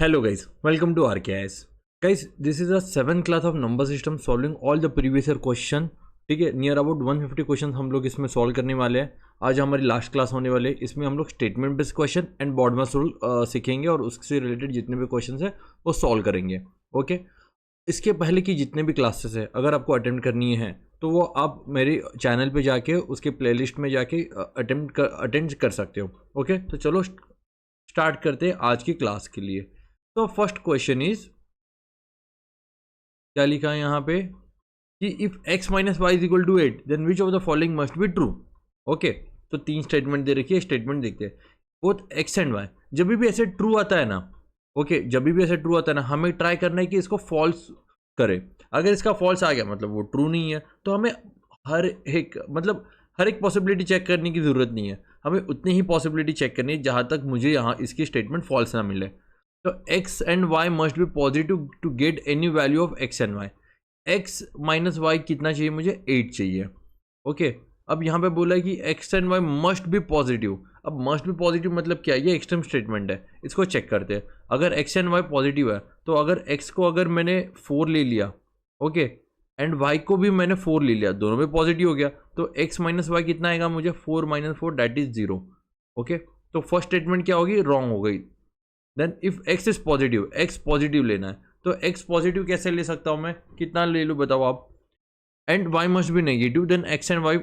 Hello guys, welcome to RKIS. Guys, this is a 7th class of number system solving all the previous year question. ठीक है, near about 150 question हम लोग इसमें solve करने वाले हैं. आज हमारी लास्ट क्लास होने वाले. इसमें हम लोग statement based question and BODMAS rule सीखेंगे और उससे रिलेटेड जितने भी क्वेश्चन है वो सॉल्व करेंगे. ओके, इसके पहले की जितने भी क्लासेस है अगर आपको अटेम्प्ट करनी है तो वो आप मेरे चैनल पे जाके उसके प्लेलिस्ट में जाके अटेंड कर सकते हो. ओके, तो चलो स्टार्ट करते हैं आज की क्लास के लिए. तो फर्स्ट क्वेश्चन इज, क्या लिखा है यहाँ पे कि if x minus y is equal to 8 then which of the following must be true. Okay, तो तीन स्टेटमेंट दे रखी है. स्टेटमेंट देखते हैं. बोथ x एंड y जब भी ऐसे ट्रू आता है ना, ओके, जब भी ऐसे ट्रू आता है ना, हमें ट्राई करना है कि इसको फॉल्स करे. अगर इसका फॉल्स आ गया मतलब वो ट्रू नहीं है, तो हमें हर एक पॉसिबिलिटी चेक करने की जरूरत नहीं है. हमें उतनी ही पॉसिबिलिटी चेक करनी है जहां तक मुझे यहाँ इसकी स्टेटमेंट फॉल्स ना मिले. तो x and y must be positive to get any value of x and y. x minus y कितना चाहिए मुझे? 8 चाहिए. ओके, अब यहाँ पे बोला है कि x and y must be positive. अब मस्ट बी पॉजिटिव मतलब क्या? ये एक्सट्रीम स्टेटमेंट है, इसको चेक करते हैं. अगर x एंड y पॉजिटिव है तो अगर x को अगर मैंने 4 ले लिया, ओके, एंड y को भी मैंने 4 ले लिया, दोनों में पॉजिटिव हो गया, तो x माइनस वाई कितना आएगा मुझे? 4 माइनस 4 दैट इज 0. ओके, तो फर्स्ट स्टेटमेंट क्या होगी? रॉन्ग हो गई. Then if x is positive, x positive लेना है, तो x पॉजिटिव कैसे ले सकता हूं मैं? कितना ले लूं बताओ आप? And y must be negative, then x and y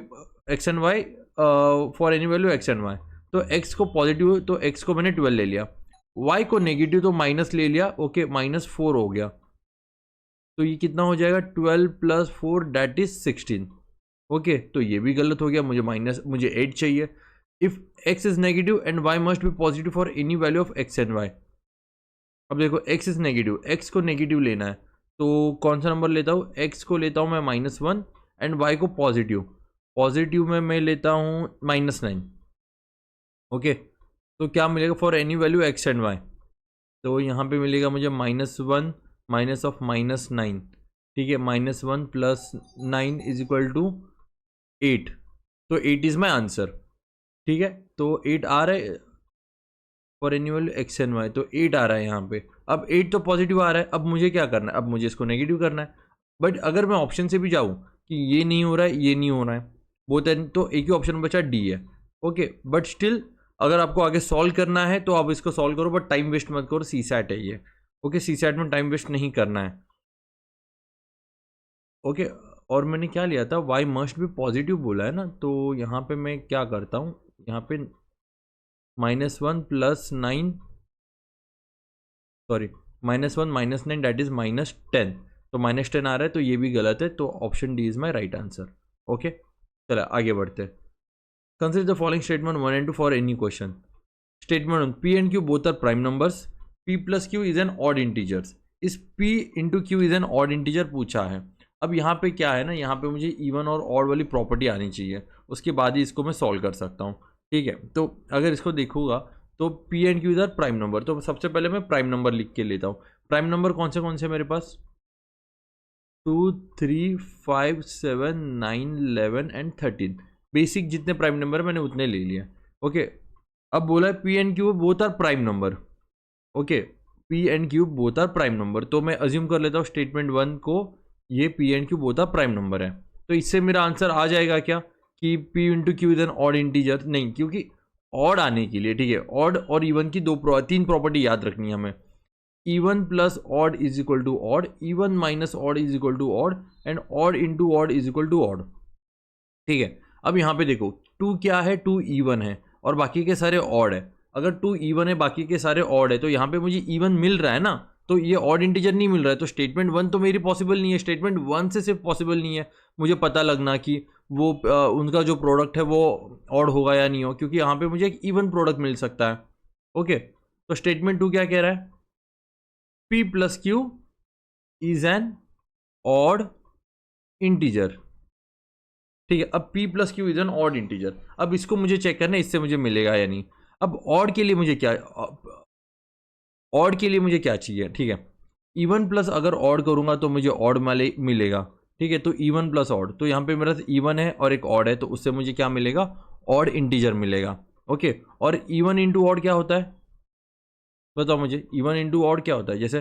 for any value x and y. तो x को पॉजिटिव तो x को मैंने 12 ले लिया, y को नेगेटिव तो माइनस ले लिया. ओके, माइनस 4 हो गया, तो ये कितना हो जाएगा? 12 प्लस 4 दैट इज 16. ओके, तो ये भी गलत हो गया, मुझे 8 चाहिए. If x is negative and y must be positive for any value of x and y. अब देखो x इज नेगेटिव, x को नेगेटिव लेना है, तो कौन सा नंबर लेता हूँ? x को लेता हूँ मैं -1 एंड y को पॉजिटिव में मैं लेता हूँ -9. ओके, तो क्या मिलेगा for any value x and y? तो यहाँ पे मिलेगा मुझे -1 माइनस ऑफ -9. ठीक है, -1 प्लस 9 इज इक्वल टू 8. तो 8 इज माई आंसर. ठीक है, तो 8 आ रहा है for any value x and y, तो 8 आ रहा है यहाँ पे. अब 8 तो पॉजिटिव आ रहा है, अब मुझे क्या करना है? अब मुझे इसको नेगेटिव करना है. बट अगर मैं ऑप्शन से भी जाऊँ कि ये नहीं हो रहा है, ये नहीं हो रहा है, वो तो एक ही ऑप्शन बचा, डी है. ओके, बट स्टिल अगर आपको आगे सॉल्व करना है तो आप इसको सॉल्व करो, बट टाइम वेस्ट मत करो. सी सैट है ये. ओके, सी सैट में टाइम वेस्ट नहीं करना है. ओके, और मैंने क्या लिया था? y मस्ट भी पॉजिटिव बोला है ना, तो यहाँ पे मैं क्या करता हूँ? यहाँ पे -1 प्लस 9, सॉरी, -1 -9 दैट इज -10. तो -10 आ रहा है, तो ये भी गलत है, तो option D is my right answer. Okay, चलो आगे बढ़ते हैं. Consider the following statement 1 and 2 for any question. Statement 1, p and q both are prime numbers, p plus q is an odd integers. इस p into q is an odd integer पूछा है. अब यहाँ पे क्या है ना, यहाँ पे मुझे इवन और ऑड वाली प्रॉपर्टी आनी चाहिए, उसके बाद ही इसको मैं सॉल्व कर सकता हूँ. ठीक है, तो अगर इसको देखूंगा तो p एंड q इधर प्राइम नंबर, तो सबसे पहले मैं प्राइम नंबर लिख के लेता हूँ. प्राइम नंबर कौन से मेरे पास? 2, 3, 5, 7, 9, 11 एंड 13. बेसिक जितने प्राइम नंबर मैंने उतने ले लिए. ओके, अब बोला है p and q both are prime number. Okay, p and q both are prime number, तो मैं अज्यूम कर लेता हूँ स्टेटमेंट 1 को, ये p and q both are prime number है. तो इससे मेरा आंसर आ जाएगा क्या कि p into Q is an odd integer? नहीं, क्योंकि ऑड आने के लिए, ठीक है, ऑड और इवन की तीन प्रॉपर्टी याद रखनी है हमें. Even plus odd is equal to odd, even minus odd is equal to odd, and odd into odd is equal to odd. ठीक है, अब यहाँ पे देखो 2 क्या है? 2 इवन है और बाकी के सारे ऑड है. अगर 2 इवन है, बाकी के सारे ऑड है, तो यहाँ पे मुझे इवन मिल रहा है ना, तो ये ऑड इंटीजर नहीं मिल रहा है, तो स्टेटमेंट 1 तो मेरी पॉसिबल नहीं है. स्टेटमेंट 1 से सिर्फ पॉसिबल नहीं है मुझे पता लगना कि वो उनका जो प्रोडक्ट है वो ऑड होगा या नहीं हो, क्योंकि यहाँ पे मुझे एक इवन प्रोडक्ट मिल सकता है. ओके, तो स्टेटमेंट 2 क्या कह रहा है? p plus q is an odd integer. ठीक है, अब p plus q is an odd integer. अब इसको मुझे चेक करना है इससे मुझे मिलेगा या नहीं. अब ऑड के लिए मुझे क्या चाहिए? ठीक है, इवन प्लस अगर ऑड करूंगा तो मुझे ऑड मिलेगा. ठीक है, तो इवन प्लस ऑड, तो यहाँ पे मेरा इवन है और एक ऑड है, तो उससे मुझे क्या मिलेगा? ऑड इंटीजर मिलेगा. ओके, और इवन इंटू ऑड क्या होता है? बताओ मुझे, इवन इंटू ऑड क्या होता है? जैसे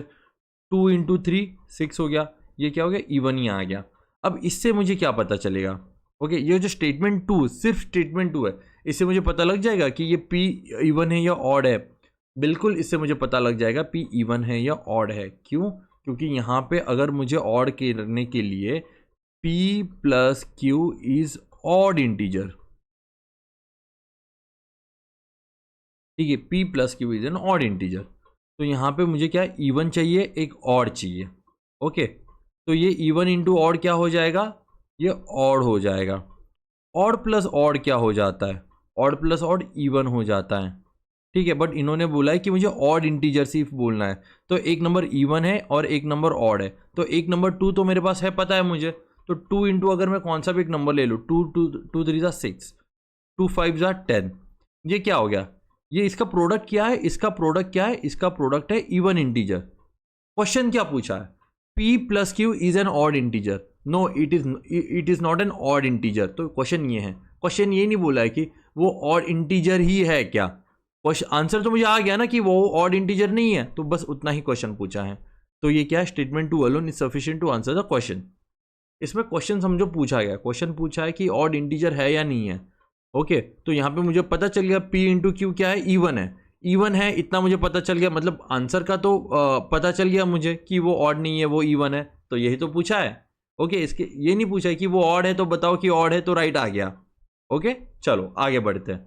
2 इंटू 3 6 हो गया, ये क्या हो गया? इवन ही आ गया। अब इससे मुझे क्या पता चलेगा? ओके, ये जो स्टेटमेंट 2, सिर्फ स्टेटमेंट 2 है, इससे मुझे पता लग जाएगा कि ये पी इवन है या ऑड है। बिल्कुल, इससे मुझे पता लग जाएगा पी इवन है या ऑड है। क्यों? क्योंकि यहाँ पे अगर मुझे ऑड करने के लिए P plus q is odd integer, ठीक है, P plus q is an odd integer, तो यहाँ पे मुझे क्या, इवन चाहिए, एक ऑड चाहिए। ओके, तो ये इवन इंटू ऑड क्या हो जाएगा? ये ऑड हो जाएगा। ऑड प्लस ऑड क्या हो जाता है? ऑड प्लस ऑड इवन हो जाता है, ठीक है। बट इन्होंने बोला है कि मुझे ऑड इंटीजर सिर्फ बोलना है, तो एक नंबर इवन है और एक नंबर ऑड है, तो एक नंबर 2 तो मेरे पास है, पता है मुझे, तो 2 इंटू अगर मैं कौन सा भी एक नंबर ले लूँ, 2 3 6, 2 5 10, ये क्या हो गया? ये इसका प्रोडक्ट क्या है? इसका प्रोडक्ट क्या है? इसका प्रोडक्ट है इवन इंटीजर। क्वेश्चन क्या पूछा है? P plus q is an odd integer. No, it is not an odd integer. तो क्वेश्चन ये है, क्वेश्चन ये नहीं बोला है कि वो ऑड इंटीजर ही है क्या। आंसर तो मुझे आ गया ना कि वो ऑड इंटीजर नहीं है, तो बस उतना ही क्वेश्चन पूछा है। तो ये क्या है? Statement 2 alone is sufficient to answer the question. इसमें क्वेश्चन समझो पूछा गया, क्वेश्चन पूछा है कि ऑड इंटीजर है या नहीं है। ओके, तो यहाँ पे मुझे पता चल गया P इंटू क्यू क्या है? इवन है। इवन है, इतना मुझे पता चल गया, मतलब आंसर का तो पता चल गया मुझे कि वो ऑड नहीं है, वो इवन है, तो यही तो पूछा है। ओके, इसके ये नहीं पूछा है कि वो ऑड है, तो बताओ कि ऑड है, तो राइट आ गया। ओके, चलो आगे बढ़ते हैं।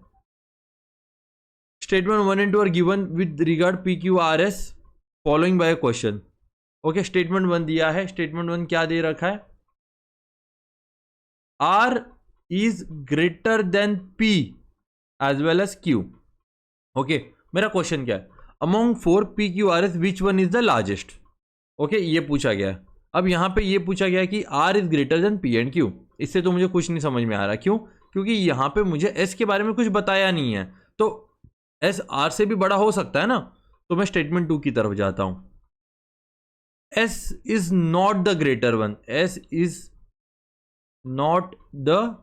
Statement 1 and 2 are given with regard p q r s following by question. Okay, statement 1 दिया है, स्टेटमेंट 1 क्या दे रखा है? R is greater than p as well as q. Okay, मेरा क्वेश्चन क्या है? Among 4 p q r s which one is the largest. Okay, ये पूछा गया है। अब यहां पे ये पूछा गया है कि r is greater than p and q. इससे तो मुझे कुछ नहीं समझ में आ रहा। क्यों? क्योंकि यहां पे मुझे एस के बारे में कुछ बताया नहीं है, तो एस आर से भी बड़ा हो सकता है ना। तो मैं स्टेटमेंट 2 की तरफ जाता हूं। S is not the greater one. S is not the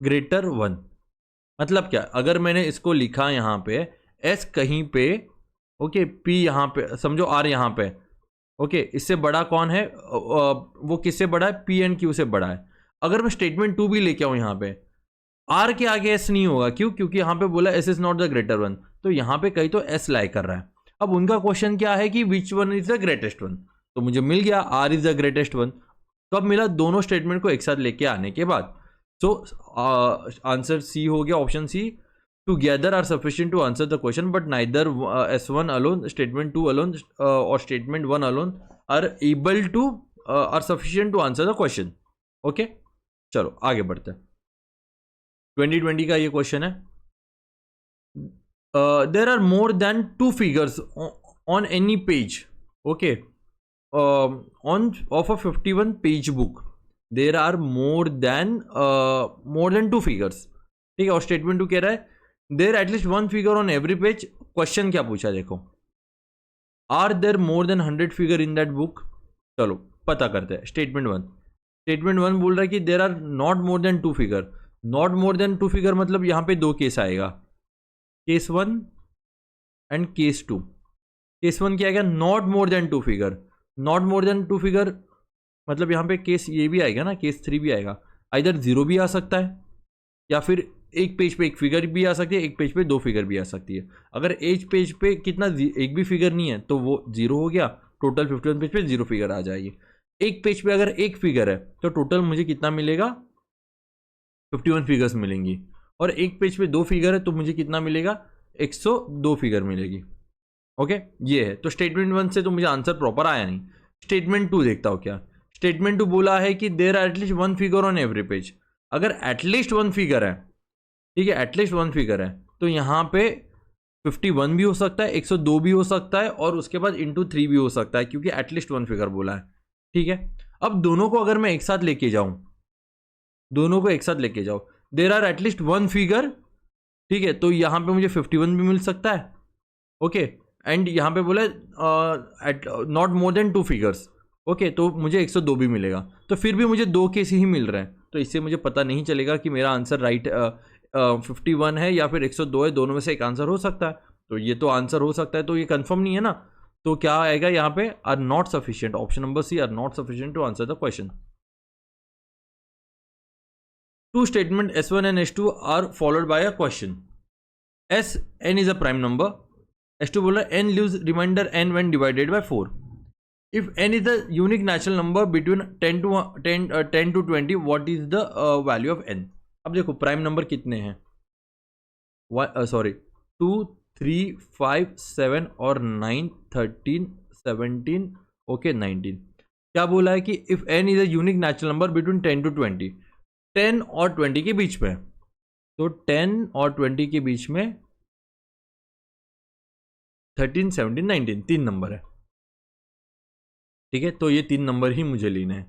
greater one मतलब क्या? अगर मैंने इसको लिखा यहां पे एस कहीं पे, ओके, पी यहां पे समझो, आर यहां पे, ओके, इससे बड़ा कौन है? वो किससे बड़ा है? पी एंड क्यू से बड़ा है। अगर मैं स्टेटमेंट 2 भी लेके आऊं यहां पे, आर के आगे एस नहीं होगा। क्यों? क्योंकि यहां पे बोला S is not the greater one, तो यहां पे कहीं तो एस लाई कर रहा है। अब उनका क्वेश्चन क्या है कि which one is the greatest one, तो मुझे मिल गया r is the greatest one. कब मिला? दोनों स्टेटमेंट को एक साथ लेके आने के बाद। सो आंसर सी हो गया, option C. Together are sufficient to answer the question but neither S1 alone, statement 2 alone और statement 1 alone are able to are sufficient to answer the question. Okay, चलो आगे बढ़ते हैं। 2020 का ये क्वेश्चन है। There are more than 2 figures on any page. Okay, on of a 51 page book there are more than 2 figures. ठीक है, और स्टेटमेंट 2 कह रहा है there at least 1 figure on every page. Question क्या पूछा देखो, are there more than 100 figure in that book. चलो पता करते हैं। स्टेटमेंट 1 बोल रहा है कि there are not more than 2 figure. Not more than 2 figure मतलब यहां पे 2 केस आएगा, केस 1 एंड केस 2। केस 1 क्या आएगा? Not more than 2 figure. Not more than 2 figure मतलब यहाँ पे केस ये भी आएगा ना, केस 3 भी आएगा। इधर 0 भी आ सकता है, या फिर एक पेज पे एक फिगर भी आ सकती है, एक पेज पे 2 फिगर भी आ सकती है। अगर एक पेज पे कितना एक भी फिगर नहीं है तो वो 0 हो गया। टोटल 51 पेज पे 0 फिगर आ जाएगी। एक पेज पे अगर एक फिगर है तो टोटल मुझे कितना मिलेगा? 51 फिगर्स मिलेंगी। और एक पेज पे 2 फिगर है तो मुझे कितना मिलेगा? 102 फिगर मिलेगी। ओके, ये है। तो स्टेटमेंट 1 से तो मुझे आंसर प्रॉपर आया नहीं। स्टेटमेंट 2 देखता हूँ क्या। स्टेटमेंट 2 बोला है कि there are at least 1 figure on every page. अगर एटलीस्ट 1 फिगर है, ठीक है, एटलीस्ट 1 फिगर है, तो यहाँ पे 51 भी हो सकता है, 102 भी हो सकता है, और उसके बाद इंटू 3 भी हो सकता है, क्योंकि एटलीस्ट 1 फिगर बोला है। ठीक है, अब दोनों को अगर मैं एक साथ लेके जाऊं, दोनों को एक साथ लेके जाओ, देर आर एटलीस्ट 1 फिगर, ठीक है, तो यहाँ पे मुझे 51 भी मिल सकता है। ओके, एंड यहाँ पे बोला not more than 2 figures. Okay, तो मुझे 102 भी मिलेगा। तो फिर भी मुझे 2 केस ही मिल रहे हैं, तो इससे मुझे पता नहीं चलेगा कि मेरा आंसर राइट 51 है या फिर 102 है। दोनों में से एक आंसर हो सकता है। तो ये तो आंसर हो सकता है, तो ये कंफर्म नहीं है ना, तो क्या आएगा यहाँ पे, are not sufficient, option number c, are not sufficient to answer the question. Two statement S1 and S2 are followed by a question. n is a prime number, S2 बोला n leaves remainder n when divided by 4. If n is the unique natural number between 10 to 20, what is the value of n? अब देखो prime number कितने हैं, 2, 3, 5, 7 और 9, 13, 17, okay 19। क्या बोला है कि if n is a unique natural number between 10 to 20, 10 और 20 के बीच में, तो 10 और 20 के बीच में 13, 17, 19 तीन नंबर है, ठीक है, तो ये तीन नंबर ही मुझे लेने हैं।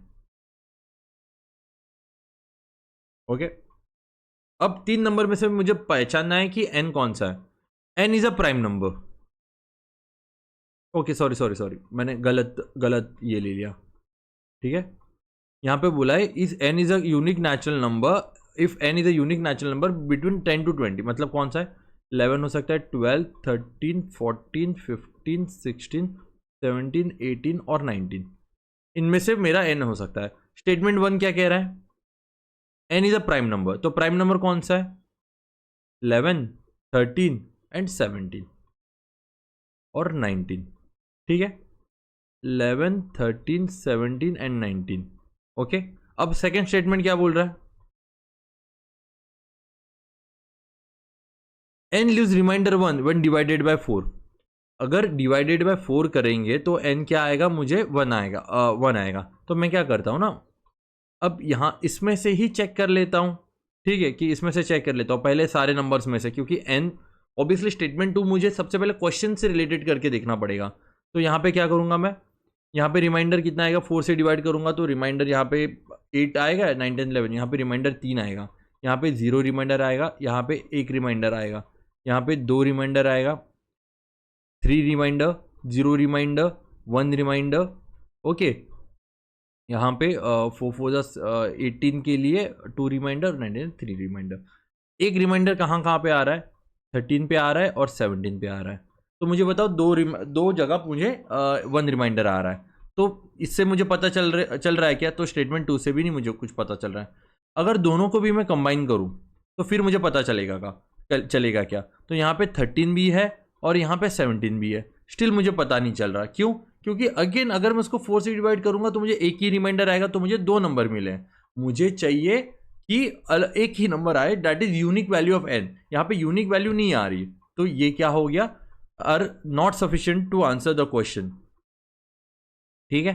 ओके, अब तीन नंबर में से मुझे पहचानना है कि n कौन सा है। n is a prime number, okay sorry मैंने गलत ये ले लिया, ठीक है। यहाँ पे बोला है is n is a unique natural number, if n is a unique natural number between 10 to 20, मतलब कौन सा है, 11 हो सकता है, 12, 13, 14, 15, 16, 17, 18 और 19, इनमें से मेरा n हो सकता है। स्टेटमेंट 1 क्या कह रहा है, n is a prime number, तो प्राइम नंबर कौन सा है, 11, 13 एंड 17 और 19, ठीक है, 11, 13, 17 एंड 19, ओके। अब सेकेंड स्टेटमेंट क्या बोल रहा है, n leaves remainder 1 when divided by 4। अगर डिवाइडेड बाय 4 करेंगे तो n क्या आएगा, मुझे 1 आएगा। तो मैं क्या करता हूँ ना, अब यहाँ इसमें से ही चेक कर लेता हूँ, ठीक है, कि इसमें से चेक कर लेता हूँ पहले सारे नंबर्स में से, क्योंकि n ऑब्वियसली स्टेटमेंट 2 मुझे सबसे पहले क्वेश्चन से रिलेटेड करके देखना पड़ेगा। तो यहाँ पे क्या करूँगा मैं, यहाँ पे रिमाइंडर कितना आएगा, 4 से डिवाइड करूँगा तो रिमाइंडर यहाँ पे 8 आएगा, 9, 10, 11, यहाँ पे रिमाइंडर 3 आएगा, यहाँ पे 0 रिमाइंडर आएगा, यहाँ पे 1 रिमाइंडर आएगा, यहाँ पे 2 रिमाइंडर आएगा, 3 रिमाइंडर, 0 रिमाइंडर, 1 रिमाइंडर, ओके। यहाँ पे 4 4 18 के लिए 2 रिमाइंडर, 19 3 रिमाइंडर। एक रिमाइंडर कहाँ पे आ रहा है, 13 पे आ रहा है और 17 पे आ रहा है। तो मुझे बताओ दो जगह मुझे 1 रिमाइंडर आ रहा है, तो इससे मुझे पता चल रहा है क्या, तो स्टेटमेंट 2 से भी नहीं मुझे कुछ पता चल रहा है। अगर दोनों को भी मैं कंबाइन करूँ तो फिर मुझे पता चलेगा क्या, तो यहाँ पे 13 भी है और यहाँ पे 17 भी है, स्टिल मुझे पता नहीं चल रहा, क्यों, क्योंकि अगेन अगर मैं उसको 4 से डिवाइड करूंगा तो मुझे एक ही रिमाइंडर आएगा, तो मुझे 2 नंबर मिले। मुझे चाहिए कि एक ही नंबर आए, that is unique value of n। यहाँ पे यूनिक वैल्यू नहीं आ रही, तो ये क्या हो गया, are not sufficient to answer the question, ठीक है।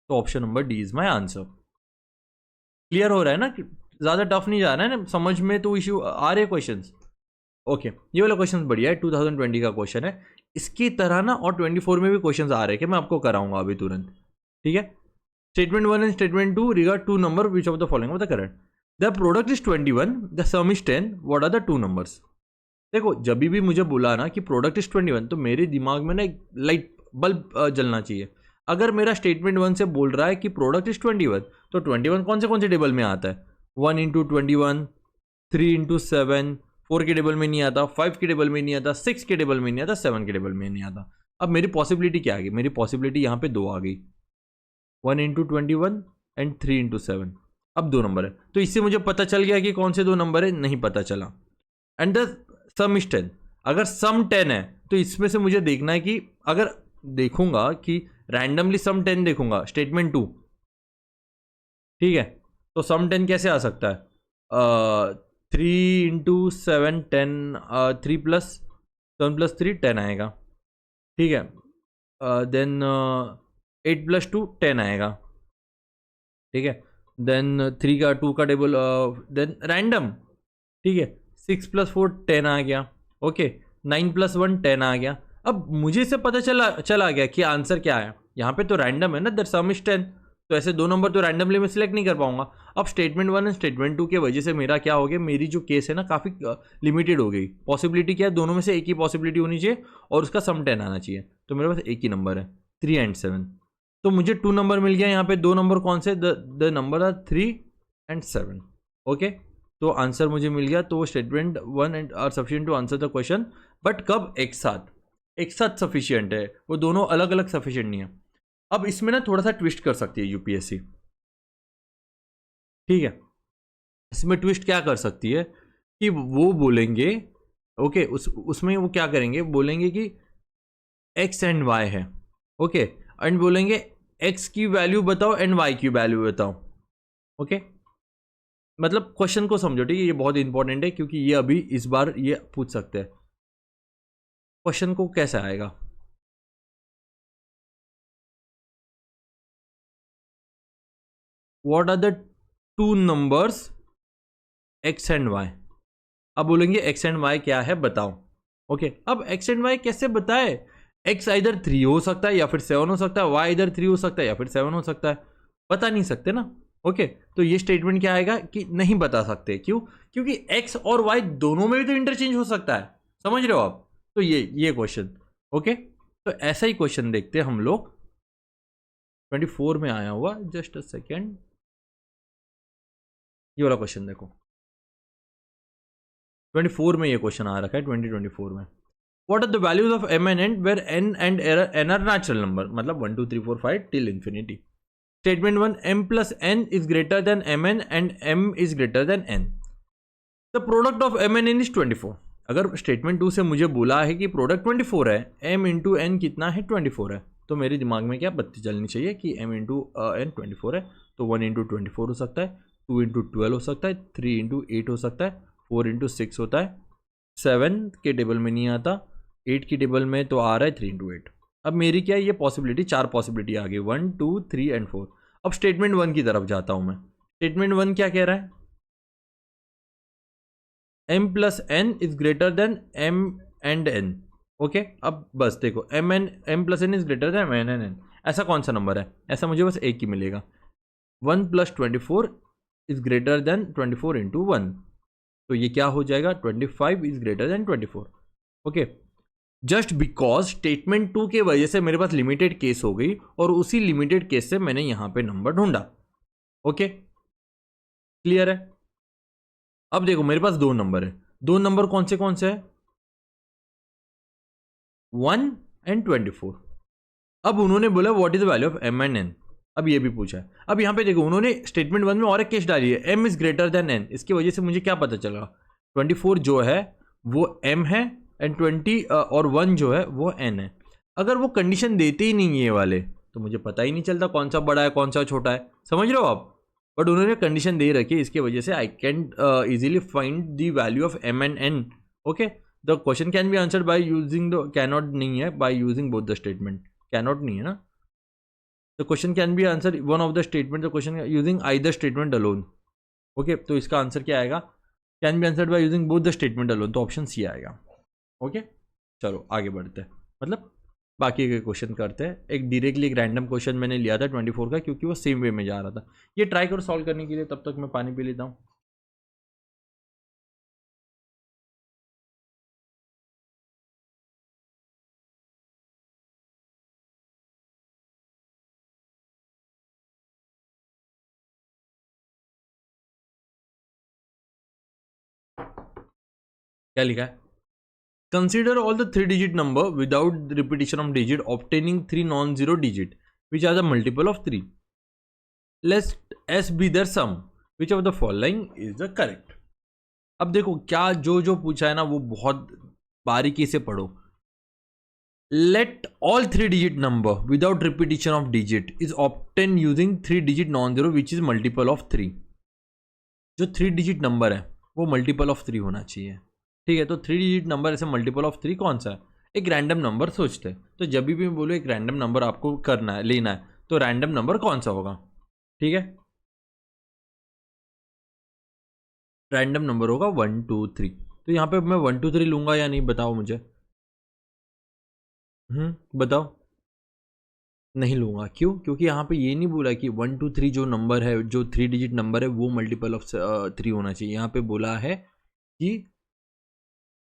तो option number d is my answer. Clear हो रहा है ना, ज्यादा टफ नहीं जा रहा है ना, समझ में तो इश्यू आ रहे क्वेश्चन, ओके। ये वाला क्वेश्चन बढ़िया है, 2020 का क्वेश्चन है। इसकी तरह ना और 24 में भी क्वेश्चन आ रहे हैं कि मैं आपको कराऊंगा अभी तुरंत, ठीक है। Statement 1 and statement 2 regard 2 number which of the following of the correct, the product is 21, the sum is 10, what are the 2 numbers. देखो जब भी मुझे बोला ना कि प्रोडक्ट इज 21, तो मेरे दिमाग में ना एक लाइट बल्ब जलना चाहिए। अगर मेरा स्टेटमेंट 1 से बोल रहा है कि प्रोडक्ट इज 21, तो 21 कौन से टेबल में आता है, 1 इंटू 21, 3 इंटू 7, 4 के टेबल में नहीं आता, 5 के टेबल में नहीं आता, 6 के टेबल में नहीं आता, 7 के टेबल में नहीं आता। अब मेरी पॉसिबिलिटी क्या आ गई, मेरी पॉसिबिलिटी यहाँ पे 2 आ गई, 1 इंटू 21 एंड 3 इंटू 7। अब 2 नंबर है, तो इससे मुझे पता चल गया कि कौन से 2 नंबर है, नहीं पता चला। एंड द सम इज 10, अगर सम 10 है तो इसमें से मुझे देखना है कि अगर देखूंगा कि रैंडमली सम 10 देखूंगा, स्टेटमेंट 2, ठीक है, तो सम 10 कैसे आ सकता है, 3 इंटू 7 10, 3 प्लस 7 प्लस 3 10 आएगा, ठीक है। देन 8 प्लस 2 10 आएगा, ठीक है। देन 3 का 2 का टेबल, देन रैंडम, ठीक है, 6 प्लस 4 10 आ गया, ओके, 9 प्लस 1 10 आ गया। अब मुझे से पता चला गया कि आंसर क्या है, यहाँ पे तो रैंडम है ना, दैट सम इज 10, तो ऐसे 2 नंबर तो रैंडमली मैं सिलेक्ट नहीं कर पाऊंगा। अब स्टेटमेंट 1 एंड स्टेटमेंट 2 के वजह से मेरा क्या हो गया, मेरी जो केस है ना काफ़ी लिमिटेड हो गई। पॉसिबिलिटी क्या है, दोनों में से एक ही पॉसिबिलिटी होनी चाहिए और उसका सम 10 आना चाहिए, तो मेरे पास एक ही नंबर है, 3 एंड 7। तो मुझे 2 नंबर मिल गया, यहाँ पे 2 नंबर कौन से, the number are 3 and 7, okay. तो आंसर मुझे मिल गया, तो statement 1 and are sufficient to answer the question, but कब, एक साथ सफिशियंट है, वो दोनों अलग अलग सफिशियंट नहीं है। अब इसमें ना थोड़ा सा ट्विस्ट कर सकती है यूपीएससी, ठीक है। इसमें ट्विस्ट क्या कर सकती है कि वो बोलेंगे, ओके, उसमें वो क्या करेंगे, बोलेंगे कि एक्स एंड वाई है, ओके, एंड बोलेंगे एक्स की वैल्यू बताओ एंड वाई की वैल्यू बताओ, ओके। मतलब क्वेश्चन को समझो, ठीक है, ये बहुत इंपॉर्टेंट है क्योंकि ये अभी इस बार ये पूछ सकते हैं। क्वेश्चन को कैसे आएगा, what are the two numbers x and y. अब बोलेंगे एक्स एंड वाई क्या है बताओ, ओके। अब एक्स एंड वाई कैसे बताए, एक्स इधर 3 हो सकता है या फिर 7 हो सकता है, वाई इधर 3 हो सकता है या फिर 7 हो सकता है, बता नहीं सकते ना, ओके। तो ये स्टेटमेंट क्या आएगा कि नहीं बता सकते, क्यों, क्योंकि एक्स और वाई दोनों में भी तो इंटरचेंज हो सकता है, समझ रहे हो आप। तो ये क्वेश्चन, ओके। तो ऐसा ही क्वेश्चन देखते हैं हम लोग 24 में आया हुआ, जस्ट अ सेकेंड, ये वाला क्वेश्चन देखो 24 में ये क्वेश्चन आ रखा है 2024 में। What are the values of m and n where n are natural number, मतलब 1 2 3 4 5 till infinity. Statement 1, m plus n is greater than mn and m is greater than n. The product of m and n is 24. अगर statement 2 से मुझे बोला है कि product 24 है, m into N कितना है 24 है, तो मेरे दिमाग में क्या बत्ती चलनी चाहिए कि m इंटू एन 24 है, तो 1 इंटू 24 हो सकता है, 2 इंटू 12 हो सकता है, 3 इंटू 8 हो सकता है, 4 इंटू 6 होता है, 7 के टेबल में नहीं आता, 8 की टेबल में तो आ रहा है 3 इंटू 8। अब मेरी क्या है ये पॉसिबिलिटी, 4 पॉसिबिलिटी आ गई, 1 2 3 एंड 4। अब स्टेटमेंट 1 की तरफ जाता हूं मैं। स्टेटमेंट 1 क्या कह रहा है, m plus n is greater than m and n, okay. अब बस देखो m plus n is greater than m and n, ऐसा कौन सा नंबर है, ऐसा मुझे बस एक ही मिलेगा। 1 plus 24 is greater then 24 into 1, तो ये क्या हो जाएगा 25 is greater then 24, okay. Just because statement 2 के वजह से मेरे पास लिमिटेड केस हो गई और उसी लिमिटेड केस से मैंने यहां पे नंबर ढूंढा, ओके, क्लियर है। अब देखो मेरे पास 2 नंबर है, 2 नंबर कौन से है 1 एंड 24। अब उन्होंने बोला what is the value of m and n, अब ये भी पूछा है। अब यहां पे देखो उन्होंने स्टेटमेंट 1 में और एक केस डाली है, m is greater then n, इसकी वजह से मुझे क्या पता चला 24 जो है वो m है एंड 20 और 1 जो है वो n है। अगर वो कंडीशन देते ही नहीं ये वाले तो मुझे पता ही नहीं चलता कौन सा बड़ा है कौन सा छोटा है, समझ रहे हो आप। बट उन्होंने कंडीशन दे रखी है, इसकी वजह से I can easily find the value of m and n, okay. The question can be answered by using the, cannot नहीं है, bye using both the statement, cannot नहीं है ना। The question can be answer one of the statement, the question using either statement alone, okay. तो इसका answer क्या आएगा, can be answered by using both the statement alone, तो option सी आएगा, okay. चलो आगे बढ़ते हैं, मतलब बाकी के क्वेश्चन करते हैं। एक डायरेक्टली एक रैंडम क्वेश्चन मैंने लिया था 24 का, क्योंकि वो सेम वे में जा रहा था। ये ट्राई करो सॉल्व करने के लिए, तब तक मैं पानी पी लेता हूँ। क्या लिखा है, consider all the 3 digit number without repetition of digit obtaining 3 non zero digit which are the multiple of 3, let s be their sum, which of the following is the correct. अब देखो क्या जो जो पूछा है ना वो बहुत बारीकी से पढ़ो। Let all 3 digit number without repetition of digit is obtained using 3 digit non-zero which is multiple of 3। जो 3 digit नंबर है वो मल्टीपल ऑफ 3 होना चाहिए, ठीक है। तो 3 digit नंबर ऐसे मल्टीपल ऑफ 3 कौन सा है, एक रैंडम नंबर सोचते हैं। तो जब भी मैं बोलो एक रैंडम नंबर आपको करना है, लेना है, तो रैंडम नंबर कौन सा होगा, ठीक है। रैंडम नंबर होगा 1 2 3। तो यहाँ पे मैं 1 2 3 लूंगा या नहीं बताओ मुझे, बताओ। नहीं लूंगा, क्यों, क्योंकि यहाँ पे ये नहीं बोला कि 1 2 3 जो नंबर है, जो 3 डिजिट नंबर है वो मल्टीपल ऑफ 3 होना चाहिए। यहाँ पे बोला है कि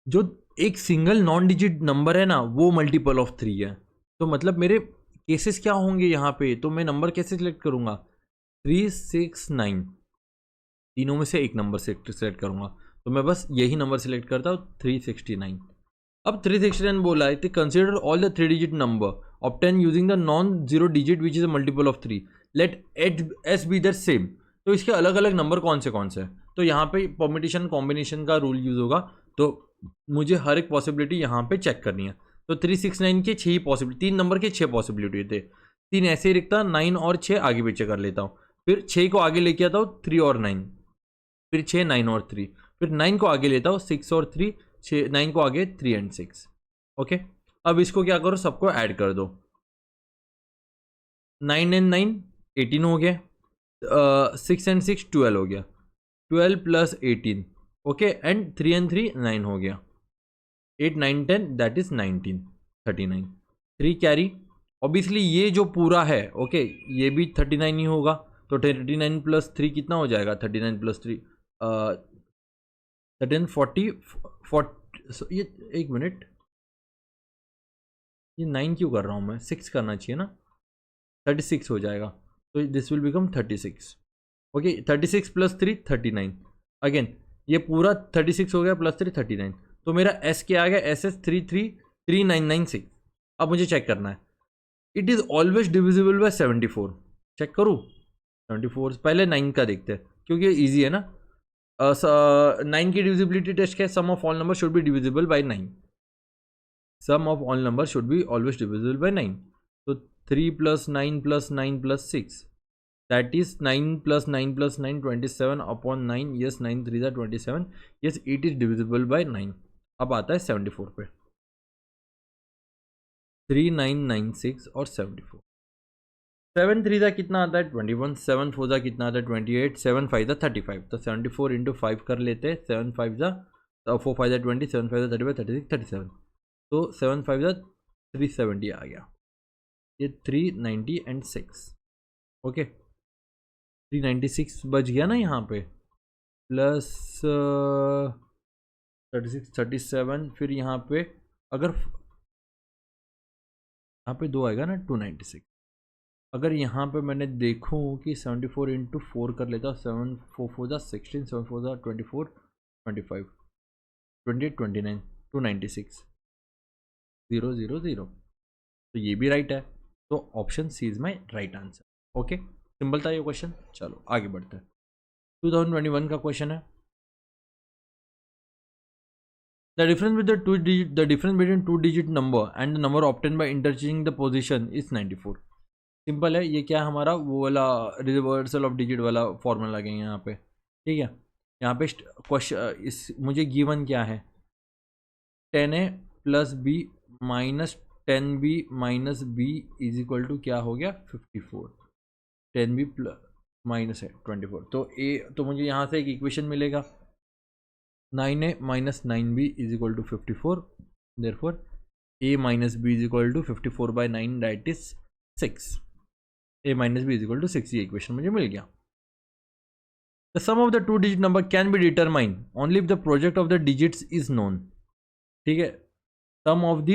जो एक सिंगल नॉन डिजिट नंबर है ना वो मल्टीपल ऑफ 3 है। तो मतलब मेरे केसेस क्या होंगे यहाँ पे, तो मैं नंबर कैसे सिलेक्ट करूंगा 3 6 9, तीनों में से एक नंबर सेलेक्ट करूंगा। तो मैं बस यही नंबर सिलेक्ट करता हूँ 369, अब 369 बोला है तो consider all the 3 digit number obtain using the non zero digit which is a multiple of 3, let s be the same. तो इसके अलग अलग नंबर कौन से हैं? तो यहाँ पे परमिटेशन कॉम्बिनेशन का रूल यूज होगा, तो मुझे हर एक पॉसिबिलिटी यहाँ पे चेक करनी है। तो 369 के 6 पॉसिबिलिटी, 3 नंबर के 6 पॉसिबिलिटी थे, 3 ऐसे ही रखता, 9 और 6 आगे पीछे कर लेता हूँ, फिर 6 को आगे लेके आता हूँ 3 और 9, फिर 6 9 और 3, फिर 9 को आगे लेता हूँ 6 और 3, 9 को आगे 3 एंड 6। ओके, अब इसको क्या करो, सबको ऐड कर दो, 9 एंड 9 18 हो गया, 6 एंड 6 12 हो गया, 12 प्लस 18, ओके, एंड 3 एंड 3 9 हो गया, 8 9 10 दैट इज 19 39, 3 कैरी। ऑब्वियसली ये जो पूरा है, ओके, ये भी 39 ही होगा, तो 39 प्लस 3 कितना हो जाएगा, 39 प्लस 3 13 40 ये एक मिनट, ये 9 क्यों कर रहा हूँ मैं, 6 करना चाहिए ना, 36 हो जाएगा, तो this will become 36। Okay, 36 plus 3 39, again ये पूरा 36 हो गया प्लस 3 39, तो मेरा एस क्या आ गया, एस एस 33996। अब मुझे चेक करना है, it is always divisible by 74। Check करूँ 74, पहले 9 का देखते हैं क्योंकि ये ईजी है ना। 9 की डिविजिबिलिटी टेस्ट क्या है, sum of all number should be divisible by 9, sum of all number should be always divisible by 9। तो 3 plus 9 plus 9 plus 6 that is 9 plus 9 plus 9 27 upon 9, yes 9 3 are 27, yes it is divisible by 9। अब आता है 74 पे, 3996 और 74, 7 3 का कितना आता है 21, 7 4 का कितना आता है 28, 7 5 का 35, तो 74 इंटू 5 कर लेते हैं, 7 5 का 4 5 का 20, 7 5 का 35 36 37, तो 7 5 का 370 आ गया, ये 390 एंड 6, ओके 396 बच गया ना यहाँ पे, प्लस 36 37, फिर यहाँ पे अगर यहाँ पे 2 आएगा ना 296, अगर यहाँ पे मैंने देखूँ कि 74 इंटू 4 कर लेता, 7 4 4 16, 7 4 24 25 28 29 296 0 0 0, तो ये भी राइट है, तो option C is my right answer. Okay, simple था ये क्वेश्चन। चलो आगे बढ़ते हैं, 2021 का क्वेश्चन है, the difference with the difference between 2 digit number and the number obtain by interchanging the position is 94। Simple है, ये क्या हमारा वो वाला रिवर्सल ऑफ डिजिट वाला फॉर्मूला लगे यहाँ पे, ठीक है। यहाँ पे क्वेश्चन इस मुझे गिवन क्या है, 10a plus b minus 10b minus b is equal to क्या हो गया 54, 10b प्लस माइनस है 24, तो ए, तो मुझे यहाँ से एक इक्वेशन मिलेगा 9a minus 9b is equal to 54, therefore a minus b is equal to 54 by 9 that is 6, a minus b is equal to 6, ये इक्वेशन मुझे मिल गया। The sum of the 2 digit number can be determine only if the product of the digits is known, ठीक है, sum of the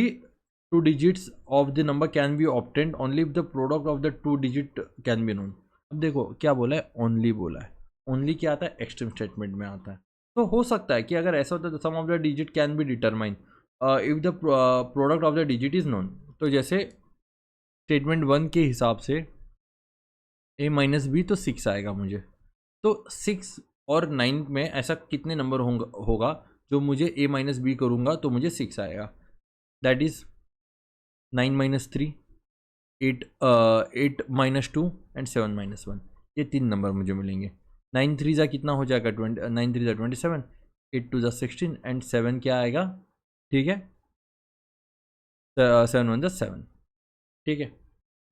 2 digits of the number can be obtained only if the product of the 2 digit can be known. अब देखो क्या बोला है, only बोला है, only क्या आता है एक्सट्रीम स्टेटमेंट में आता है, तो हो सकता है कि अगर ऐसा होता है तो sum of the digit can be determine if the product of the digit is known. तो जैसे स्टेटमेंट 1 के हिसाब से a माइनस बी तो 6 आएगा मुझे, तो 6 और 9 में ऐसा कितने नंबर होगा जो मुझे a माइनस बी करूँगा तो मुझे 6 आएगा, that is 9 minus 3 8 minus 2 and 7 minus 1, ये 3 नंबर मुझे मिलेंगे। 9 3 जा कितना हो जाएगा 9 3 जा 27, 8 2 जा 16 एंड 7 क्या आएगा, ठीक है 7 1 जा 7, ठीक है।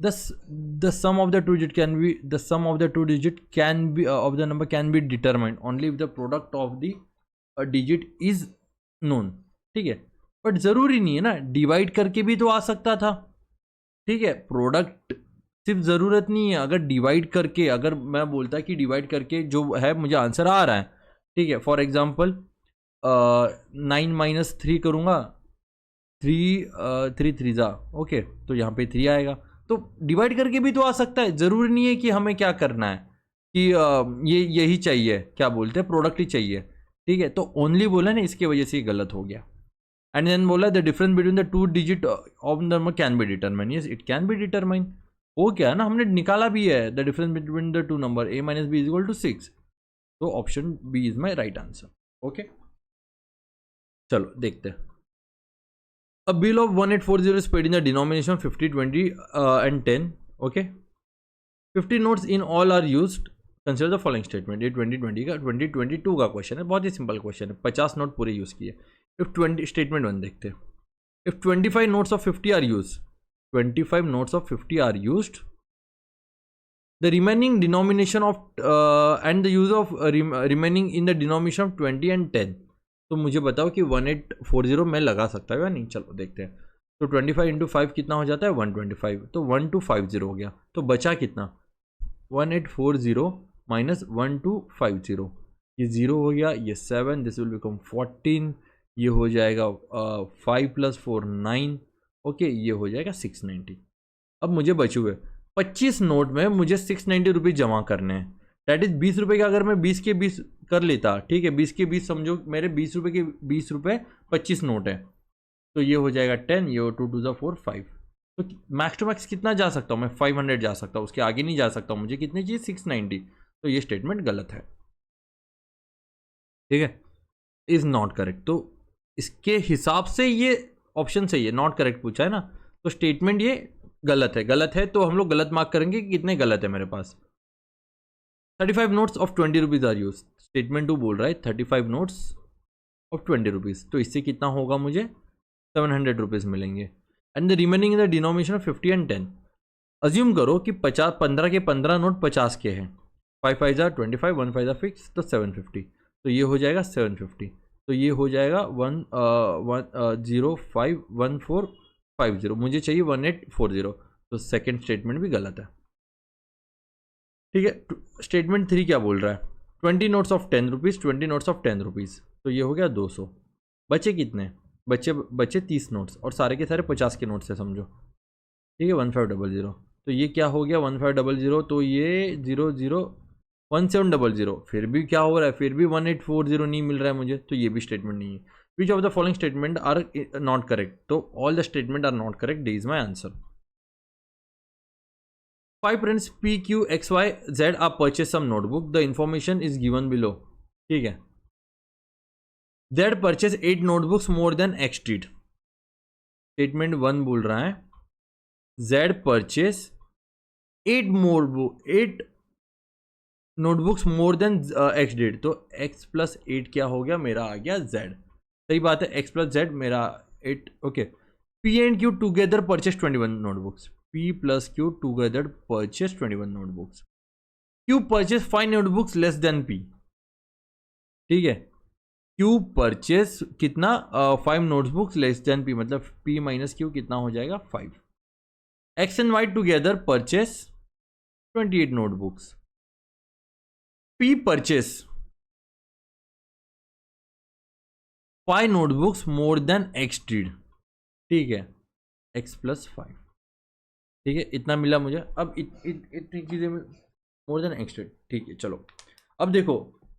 the sum of the 2 digit can be the sum of the 2 digit can be of the number can be determined only if the product of the digit is known, ठीक है, बट जरूरी नहीं है ना, डिवाइड करके भी तो आ सकता था, ठीक है, प्रोडक्ट सिर्फ ज़रूरत नहीं है, अगर डिवाइड करके, अगर मैं बोलता कि डिवाइड करके जो है मुझे आंसर आ रहा है, ठीक है, फॉर एग्जांपल 9 माइनस 3 करूँगा, 3 3 जा, ओके, तो यहाँ पे 3 आएगा, तो डिवाइड करके भी तो आ सकता है, ज़रूरी नहीं है कि हमें क्या करना है कि ये यही चाहिए, क्या बोलते हैं प्रोडक्ट ही चाहिए, ठीक है, तो ओनली बोला ना, इसकी वजह से ये गलत हो गया। एंड देन बोला the difference between the two digit of number can be determine, yes it can be determine. वो क्या है ना, हमने निकाला भी है, the difference between the two number a minus b is equal to 6, तो option b is my right answer. Okay चलो देखते हैं। A bill of 1840 is paid in the denomination 50, 20 and 10. Okay. 50 notes in all are used. Consider the following statement. ये 2020 का 2022 का question है, बहुत ही simple question है, 50 नोट पूरे यूज किए। If 20 स्टेटमेंट 1 देखते हैं। If 25 notes of 50 are used, 25 notes of 50 are used, the remaining denomination of and the use of remaining in the denomination of 20 and 10. तो मुझे बताओ कि 1840 में लगा सकता है या नहीं, चलो देखते हैं। तो 25 इंटू 5 कितना हो जाता है 125, तो 1250 हो गया, तो बचा कितना 1840 माइनस 1250, ये 0 हो गया, ये 7, दिस विल बिकम 14, ये हो जाएगा 5 + 4 9, ओके ये हो जाएगा 690। अब मुझे बचे हुए 25 नोट में मुझे 690 रुपीज़ जमा करने हैं, डैट इज 20 रुपये का अगर मैं 20 के 20 कर लेता, ठीक है 20 के 20 समझो मेरे 20 रुपये के 20 रुपये 25 नोट है, तो ये हो जाएगा 10, ये 2 2 ज़ा 4 5, तो मैक्स टू मैक्स कितना जा सकता हूँ मैं 500 जा सकता हूँ, उसके आगे नहीं जा सकता हूँ, मुझे कितनी चाहिए 690, तो ये स्टेटमेंट गलत है, ठीक है इज़ नॉट करेक्ट। तो इसके हिसाब से ये ऑप्शन सही है, नॉट करेक्ट पूछा है ना, तो स्टेटमेंट ये गलत है, तो हम लोग गलत मार्क करेंगे कि कितने गलत है मेरे पास। 35 notes of 20 rupees are use, statement 2 बोल रहा है 35 नोट्स ऑफ 20 रुपीज़, तो इससे कितना होगा मुझे 700 रुपीज़ मिलेंगे। And the remaining in the denomination of 50 and 10, assume करो कि 15 के 15 नोट 50 के हैं, 5 5 ज़ा 25, 1 5 ज़ा फिक्स, तो 750, तो ये हो जाएगा 750, तो ये हो जाएगा 1051450, मुझे चाहिए 1840, तो सेकेंड स्टेटमेंट भी गलत है, ठीक है। स्टेटमेंट 3 क्या बोल रहा है 20 notes of 10 rupees, 20 notes of 10 rupees, तो ये हो गया 200, बचे कितने बचे 30 नोट्स, और सारे के सारे 50 के नोट्स है समझो, ठीक है 1500, तो ये क्या हो गया 1500, तो ये 1700, फिर भी क्या हो रहा है, फिर भी 1840 नहीं मिल रहा है मुझे, तो ये भी स्टेटमेंट नहीं है। Which of the following statement are not correct, तो all the statement are not correct, D is my answer. 5 friends P, Q, X, Y, Z are purchased some notebook. The information is given below. ठीक है। Z purchase 8 notebooks more than X did. Statement 1 बोल रहा है Z purchase 8 notebooks more than X did. तो X plus 8 क्या हो गया मेरा आ गया Z, सही बात है, X plus Z मेरा 8, okay. P and Q together purchase 21 notebooks. P plus Q together purchase 21 notebooks. Q purchase 5 notebooks less than P. ठीक है, Q purchase कितना 5 notebooks less than P, मतलब P minus Q कितना हो जाएगा 5. X and Y together purchase 28 notebooks. P purchase 5 notebooks more than X did. ठीक है, X plus 5, ठीक है इतना मिला मुझे। अब इतनी चीज़ें मोर देन एक्सटेड, ठीक है चलो। अब देखो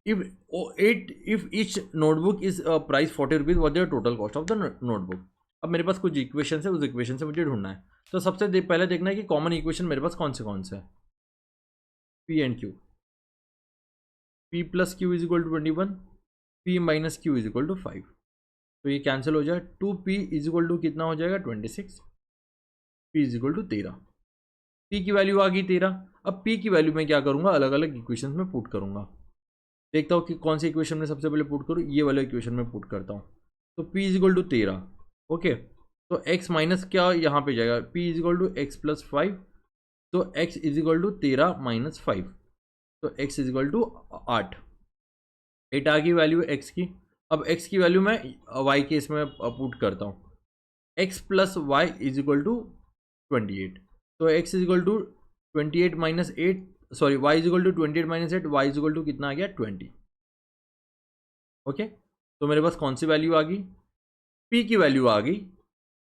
if each notebook is price 40 rupees, what is the total cost of the notebook. अब मेरे पास कुछ इक्वेशन है, उस इक्वेशन से मुझे ढूंढना है, तो सबसे पहले देखना है कि कॉमन इक्वेशन मेरे पास कौन से है। P and Q, P plus Q is equal to 21, P minus Q is equal to 5, तो ये कैंसिल हो जाए, 2P इज इक्वल टू कितना हो जाएगा 26, P is equal to 13, P की वैल्यू आ गई 13। अब P की वैल्यू में क्या करूंगा, अलग अलग इक्वेशन में पुट करूंगा, देखता हूँ कि कौन सी इक्वेशन में सबसे पहले पुट करूँ, ये वाला इक्वेशन में पुट करता हूँ, तो P is equal to 13, okay. तो x माइनस क्या यहाँ पे जाएगा, P is equal to x plus 5, तो x is equal to 13 minus 5, तो x इज इक्वल टू 8 आ गई वैल्यू x की। अब x की वैल्यू मैं y के इसमें पुट करता हूँ, x plus y is equal to 28, तो x is equal to 28 minus 8, sorry y is equal to 28 minus 8, y is equal to कितना आ गया 20, ओके। तो मेरे पास कौन सी वैल्यू आ गई, p की वैल्यू आ गई,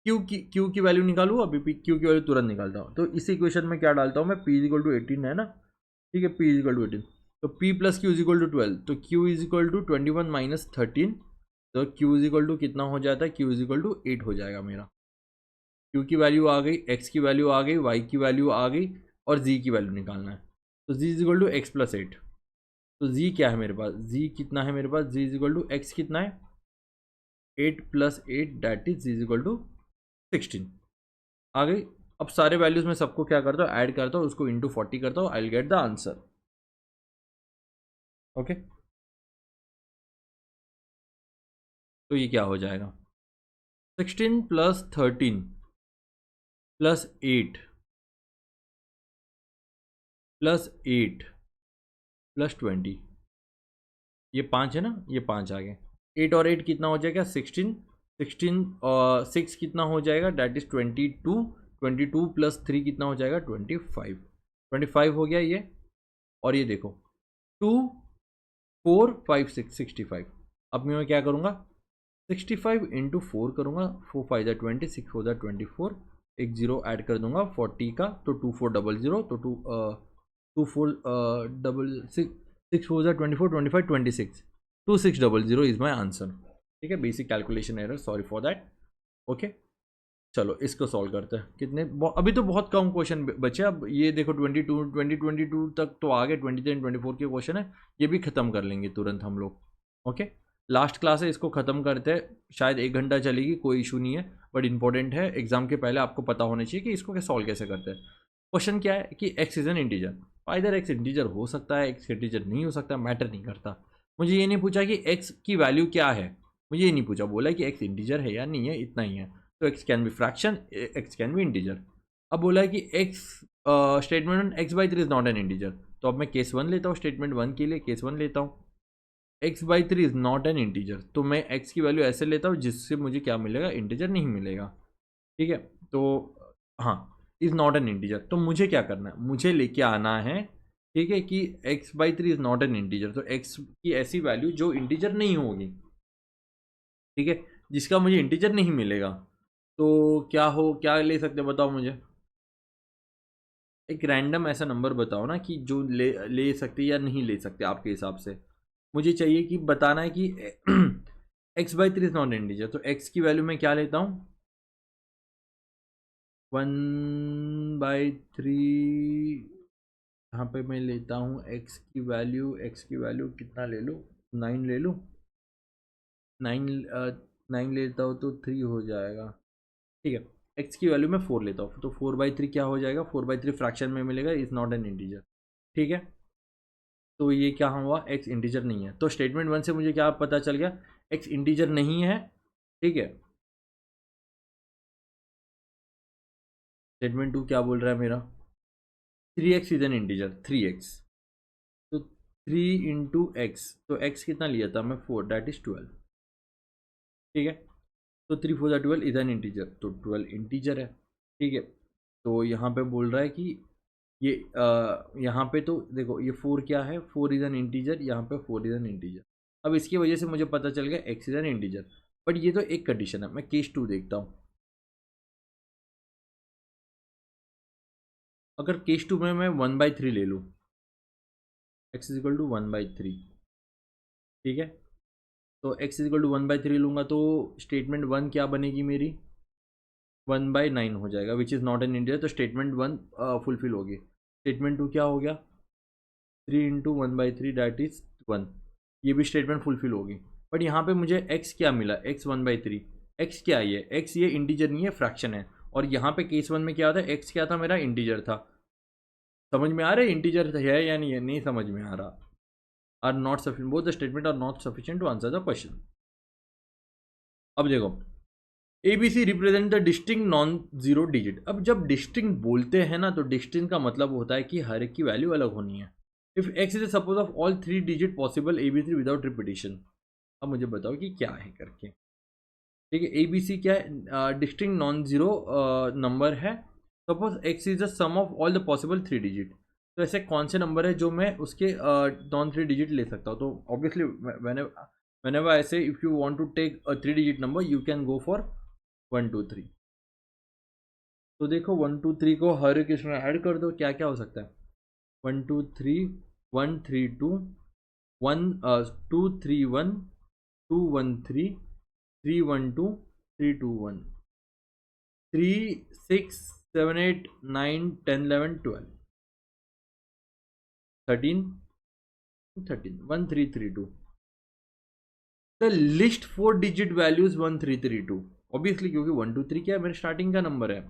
q की वैल्यू निकालूँ, अभी q की वैल्यू तुरंत निकालता हूँ, तो इस इक्वेशन में क्या डालता हूँ मैं, p इज इक्वल टू 18 है ना, ठीक है, p इज इक्वल टू 18, तो p plus q is equal to 12, तो q is equal to 21 minus 13, तो Q इज इक्वल टू कितना हो जाता है, Q इज इक्वल टू 8 हो जाएगा मेरा। Q की वैल्यू आ गई, X की वैल्यू आ गई, Y की वैल्यू आ गई और Z की वैल्यू निकालना है। तो Z is equal to x plus 8। तो Z क्या है मेरे पास, Z कितना है मेरे पास, Z is equal to x कितना है 8 plus 8 that is Z is equal to 16 आ गई। अब सारे वैल्यूज में सबको क्या करता हूँ, ऐड करता हूँ, उसको इंटू 40 करता हूँ, I will get the answer. Okay, तो ये क्या हो जाएगा, 16 प्लस 13 प्लस 8 प्लस 8 प्लस 20, ये 5 है ना, ये 5 आ गए। 8 और 8 कितना हो जाएगा 16, 16 और 6 कितना हो जाएगा डैट इज 22, 22 प्लस 3 कितना हो जाएगा 25, 25 हो गया ये। और ये देखो 2 4 5 6 65। अब मैं क्या करूँगा 65 इंटू 4 करूँगा, 4 5 ज़ा 20, 6 4 ज़ा 24, एक जीरो ऐड कर दूंगा 40 का, तो 2400, तो 6 4 ज़ा 24, 25 26, 2600 इज माई आंसर। ठीक है, basic calculation error, sorry for that. Okay, चलो इसको सॉल्व करते हैं। कितने अभी तो बहुत कम क्वेश्चन बचे। अब ये देखो 2022 तक तो आ गए, 23 24 के क्वेश्चन है, ये भी खत्म कर लेंगे तुरंत हम लोग। ओके, लास्ट क्लास है, इसको खत्म करते हैं। शायद 1 घंटा चलेगी, कोई इशू नहीं है, बट इंपॉर्टेंट है, एग्जाम के पहले आपको पता होना चाहिए कि इसको सॉल्व कैसे करते हैं। क्वेश्चन क्या है कि x is an integer, either x integer हो सकता है, एक्स इंटीजर नहीं हो सकता, मैटर नहीं करता। मुझे ये नहीं पूछा कि एक्स की वैल्यू क्या है, मुझे ये नहीं पूछा, बोला कि एक्स इंटीजर है या नहीं है, इतना ही है। तो x can B fraction, x can B integer. अब बोला है कि x statement x by 3 is not N integer, तो अब मैं केस 1 लेता हूँ, स्टेटमेंट 1 के लिए केस 1 लेता हूँ। X by 3 is not N integer, तो मैं एक्स की वैल्यू ऐसे लेता हूँ जिससे मुझे क्या मिलेगा, इंटीजर नहीं मिलेगा। ठीक है, तो हाँ, इज नॉट एन इंटीजर, तो मुझे क्या करना है, मुझे लेके आना है, ठीक है, कि x by 3 is not N integer, तो एक्स की ऐसी वैल्यू जो इंटीजर नहीं होगी, ठीक है, जिसका मुझे इंटीजर नहीं मिलेगा। तो क्या ले सकते बताओ मुझे, एक रैंडम ऐसा नंबर बताओ ना कि जो ले सकते या नहीं ले सकते आपके हिसाब से। मुझे चाहिए कि बताना है कि x by 3 is not integer, तो एक्स की वैल्यू मैं क्या लेता हूँ 1/3। यहाँ पे मैं लेता हूँ एक्स की वैल्यू कितना ले लूँ, 9 ले लूँ, 9 9 लेता हूँ तो 3 हो जाएगा। ठीक है, एक्स की वैल्यू मैं 4 लेता हूँ, तो 4/3 क्या हो जाएगा, 4/3 फ्रैक्शन में मिलेगा, इज नॉट एन इंटीजर। ठीक है, तो ये क्या हुआ, एक्स इंटीजर नहीं है। तो स्टेटमेंट 1 से मुझे क्या पता चल गया, एक्स इंटीजर नहीं है। ठीक है, स्टेटमेंट 2 क्या बोल रहा है मेरा, 3x is an integer, 3x, तो 3 इंटू एक्स, तो x कितना लिया था मैं 4, दैट इज 12। ठीक है, तो 3 4 12 इज एन इंटीजर, तो 12 इंटीजर है। ठीक है, तो यहाँ पे बोल रहा है कि ये यहाँ पे तो देखो ये 4 क्या है, 4 इज एन इंटीजर, यहाँ पे 4 इज एन इंटीजर। अब इसकी वजह से मुझे पता चल गया x is an integer, but ये तो एक कंडीशन है। मैं केस 2 देखता हूँ, अगर केस 2 में मैं 1/3 ले लूँ, x इज इक्वल टू 1/3, ठीक है, तो x इज इक्वल टू 1/3 लूँगा, तो स्टेटमेंट 1 क्या बनेगी मेरी, 1/9 हो जाएगा, which is not an integer, तो स्टेटमेंट 1 फुलफिल होगी। स्टेटमेंट 2 क्या हो गया, 3 इंटू 1/3 डैट इज 1, ये भी स्टेटमेंट फुलफिल होगी। बट यहाँ पे मुझे x क्या मिला, x 1/3, x क्या है ये, x ये इंटीजर नहीं है, फ्रैक्शन है। और यहाँ पे केस 1 में क्या था, x क्या था मेरा, इंटीजर था। समझ में आ रहा है इंटीजर है या नहीं है, नहीं समझ में आ रहा। Are not sufficient, both the statement are not sufficient to answer the question. अब देखो, ABC represent the distinct non zero digit. अब जब डिस्टिंक्ट बोलते हैं ना, तो डिस्टिंक्ट का मतलब होता है कि हर एक की वैल्यू अलग होनी है। If x is suppose of all 3 digit possible ABC without repetition. अब मुझे बताओ कि क्या है करके। ठीक है, ABC क्या है, डिस्टिंक्ट नॉन जीरो नंबर है। Suppose x is the sum of all the possible 3 digit, तो ऐसे कौन से नंबर है जो मैं उसके नॉन 3 डिजिट ले सकता हूँ। तो obviously whenever I say if you want to take a 3 digit number you can go for 1 2 3। तो देखो 1 2 3 को हर एक इसमें ऐड कर दो, क्या क्या हो सकता है, 1 2 3 1 3 2 1 2 3 1 213 312 321 3 6 7 8 9 10 11 12 13 1332. The list 4 digit values 1332. Obviously क्योंकि 123 क्या है, मेरे स्टार्टिंग का नंबर है,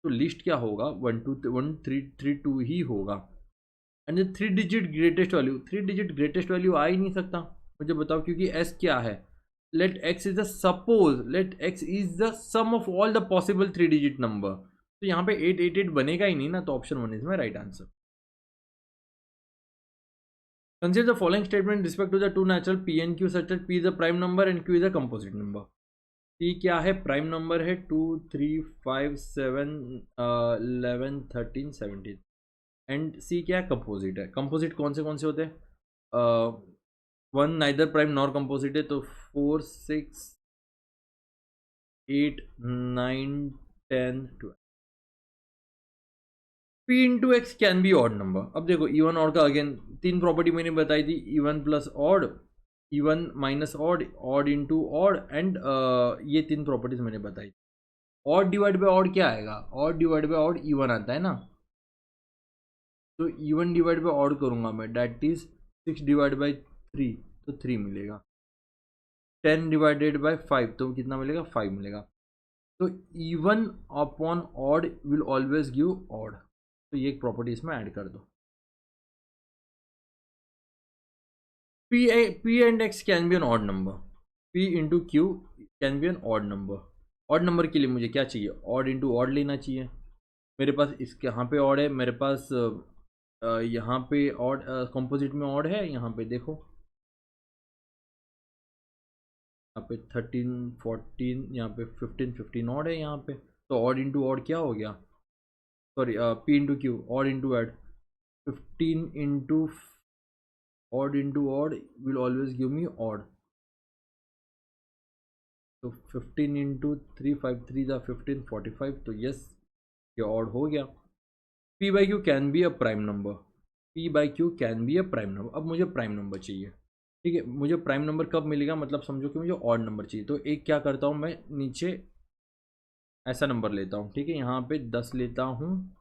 तो लिस्ट क्या होगा 1332 ही होगा. And 3 digit greatest value, 3 digit greatest value आ ही नहीं सकता. मुझे बताओ, क्योंकि एस क्या है, let x is the suppose, let x is the sum of all the possible 3 digit number. तो यहाँ पे 888 बनेगा ही नहीं ना, तो option 1 is my right answer. Consider the following statement with respect to the two natural P and Q such that P is a prime number and Q is a composite number. P क्या है, prime number है 2 3 5 7 11 13 17. And C क्या है, composite है. Composite कौन से होते हैं, 1 नाइदर प्राइम नॉर कंपोजिट है, तो 4 6 8 9 10 12. P into x can be odd number. अब देखो इवन ऑड का अगेन 3 प्रॉपर्टी मैंने बताई थी, even plus odd, even minus odd, odd into odd, and ये 3 प्रॉपर्टीज मैंने बताई. ऑड डिवाइड बाय ऑड क्या आएगा, odd divide by odd even आता है ना, तो इवन डिवाइड बाय ऑड करूंगा मैं, डैट इज 6 डिवाइड बाय 3, तो 3 मिलेगा. 10 डिवाइडेड बाय 5, तो कितना मिलेगा, 5 मिलेगा. तो even upon odd will always give odd. तो ये एक प्रॉपर्टी इसमें ऐड कर दो. P and X can be an odd number. P into q can be an odd number. Odd number के लिए मुझे क्या चाहिए, ऑड इंटू ऑड लेना चाहिए. मेरे पास इसके यहाँ पे ऑड है, मेरे पास यहाँ पे ऑड, कंपोजिट में ऑड है. यहाँ पे देखो, यहाँ पे 13 14, यहाँ पे 15 15 ऑड है यहाँ पे. तो ऑड इंटू ऑड क्या हो गया, sorry P into Q, odd into add, 15 into odd into odd will always give me odd. तो 15 इंटू 3 5 3 ज़ा 15 45, तो यस ये ऑड हो गया. P by Q can be a prime number. P by Q can be a prime number. अब मुझे prime number चाहिए, ठीक है. मुझे प्राइम नंबर कब मिलेगा, मतलब समझो कि मुझे ऑड नंबर चाहिए. तो एक क्या करता हूँ मैं, नीचे ऐसा नंबर लेता हूँ, ठीक है. यहाँ पे 10 लेता हूँ.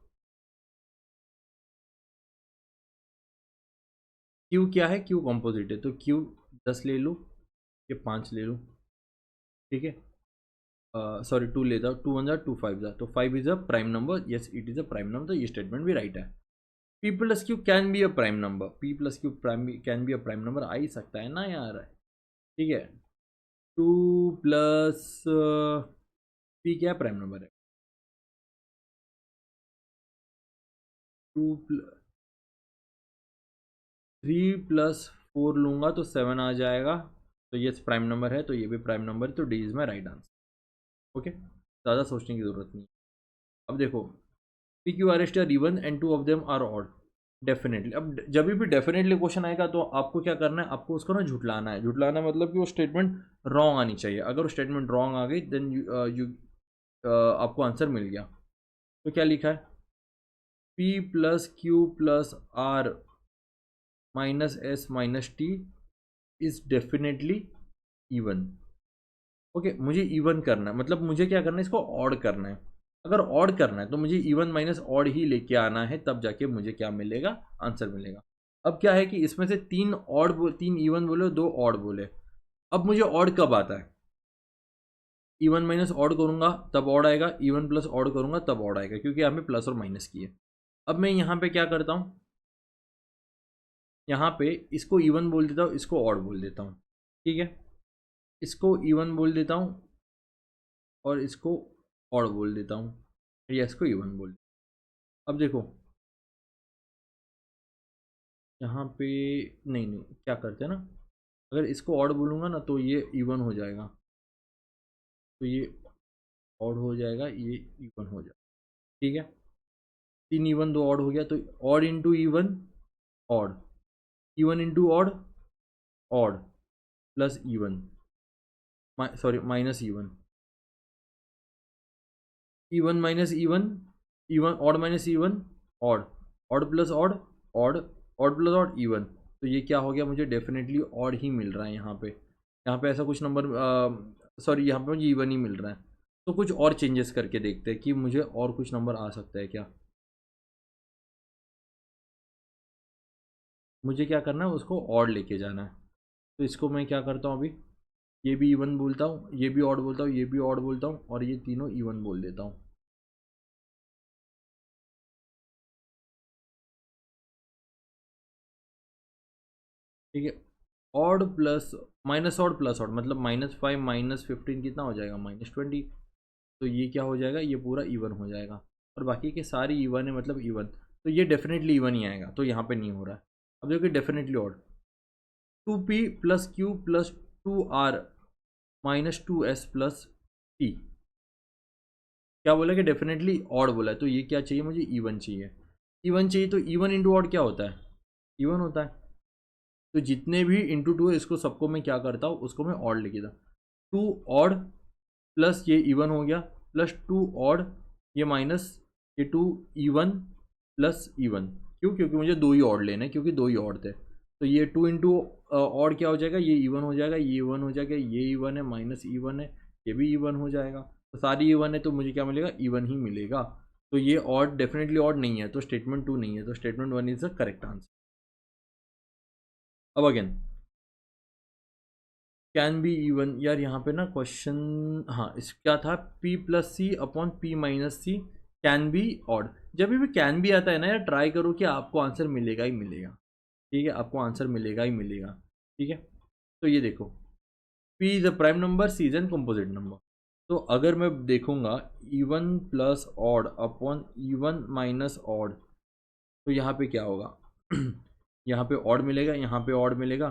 क्यू क्या है, क्यू कंपोजिट है, तो क्यू 10 ले लूँ, ये 5 ले लूँ, ठीक है. सॉरी 2 लेता हूँ, 2 1 2 5 तो 5 is a prime number. Yes it is a prime number. तो ये स्टेटमेंट भी राइट है. P plus Q can be a prime number. P plus Q can be a prime number आ ही सकता है ना यार, ठीक है. 2 प्लस P क्या प्राइम नंबर है, 2 3 प्लस 4 लूँगा तो 7 आ जाएगा. तो ये प्राइम नंबर है, तो ये भी प्राइम नंबर है. तो d is my right answer. Okay, ज़्यादा सोचने की ज़रूरत नहीं. अब देखो p q r s t are even and 2 of them are odd. Definitely, अब जब भी डेफिनेटली क्वेश्चन आएगा तो आपको क्या करना है, आपको उसको ना झुटलाना है. झुटलाना मतलब कि वो स्टेटमेंट रॉन्ग आनी चाहिए. अगर वो स्टेटमेंट रॉन्ग आ गई देन यू आपको आंसर मिल गया. तो क्या लिखा है, P plus q plus r minus s minus t is definitely even. Okay, मुझे इवन करना है, मतलब मुझे क्या करना है, इसको ऑड करना है. अगर ऑड करना है तो मुझे इवन माइनस ऑड ही लेके आना है, तब जाके मुझे क्या मिलेगा, आंसर मिलेगा. अब क्या है कि इसमें से 3 ऑड 3 इवन बोले, 2 ऑड बोले. अब मुझे ऑड कब आता है, इवन माइनस ऑड करूंगा तब ऑड आएगा, इवन प्लस ऑड करूंगा तब ऑड आएगा, क्योंकि हमें प्लस और माइनस किए. अब मैं यहाँ पे क्या करता हूँ, यहाँ पे इसको इवन बोल देता हूँ, इसको ऑड बोल देता हूँ, ठीक है. इसको इवन बोल देता हूँ और इसको ऑड बोल देता हूँ, या इसको इवन बोल. अब देखो यहाँ पे नहीं नहीं क्या करते हैं ना, अगर इसको ऑड बोलूँगा ना तो ये इवन हो जाएगा, तो ये ऑड हो जाएगा, ये इवन हो जाएगा, ठीक है. 3 इवन 2 ऑड हो गया, तो odd into even odd, even into odd odd, plus even, sorry minus even, even minus even, even odd minus even odd, odd plus odd odd, odd plus odd even. तो ये क्या हो गया, मुझे definitely odd ही मिल रहा है यहाँ पे. यहाँ पे ऐसा कुछ नंबर, सॉरी यहाँ पे मुझे इवन ही मिल रहा है। तो कुछ और चेंजेस करके देखते हैं कि मुझे और कुछ नंबर आ सकता है क्या। मुझे क्या करना है, उसको ऑड लेके जाना है। तो इसको मैं क्या करता हूँ अभी, ये भी इवन बोलता हूँ, ये भी ऑड बोलता हूँ, ये भी ऑड बोलता हूँ, और ये तीनों इवन बोल देता हूँ। ठीक है, odd plus minus odd plus odd मतलब -5 -15 कितना हो जाएगा, -20। तो ये क्या हो जाएगा, ये पूरा इवन हो जाएगा, और बाकी के सारे इवन है मतलब इवन। तो ये डेफिनेटली इवन ही आएगा, तो यहाँ पे नहीं हो रहा है। अब देखिए definitely odd, 2p plus q plus 2r minus 2s plus p, क्या बोला कि डेफिनेटली ऑड बोला है, तो ये क्या चाहिए मुझे, इवन चाहिए। इवन चाहिए तो इवन इंटू ऑड क्या होता है, इवन होता है। तो जितने भी इंटू टू है इसको सबको मैं क्या करता हूँ, उसको मैं ऑड लिख देता। 2 ऑड प्लस ये इवन हो गया, प्लस 2 ऑड ये माइनस ये 2 इवन प्लस इवन। क्यों, क्योंकि मुझे दो ही ऑड लेने हैं, क्योंकि दो ही ऑड थे। तो ये 2 इंटू ऑड क्या हो जाएगा, ये इवन हो जाएगा, ये इवन हो जाएगा, ये इवन है माइनस इवन है, ये भी इवन हो जाएगा। तो सारी इवन है तो मुझे क्या मिलेगा, इवन ही मिलेगा। तो ये ऑड डेफिनेटली ऑड नहीं है, तो स्टेटमेंट 2 नहीं है, तो statement 1 is the correct answer. अब अगेन कैन बी इवन, यार यहाँ पे ना क्वेश्चन, हाँ इस क्या था, p plus c upon p minus c can be odd. जब भी कैन बी आता है ना यार, ट्राई करो कि आपको आंसर मिलेगा ही मिलेगा। ठीक है, आपको आंसर मिलेगा ही मिलेगा। ठीक है, तो ये देखो, p is a prime number, c is an composite number. तो अगर मैं देखूंगा even plus odd upon even minus odd, तो यहाँ पे क्या होगा यहाँ पे ऑड मिलेगा, यहाँ पे ऑड मिलेगा।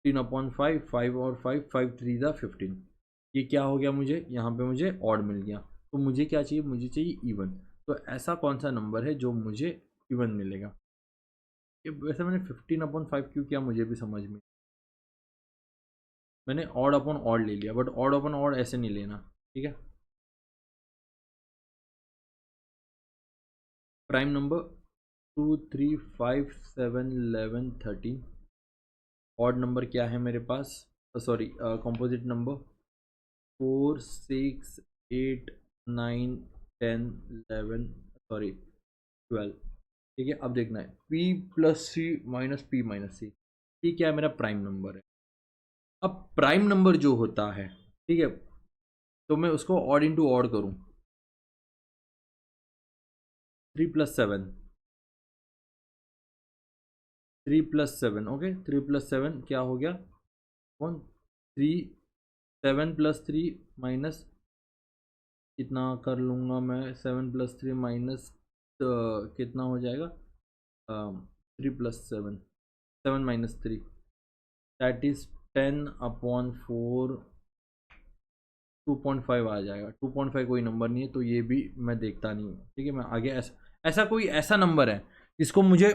3/5, 5 और 5, 5 3 ज़ा 15। ये क्या हो गया, मुझे यहाँ पे मुझे ऑड मिल गया। तो मुझे क्या चाहिए, मुझे चाहिए इवन। तो ऐसा कौन सा नंबर है जो मुझे इवन मिलेगा। ये वैसे मैंने 15/5 क्यों किया मुझे भी समझ में, मैंने ऑड अपॉन ऑड ले लिया, बट ऑड अपॉन ऑड ऐसे नहीं लेना। ठीक है, प्राइम नंबर 2 3 5 7 11 13। ऑड नंबर क्या है मेरे पास, सॉरी कंपोजिट नंबर 4 6 8 9 10 11 सॉरी 12। ठीक है, अब देखना है p प्लस सी माइनस पी माइनस सी। p क्या है, मेरा प्राइम नंबर है। अब प्राइम नंबर जो होता है, ठीक है, तो मैं उसको ऑड इंटू ऑड करूँ, 3 + 7, 3 + 7, ओके 3 + 7 क्या हो गया, कौन 3, 7 + 3 माइनस, कितना कर लूँगा मैं, 7 + 3 माइनस कितना हो जाएगा, 3 + 7, 7 - 3, दैट इज 10/4, 2.5 आ जाएगा। 2.5 कोई नंबर नहीं है, तो ये भी मैं देखता नहीं हूँ। ठीक है, मैं आगे ऐसा कोई ऐसा नंबर है जिसको मुझे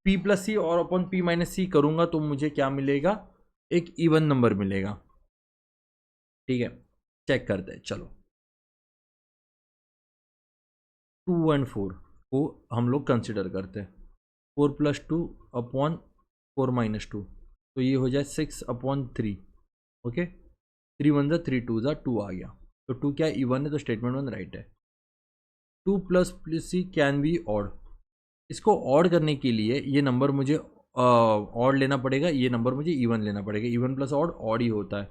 p + c और अपॉन p - c करूँगा तो मुझे क्या मिलेगा, एक इवन नंबर मिलेगा। ठीक है, चेक करते हैं, चलो 2 और 4 को हम लोग कंसिडर करते हैं। 4 + 2 अपॉन 4 - 2, तो ये हो जाए 6/3। ओके, 3 1 ज़ा 3 2 ज़ा 2 आ गया। तो 2 क्या इवन है, तो स्टेटमेंट 1 राइट है। 2 + c कैन बी ऑड। इसको ऑड करने के लिए ये नंबर मुझे ऑड लेना पड़ेगा, ये नंबर मुझे इवन लेना पड़ेगा। इवन प्लस ऑड ऑड ही होता है।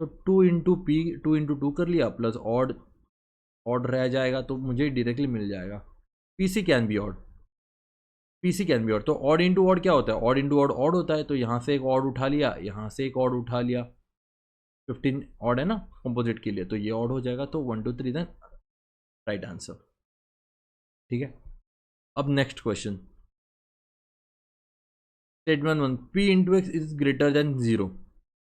तो 2 इंटू पी, 2 इंटू 2 कर लिया, प्लस ऑड ऑड रह जाएगा, तो मुझे डायरेक्टली मिल जाएगा। P c can be odd, p c can be odd. तो ऑड इंटू ऑड क्या होता है, ऑड इंटू ऑड ऑड होता है। तो यहाँ से एक ऑड उठा लिया, यहाँ से एक ऑड उठा लिया। 15 ऑड है ना कंपोजिट के लिए, तो ये ऑड हो जाएगा। तो 1 2 3 देन राइट आंसर। ठीक है, अब next question, statement 1, p into x is greater than 0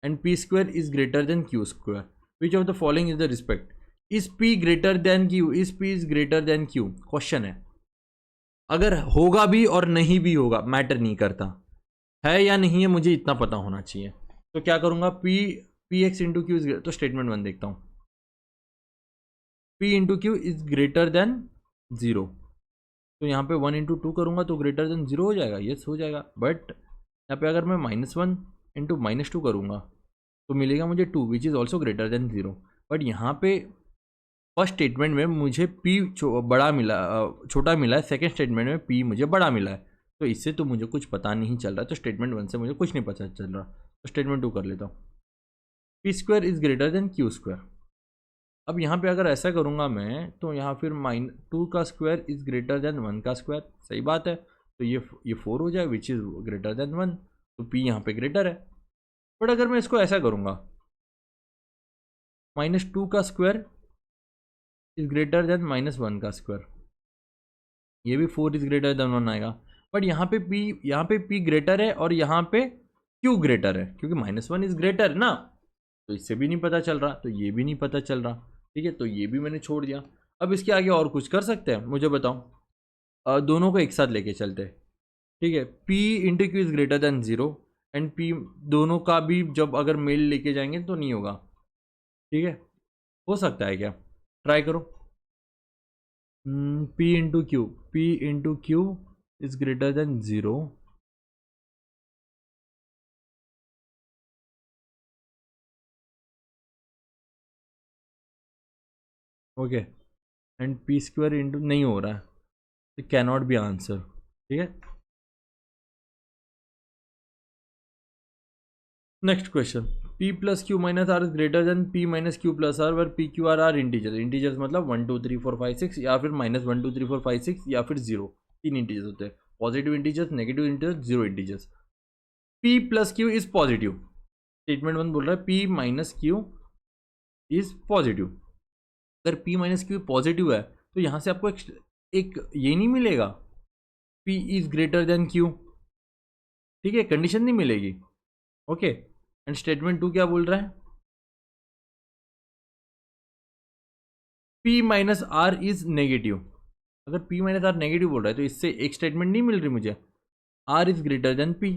and p square is greater than q square. Which of the following is the respect? Is p greater than q? Is p is greater than q? Question है, अगर होगा भी और नहीं भी होगा matter नहीं करता, है या नहीं है मुझे इतना पता होना चाहिए। तो क्या करूंगा, p x into Q is, तो स्टेटमेंट 1 देखता हूं, p into Q is greater then 0। तो यहाँ पे 1 इंटू 2 करूंगा तो ग्रेटर देन 0 हो जाएगा, यस हो जाएगा। बट यहाँ पे अगर मैं -1 इंटू -2 करूँगा तो मिलेगा मुझे 2 which is also greater than 0। But यहाँ पे फर्स्ट स्टेटमेंट में मुझे P बड़ा मिला, छोटा मिला है, सेकेंड स्टेटमेंट में P मुझे बड़ा मिला है। तो इससे तो मुझे कुछ पता नहीं चल रहा, तो स्टेटमेंट 1 से मुझे कुछ नहीं पता चल रहा, तो स्टेटमेंट 2 कर लेता हूँ। P square is greater than Q square. अब यहाँ पे अगर ऐसा करूँगा मैं, तो यहाँ फिर -2 का स्क्वायर इज ग्रेटर देन 1 का स्क्वायर, सही बात है। तो ये 4 हो जाए विच इज़ ग्रेटर देन 1, तो P यहाँ पे ग्रेटर है। बट अगर मैं इसको ऐसा करूँगा, -2 का स्क्वायर इज ग्रेटर देन -1 का स्क्वायर, ये भी 4 इज ग्रेटर देन 1 आएगा। बट यहाँ पे P ग्रेटर है और यहाँ पे Q ग्रेटर है, क्योंकि -1 इज ग्रेटर ना, तो इससे भी नहीं पता चल रहा, तो ये भी नहीं पता चल रहा। ठीक है, तो ये भी मैंने छोड़ दिया। अब इसके आगे और कुछ कर सकते हैं, मुझे बताओ। दोनों को एक साथ लेके चलते हैं। ठीक है, P into Q is greater then 0 and P, दोनों का भी जब अगर मेल लेके जाएंगे तो नहीं होगा। ठीक है, हो सकता है क्या, ट्राई करो। P into Q is greater then 0, okay, and P square into, नहीं हो रहा है, तो कैनॉट बी आंसर। ठीक है, next question, P plus q minus r is greater than P minus q plus r, where P q r integer. Integers मतलब 1 2 3 4 5 6, या फिर -1 2 3 4 5 6, या फिर 0, 3 इंटीजर्स होते हैं। Positive integers, negative integers, 0 integers. P plus q is positive, statement 1 बोल रहा है P minus Q is positive. अगर P माइनस क्यू पॉजिटिव है तो यहाँ से आपको एक ये नहीं मिलेगा, P is greater than Q। ठीक है, कंडीशन नहीं मिलेगी। ओके, एंड स्टेटमेंट 2 क्या बोल रहा है, P minus r is negative. अगर P माइनस आर नेगेटिव बोल रहा है तो इससे एक स्टेटमेंट नहीं मिल रही मुझे, R is greater than P।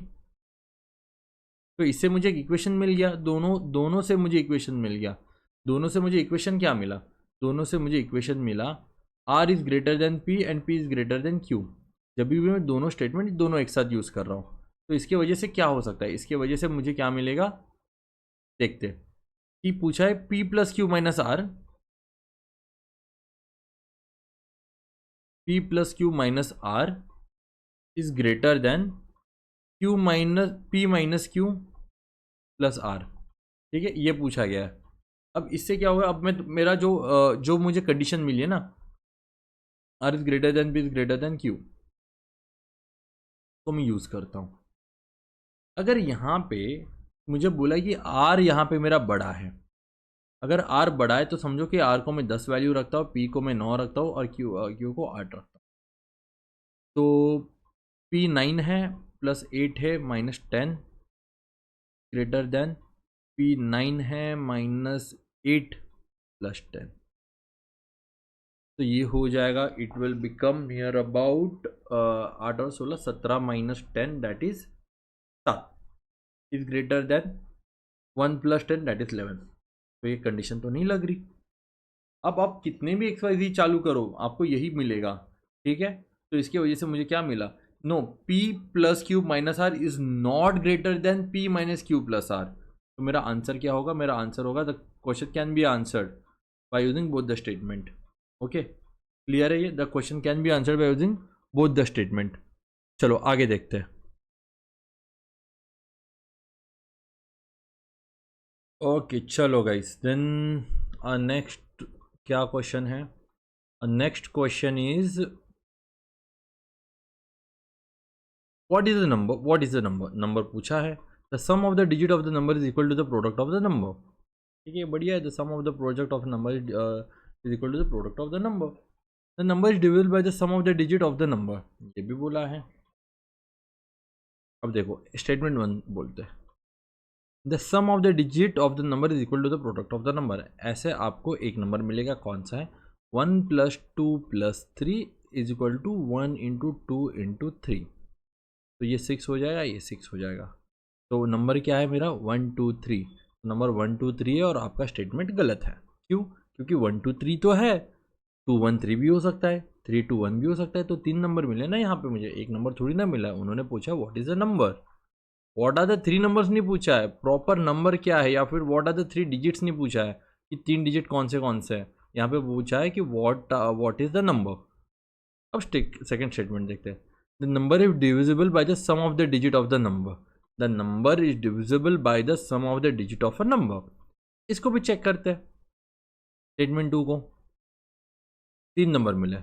तो इससे मुझे एक इक्वेशन मिल गया, दोनों से मुझे इक्वेशन मिल गया। दोनों से मुझे इक्वेशन क्या मिला, दोनों से मुझे इक्वेशन मिला R is greater than P and P is greater than Q। जब भी मैं दोनों स्टेटमेंट दोनों एक साथ यूज़ कर रहा हूँ, तो इसके वजह से क्या हो सकता है, इसके वजह से मुझे क्या मिलेगा, देखते। कि पूछा है P plus q minus r, P plus q minus r is greater than Q minus P minus q plus r. ठीक है, ये पूछा गया है। अब इससे क्या होगा, अब मैं मेरा जो मुझे कंडीशन मिली है ना, R is greater than P is greater than Q, तो मैं यूज़ करता हूँ। अगर यहाँ पे मुझे बोला कि R यहाँ पे मेरा बड़ा है, अगर R बड़ा है तो समझो कि R को मैं 10 वैल्यू रखता हूँ, P को मैं 9 रखता हूँ और Q को 8 रखता हूँ। तो P 9 है प्लस 8 है -10, ग्रेटर देन P 9 है -8 प्लस 10। तो ये हो जाएगा, it will become near about 8 और 16 17 -10 that is 7 is greater then 1 plus 10 that is 11। तो ये कंडीशन तो नहीं लग रही। अब आप कितने भी XYZ चालू करो आपको यही मिलेगा। ठीक है, तो इसकी वजह से मुझे क्या मिला, no, P plus q minus r is not greater than P minus q plus r. तो मेरा आंसर क्या होगा, मेरा आंसर होगा the question can be answered by using both the statement. Okay, clear है ये, the question can be answered by using both the statement. चलो आगे देखते हैं। ओके चलो गाइस, देन नेक्स्ट क्या क्वेश्चन है, next question is what is the number, what is the number, number पूछा है। The sum of the digit of the number is equal to the product of the number. ठीक है, बढ़िया है, the sum of the product of number is equal to the product of the number. The number is divisible by the sum of the digit of the number, ये भी बोला है। अब देखो स्टेटमेंट 1 बोलते हैं, the sum of the digit of the number is equal to the product of the number. ऐसे आपको एक नंबर मिलेगा, कौन सा है, 1 + 2 + 3 इज इक्वल टू 1 × 2 × 3। तो ये 6 हो जाएगा, ये 6 हो जाएगा। तो नंबर क्या है मेरा, 1 2 3। नंबर 1 2 3 है और आपका स्टेटमेंट गलत है। क्यों, क्योंकि 1 2 3 तो है, 2 1 3 भी हो सकता है, 3 2 1 भी हो सकता है। तो 3 नंबर मिले ना यहाँ पे, मुझे एक नंबर थोड़ी ना मिला है। उन्होंने पूछा what is the number, what are the 3 numbers नहीं पूछा है, प्रॉपर नंबर क्या है, या फिर व्हाट आर द 3 डिजिट्स नहीं पूछा है कि 3 डिजिट कौन से हैं। यहाँ पे पूछा है कि व्हाट इज द नंबर। अब सेकंड स्टेटमेंट देखते हैं। The number is divisible by the sum of the digit of the number. The number is divisible by the sum of the digit of a number. इसको भी check करते हैं। Statement 2 को 3 number मिले,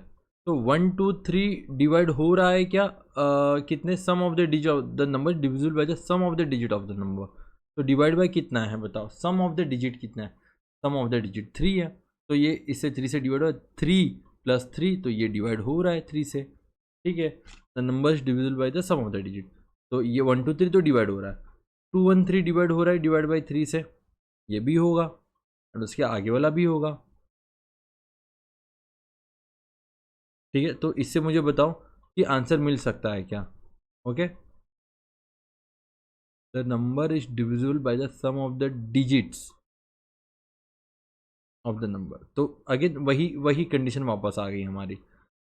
तो 1 2 3 divide हो रहा है क्या, कितने sum of the digit of the number divisible by the sum of the digit of the number. तो डिवाइड बाय कितना है बताओ, सम ऑफ द डिजिट कितना है, सम ऑफ द डिजिट 3 है, तो ये इससे 3 से डिवाइड हो, 3 + 3, तो ये डिवाइड हो रहा है 3 से, ठीक है। The number is divisible by the sum of the digit, तो ये 1 2 3 तो डिवाइड हो रहा है, 2 1 3 डिवाइड हो रहा है, डिवाइड बाय 3 से, ये भी होगा और उसके आगे वाला भी होगा, ठीक है। तो इससे मुझे बताओ कि आंसर मिल सकता है क्या। Okay, the number is divisible by the sum of the digits of the number. तो अगेन वही कंडीशन वापस आ गई हमारी।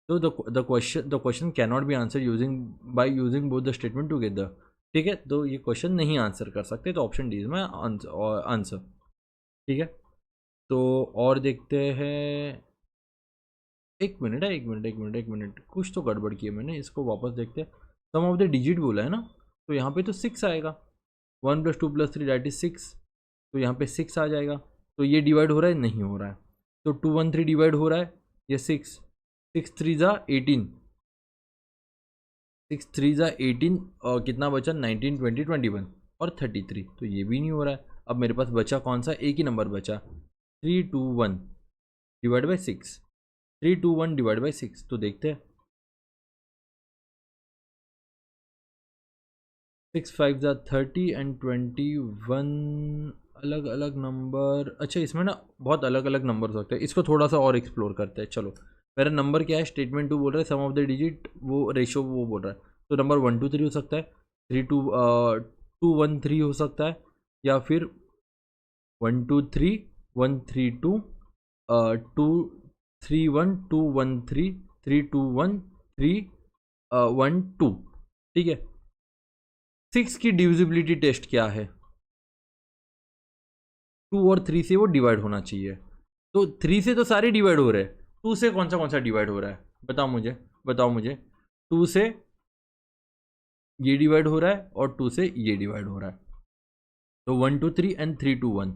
तो the question can not be answer using both the statement together, ठीक है। तो ये क्वेश्चन नहीं आंसर कर सकते, तो option D is my answer, ठीक है। तो और देखते हैं, एक मिनट, कुछ तो गड़बड़ की है मैंने, इसको वापस देखते हैं। सम ऑफ द डिजिट बोला है ना, तो यहाँ पे तो 6 आएगा, 1 + 2 + 3 दैट इज 6, तो यहाँ पे 6 आ जाएगा। तो ये डिवाइड हो रहा है, नहीं हो रहा है, तो 2 1 3 डिवाइड हो रहा है, ये 6 6 3 ज़ा 18, 6 3 ज़ा 18, और कितना बचा 19 20 21 और 33, तो ये भी नहीं हो रहा है। अब मेरे पास बचा कौन सा, एक ही नंबर बचा, 3 2 1 डिवाइड बाई 6, 3 2 1 डिवाइड बाई 6, तो देखते हैं 6 5 ज़ा 30 एंड 21 अलग अलग नंबर। अच्छा, इसमें ना बहुत अलग अलग नंबर हो सकते हैं, इसको थोड़ा सा और एक्सप्लोर करते हैं। चलो, मेरा नंबर क्या है, स्टेटमेंट 2 बोल रहा है सम ऑफ द डिजिट, वो रेशो वो बोल रहा है, तो नंबर 1 2 3 हो सकता है, 3 2 2 1 3 हो सकता है, या फिर 1 2 3 1 3 2 2 3 1 2 1 3 3 2 1 3 1 2, ठीक है। 6 की डिविजिबिलिटी टेस्ट क्या है, 2 और 3 से वो डिवाइड होना चाहिए, तो 3 से तो सारे डिवाइड हो रहे हैं, 2 से कौन सा डिवाइड हो रहा है, बताओ मुझे 2 से ये डिवाइड हो रहा है और 2 से ये डिवाइड हो रहा है, तो 1 2 3 एंड 3 2 1,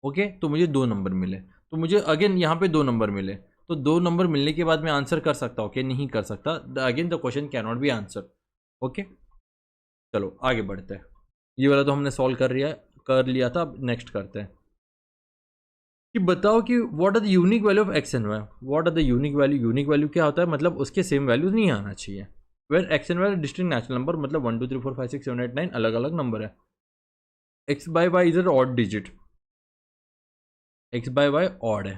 ओके। तो मुझे 2 नंबर मिले, तो मुझे अगेन यहाँ पे 2 नंबर मिले, तो 2 नंबर मिलने के बाद मैं आंसर कर सकता हूँ कि नहीं कर सकता, again the question can not be answer, okay. चलो आगे बढ़ते हैं, ये वाला तो हमने सॉल्व कर लिया था, अब नेक्स्ट करते हैं कि बताओ कि what are the unique value of x and y. What are the unique value क्या होता है, मतलब उसके सेम वैल्यूज नहीं आना चाहिए। Where x and y distinct natural number, मतलब 1 2 3 4 5 6 7 8 9 अलग अलग नंबर है। X by y is odd digit, x by y odd है।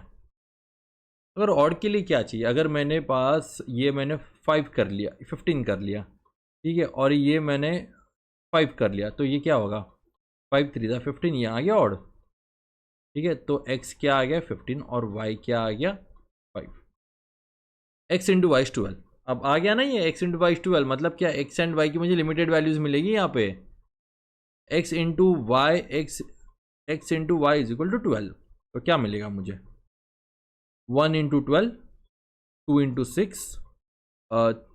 अगर ऑड के लिए क्या चाहिए, अगर मैंने पास ये मैंने 5 कर लिया, 15 कर लिया, ठीक है, और ये मैंने 5 कर लिया, तो ये क्या होगा, 5 3 ज़ा 15, ये आ गया ऑड, ठीक है। तो x क्या आ गया 15 और y क्या आ गया 5, x इंटू वाई 12, अब आ गया ना ये x इंटू वाई 12, मतलब क्या x एंड y की मुझे लिमिटेड वैल्यूज मिलेगी यहाँ पे, x into y x into y is equal to 12, तो क्या मिलेगा मुझे 1 इंटू 12, 2 इंटू 6,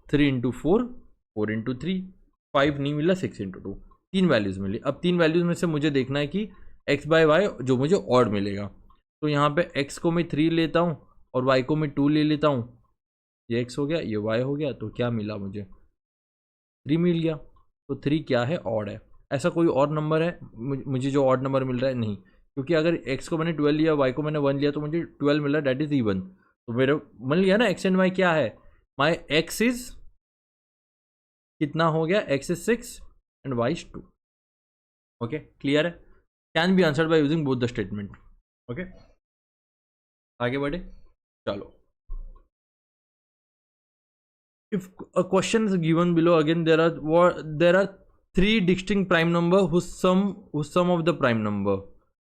3 इंटू 4, 4 इंटू 3, 5 नहीं मिला, 6 इंटू 2, 3 वैल्यूज मिली। अब 3 वैल्यूज में से मुझे देखना है कि x बाय वाई जो मुझे ऑड मिलेगा, तो यहाँ पे x को मैं 3 लेता हूँ और y को मैं 2 ले लेता हूँ, ये x हो गया, ये y हो गया, तो क्या मिला मुझे 3 मिल गया। तो 3 क्या है, ऑड है। ऐसा कोई और नंबर है मुझे जो ऑड नंबर मिल रहा है, नहीं, क्योंकि अगर x को मैंने 12 लिया, y को मैंने 1 लिया, तो मुझे 12 मिल रहा है, डेट इज इवन। तो मेरे मिल गया ना, x एंड y क्या है, माई x इज कितना हो गया, x is 6 and y is 2, okay, clear है। Can be answered by using both the statement, okay. आगे बढ़े, चलो। If a question is given below, again there are 3 distinct prime number whose sum of the prime number,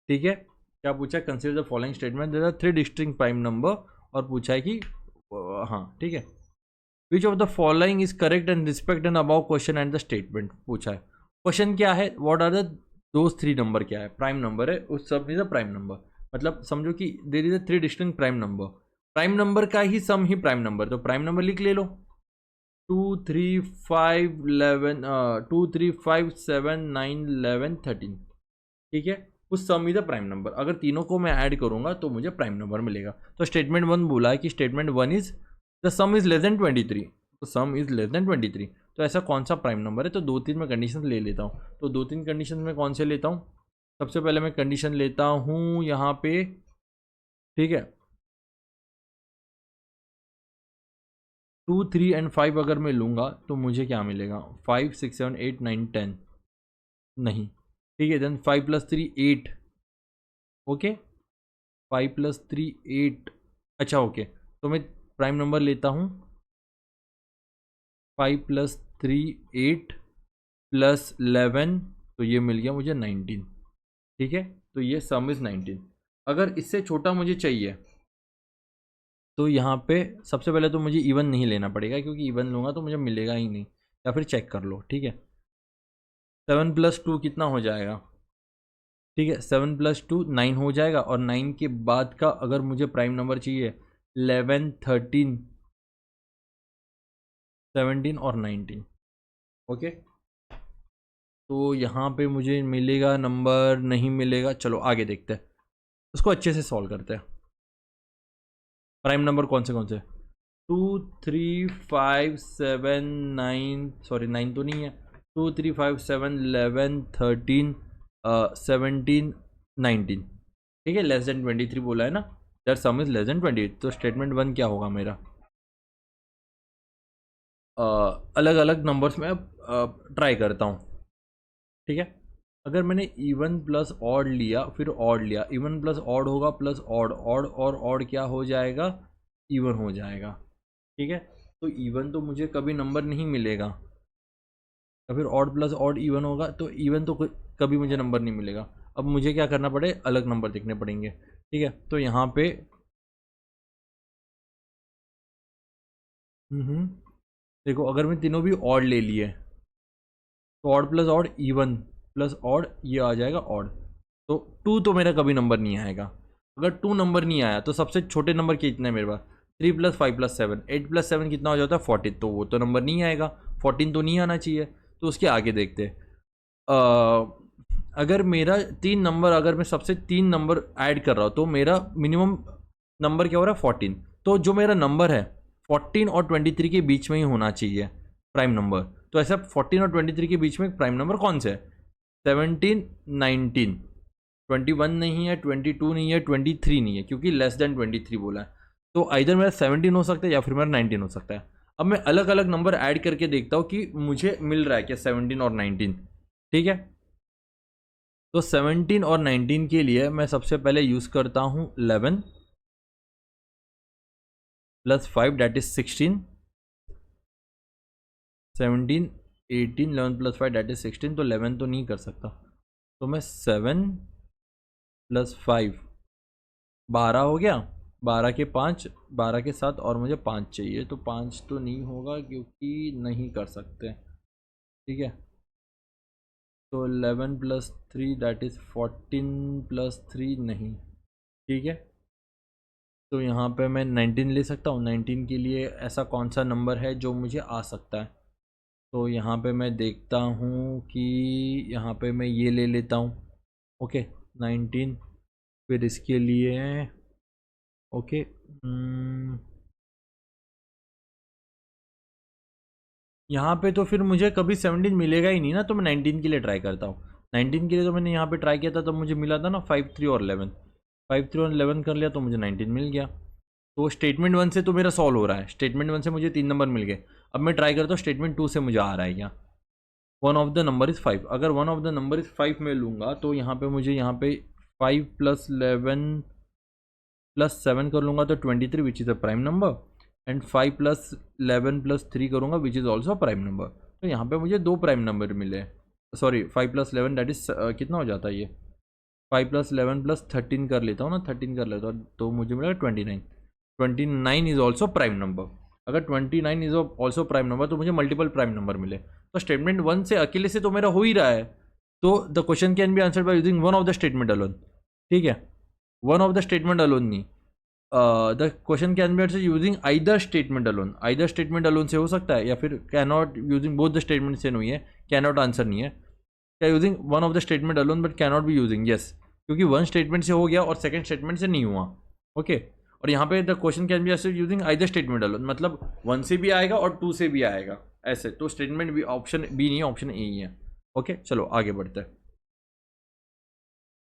ठीक है। क्या पूछा, consider the following statement, there are 3 distinct prime number, और पूछा है कि हाँ ठीक है, which of the following is correct and respect and about question and the statement पूछा है। क्वेश्चन क्या है, what are the those three number, क्या है प्राइम नंबर है, उस सब इज अ प्राइम नंबर। मतलब समझो कि there is a three distinct prime number, prime number का ही सम ही प्राइम नंबर, तो प्राइम नंबर लिख ले लो 2 3 5 11 2 3 5 7 9 11 13, ठीक है। उस सम इज अ प्राइम नंबर, अगर तीनों को मैं ऐड करूंगा तो मुझे प्राइम नंबर मिलेगा। तो स्टेटमेंट वन बोला है कि statement one is the sum is less than 23, तो सम इज लेस देन 23, तो ऐसा कौन सा प्राइम नंबर है। तो दो तीन मैं कंडीशन ले लेता हूँ, तो दो तीन कंडीशन में कौन से लेता हूँ, सबसे पहले मैं कंडीशन लेता हूँ यहाँ पे, ठीक है 2 3 एंड 5 अगर मैं लूँगा तो मुझे क्या मिलेगा, 5 6 7 8 9 10 नहीं, ठीक है। देन 5 + 3 8, ओके 5 + 3 8, अच्छा ओके। तो मैं प्राइम नंबर लेता हूँ 5 + 3 8 + 11, तो ये मिल गया मुझे 19, ठीक है। तो ये सम इज़ 19। अगर इससे छोटा मुझे चाहिए तो यहाँ पे सबसे पहले तो मुझे इवन नहीं लेना पड़ेगा, क्योंकि इवन लूँगा तो मुझे मिलेगा ही नहीं, या फिर चेक कर लो, ठीक है। 7 + 2 कितना हो जाएगा, ठीक है 7 + 2 9 हो जाएगा, और 9 के बाद का अगर मुझे प्राइम नंबर चाहिए 11 13 17 और 19, ओके। तो यहाँ पे मुझे मिलेगा नंबर, नहीं मिलेगा, चलो आगे देखते हैं, उसको अच्छे से सॉल्व करते हैं। प्राइम नंबर कौन से 2 3 5 7 9, सॉरी 9 तो नहीं है, 2 3 5 7 11 13 17 19, ठीक है। लेस देन 23 बोला है ना, that some is less than 28, तो स्टेटमेंट वन क्या होगा मेरा, अलग अलग नंबर्स में ट्राई करता हूँ, ठीक है। अगर मैंने इवन प्लस ऑड लिया फिर ऑड लिया, इवन प्लस ऑड होगा प्लस ऑड, ऑड और ऑड क्या हो जाएगा, इवन हो जाएगा, ठीक है। तो इवन तो मुझे कभी नंबर नहीं मिलेगा, या फिर ऑड प्लस ऑड इवन होगा, तो इवन तो कभी मुझे नंबर नहीं मिलेगा। अब मुझे क्या करना पड़े, अलग नंबर देखने पड़ेंगे, ठीक है। तो यहाँ पे देखो, अगर मैं तीनों भी ऑड ले लिए तो odd plus odd even plus odd ये आ जाएगा ऑड, तो टू तो मेरा कभी नंबर नहीं आएगा। अगर टू नंबर नहीं आया तो सबसे छोटे नंबर कितने हैं मेरे पास, 3 + 5 + 7, 8 + 7 कितना हो जाता है 14, तो वो तो नंबर नहीं आएगा, 14 तो नहीं आना चाहिए। तो उसके आगे देखते हैं, अगर मेरा तीन नंबर, अगर मैं सबसे तीन नंबर ऐड कर रहा हूँ तो मेरा मिनिमम नंबर क्या हो रहा है 14, तो जो मेरा नंबर है 14 और 23 के बीच में ही होना चाहिए प्राइम नंबर। तो ऐसा 14 और 23 के बीच में प्राइम नंबर कौन से है, 17 19, 21 नहीं है, 22 नहीं है, 23 नहीं है, क्योंकि लेस देन 23 बोला है। तो इधर मेरा 17 हो सकता है या फिर मेरा 19 हो सकता है। अब मैं अलग अलग नंबर ऐड करके देखता हूँ कि मुझे मिल रहा है क्या 17 और 19, ठीक है। तो 17 और 19 के लिए मैं सबसे पहले यूज़ करता हूँ 11 + 5 दैट इज 16, 17 18 11 + 5 दैट इज 16, तो 11 तो नहीं कर सकता, तो मैं 7 + 5 12 हो गया, 12 के 5 12 के 7 और मुझे 5 चाहिए, तो 5 तो नहीं होगा क्योंकि नहीं कर सकते, ठीक है। तो 11 + 3 दैट इज़ 14 + 3 नहीं, ठीक है। तो यहाँ पे मैं 19 ले सकता हूँ, 19 के लिए ऐसा कौन सा नंबर है जो मुझे आ सकता है, तो यहाँ पे मैं देखता हूँ कि यहाँ पे मैं ये ले लेता हूँ, ओके 19, फिर इसके लिए ओके यहाँ पे तो फिर मुझे कभी 17 मिलेगा ही नहीं ना, तो मैं 19 के लिए ट्राई करता हूँ। 19 के लिए तो मैंने यहाँ पे ट्राई किया था, तब मुझे मिला था ना 5 3 और 11, 5 3 और 11 कर लिया तो मुझे 19 मिल गया। तो स्टेटमेंट वन से तो मेरा सॉल्व हो रहा है, स्टेटमेंट वन से मुझे 3 नंबर मिल गए। अब मैं ट्राई करता हूँ स्टेटमेंट टू से मुझे आ रहा है क्या, one of the number is 5, अगर one of the number is 5 में लूँगा तो यहाँ पे मुझे यहाँ पे 5 + 11 + 7 कर लूँगा तो 23 which is a prime number, and 5 + 11 + 3 करूँगा which is also prime number. तो यहाँ पे मुझे दो प्राइम नंबर मिले, सॉरी 5 + 11 दैट इज कितना हो जाता है ये, 5 + 11 + 13 कर लेता हूँ ना, 13 कर लेता हूँ तो मुझे मिलेगा 29, 29 इज ऑल्सो प्राइम नंबर। अगर 29 इज ऑल्सो प्राइम नंबर तो मुझे मल्टीपल प्राइम नंबर मिले। तो स्टेटमेंट 1 से अकेले से तो मेरा हो ही रहा है, तो the question can be answered by using one of the statement alone. ठीक है, one of the statement alone नहीं, the question can be answered using either statement alone. Either statement alone से हो सकता है, या फिर can not using both the statement से नहीं है, कैन नॉट आंसर नहीं है, क्या using one of the statement alone but can not be using, yes, क्योंकि वन स्टेटमेंट से हो गया और सेकंड स्टेटमेंट से नहीं हुआ। ओके, और यहाँ पे the question can be answered using either statement alone, मतलब 1 से भी आएगा और 2 से भी आएगा, ऐसे। तो स्टेटमेंट बी ऑप्शन बी नहीं है, ऑप्शन ए ही है। ओके, चलो आगे बढ़ते हैं।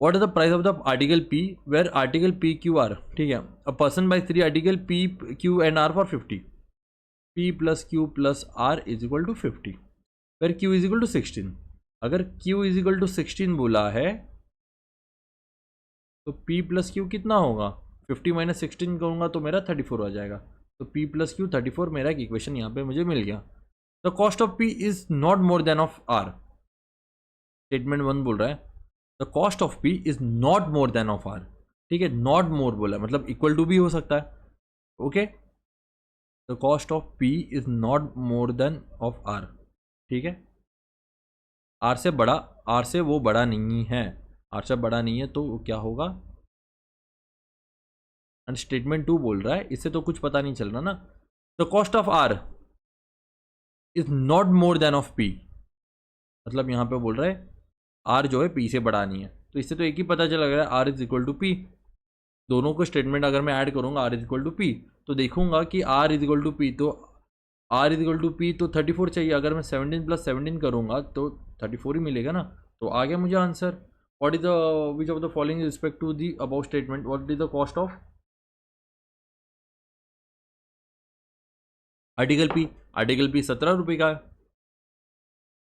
What is the price of the article P where article P Q R, ठीक है, a person buys 3 article P Q and R for 50, P plus Q plus R is equal to 50 where Q is equal to 16। अगर Q is equal to 16 बोला है तो P plus Q कितना होगा, 50 minus 16 करूँगा तो मेरा 34 आ जाएगा। तो P plus Q 34 मेरा एक इक्वेशन यहाँ पे मुझे मिल गया। The cost of P is not more then of R, statement 1 बोल रहा है the cost of P is not more then of R। ठीक है, नॉट मोर बोला मतलब इक्वल टू भी हो सकता है। Okay, the cost of P is not more then of R। ठीक है, R से बड़ा, R से वो बड़ा नहीं है, R से बड़ा नहीं है तो क्या होगा, एंड स्टेटमेंट 2 बोल रहा है, इससे तो कुछ पता नहीं चल रहा ना। The cost of R is not more then of P, मतलब यहाँ पे बोल रहा है R जो है P से बड़ा नहीं है, तो इससे तो एक ही पता चला गया R is equal to P। दोनों को स्टेटमेंट अगर मैं ऐड करूंगा R is equal to P, तो देखूंगा कि R is equal to P, तो R is equal to P तो 34 चाहिए। अगर मैं 17 प्लस 17 करूंगा तो 34 ही मिलेगा ना, तो आ गया मुझे answer. What is the which of the following respect to the about statement, what is the cost of article P। Article P 17 रुपये का है,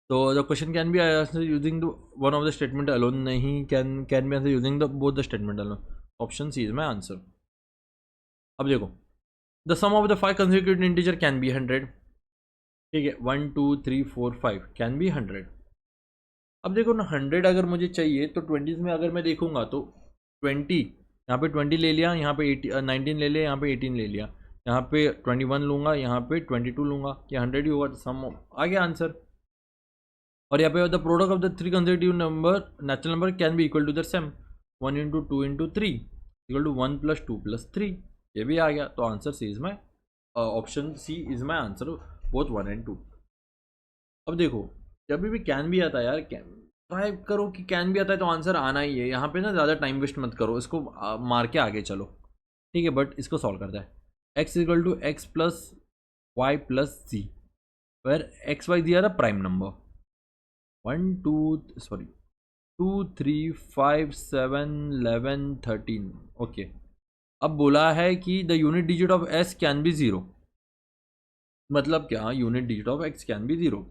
तो the question can be answer using the one of the statement alone, नहीं, can be answer using the both the statement alone. Option C is my answer. अब देखो, the sum of the 5 consecutive integer can be 100। ठीक है, 1 2 3 4 5 can be 100। अब देखो ना, 100 अगर मुझे चाहिए तो 20 में अगर मैं देखूंगा तो 20, यहाँ पे 20 ले लिया, यहाँ पे 19 ले लिया, यहाँ पे 18 ले लिया, यहाँ पे 21 लूंगा, यहाँ पे 22 लूंगा, ये 100 ही होगा, तो सम आ गया आंसर। और यहाँ पे the product of the 3 consecutive number natural number can be equal to the same, 1 into 2 into 3 equal to 1 plus 2 plus 3, ये भी आ गया। तो answer C is my, option C is my answer, both 1 and 2। अब देखो, जब भी can भी आता है यार, ट्राई करो कि कैन भी आता है तो आंसर आना ही है। यहाँ पे ना ज़्यादा टाइम वेस्ट मत करो, इसको मार के आगे चलो। ठीक है, बट इसको सॉल्व करता है। X equal to x plus y plus c, where x y the are a prime number, 1 2 sorry 2 3 5 7 11 13। Okay, अब बोला है कि the unit digit of s can be 0, मतलब क्या, unit digit of x can be 0।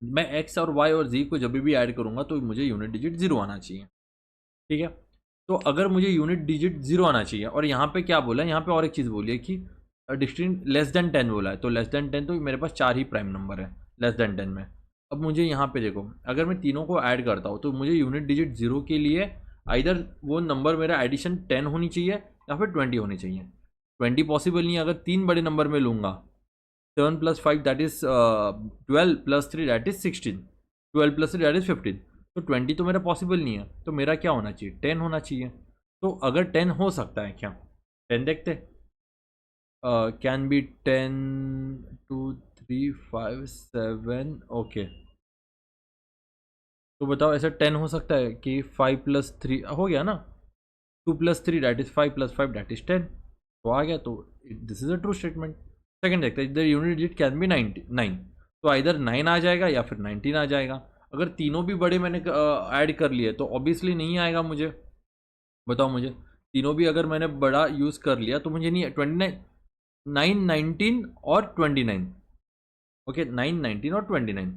मैं x और Y और जी को जब भी ऐड करूंगा तो मुझे यूनिट डिजिट 0 आना चाहिए। ठीक है, तो अगर मुझे यूनिट डिजिट 0 आना चाहिए, और यहाँ पे क्या बोला है, यहाँ पे और एक चीज़ बोली है कि डिस्टिंक्ट लेस देन 10 बोला है, तो लेस देन 10 तो मेरे पास 4 ही प्राइम नंबर है लेस देन 10 में। अब मुझे यहाँ पे देखो, अगर मैं तीनों को ऐड करता हूँ तो मुझे यूनिट डिजिट 0 के लिए आइदर वो नंबर मेरा एडिशन 10 होनी चाहिए या फिर 20 होनी चाहिए। 20 पॉसिबल नहीं है, अगर 3 बड़े नंबर में लूँगा, 7 plus 5 that is 12 plus 3 that is 16, 12 plus 3 that is 15, तो 20 तो मेरा पॉसिबल नहीं है, तो मेरा क्या होना चाहिए, 10 होना चाहिए। तो अगर 10 हो सकता है क्या, 10 देखते, कैन बी 10 2 3 5 7, ओके, तो बताओ ऐसा 10 हो सकता है कि 5 प्लस 3 हो गया ना, 2 plus 3 that is 5 plus 5 that is 10, तो आ गया, तो this is a true statement. Second देखते हैं, the unit digit can B 9, तो इधर 9 आ जाएगा या फिर 19 आ जाएगा। अगर तीनों भी बड़े मैंने ऐड कर लिए तो ऑब्वियसली नहीं आएगा मुझे, बताओ मुझे, तीनों भी अगर मैंने बड़ा यूज़ कर लिया तो मुझे नहीं, 29 9 19 और 29, ओके 9 19 और 29,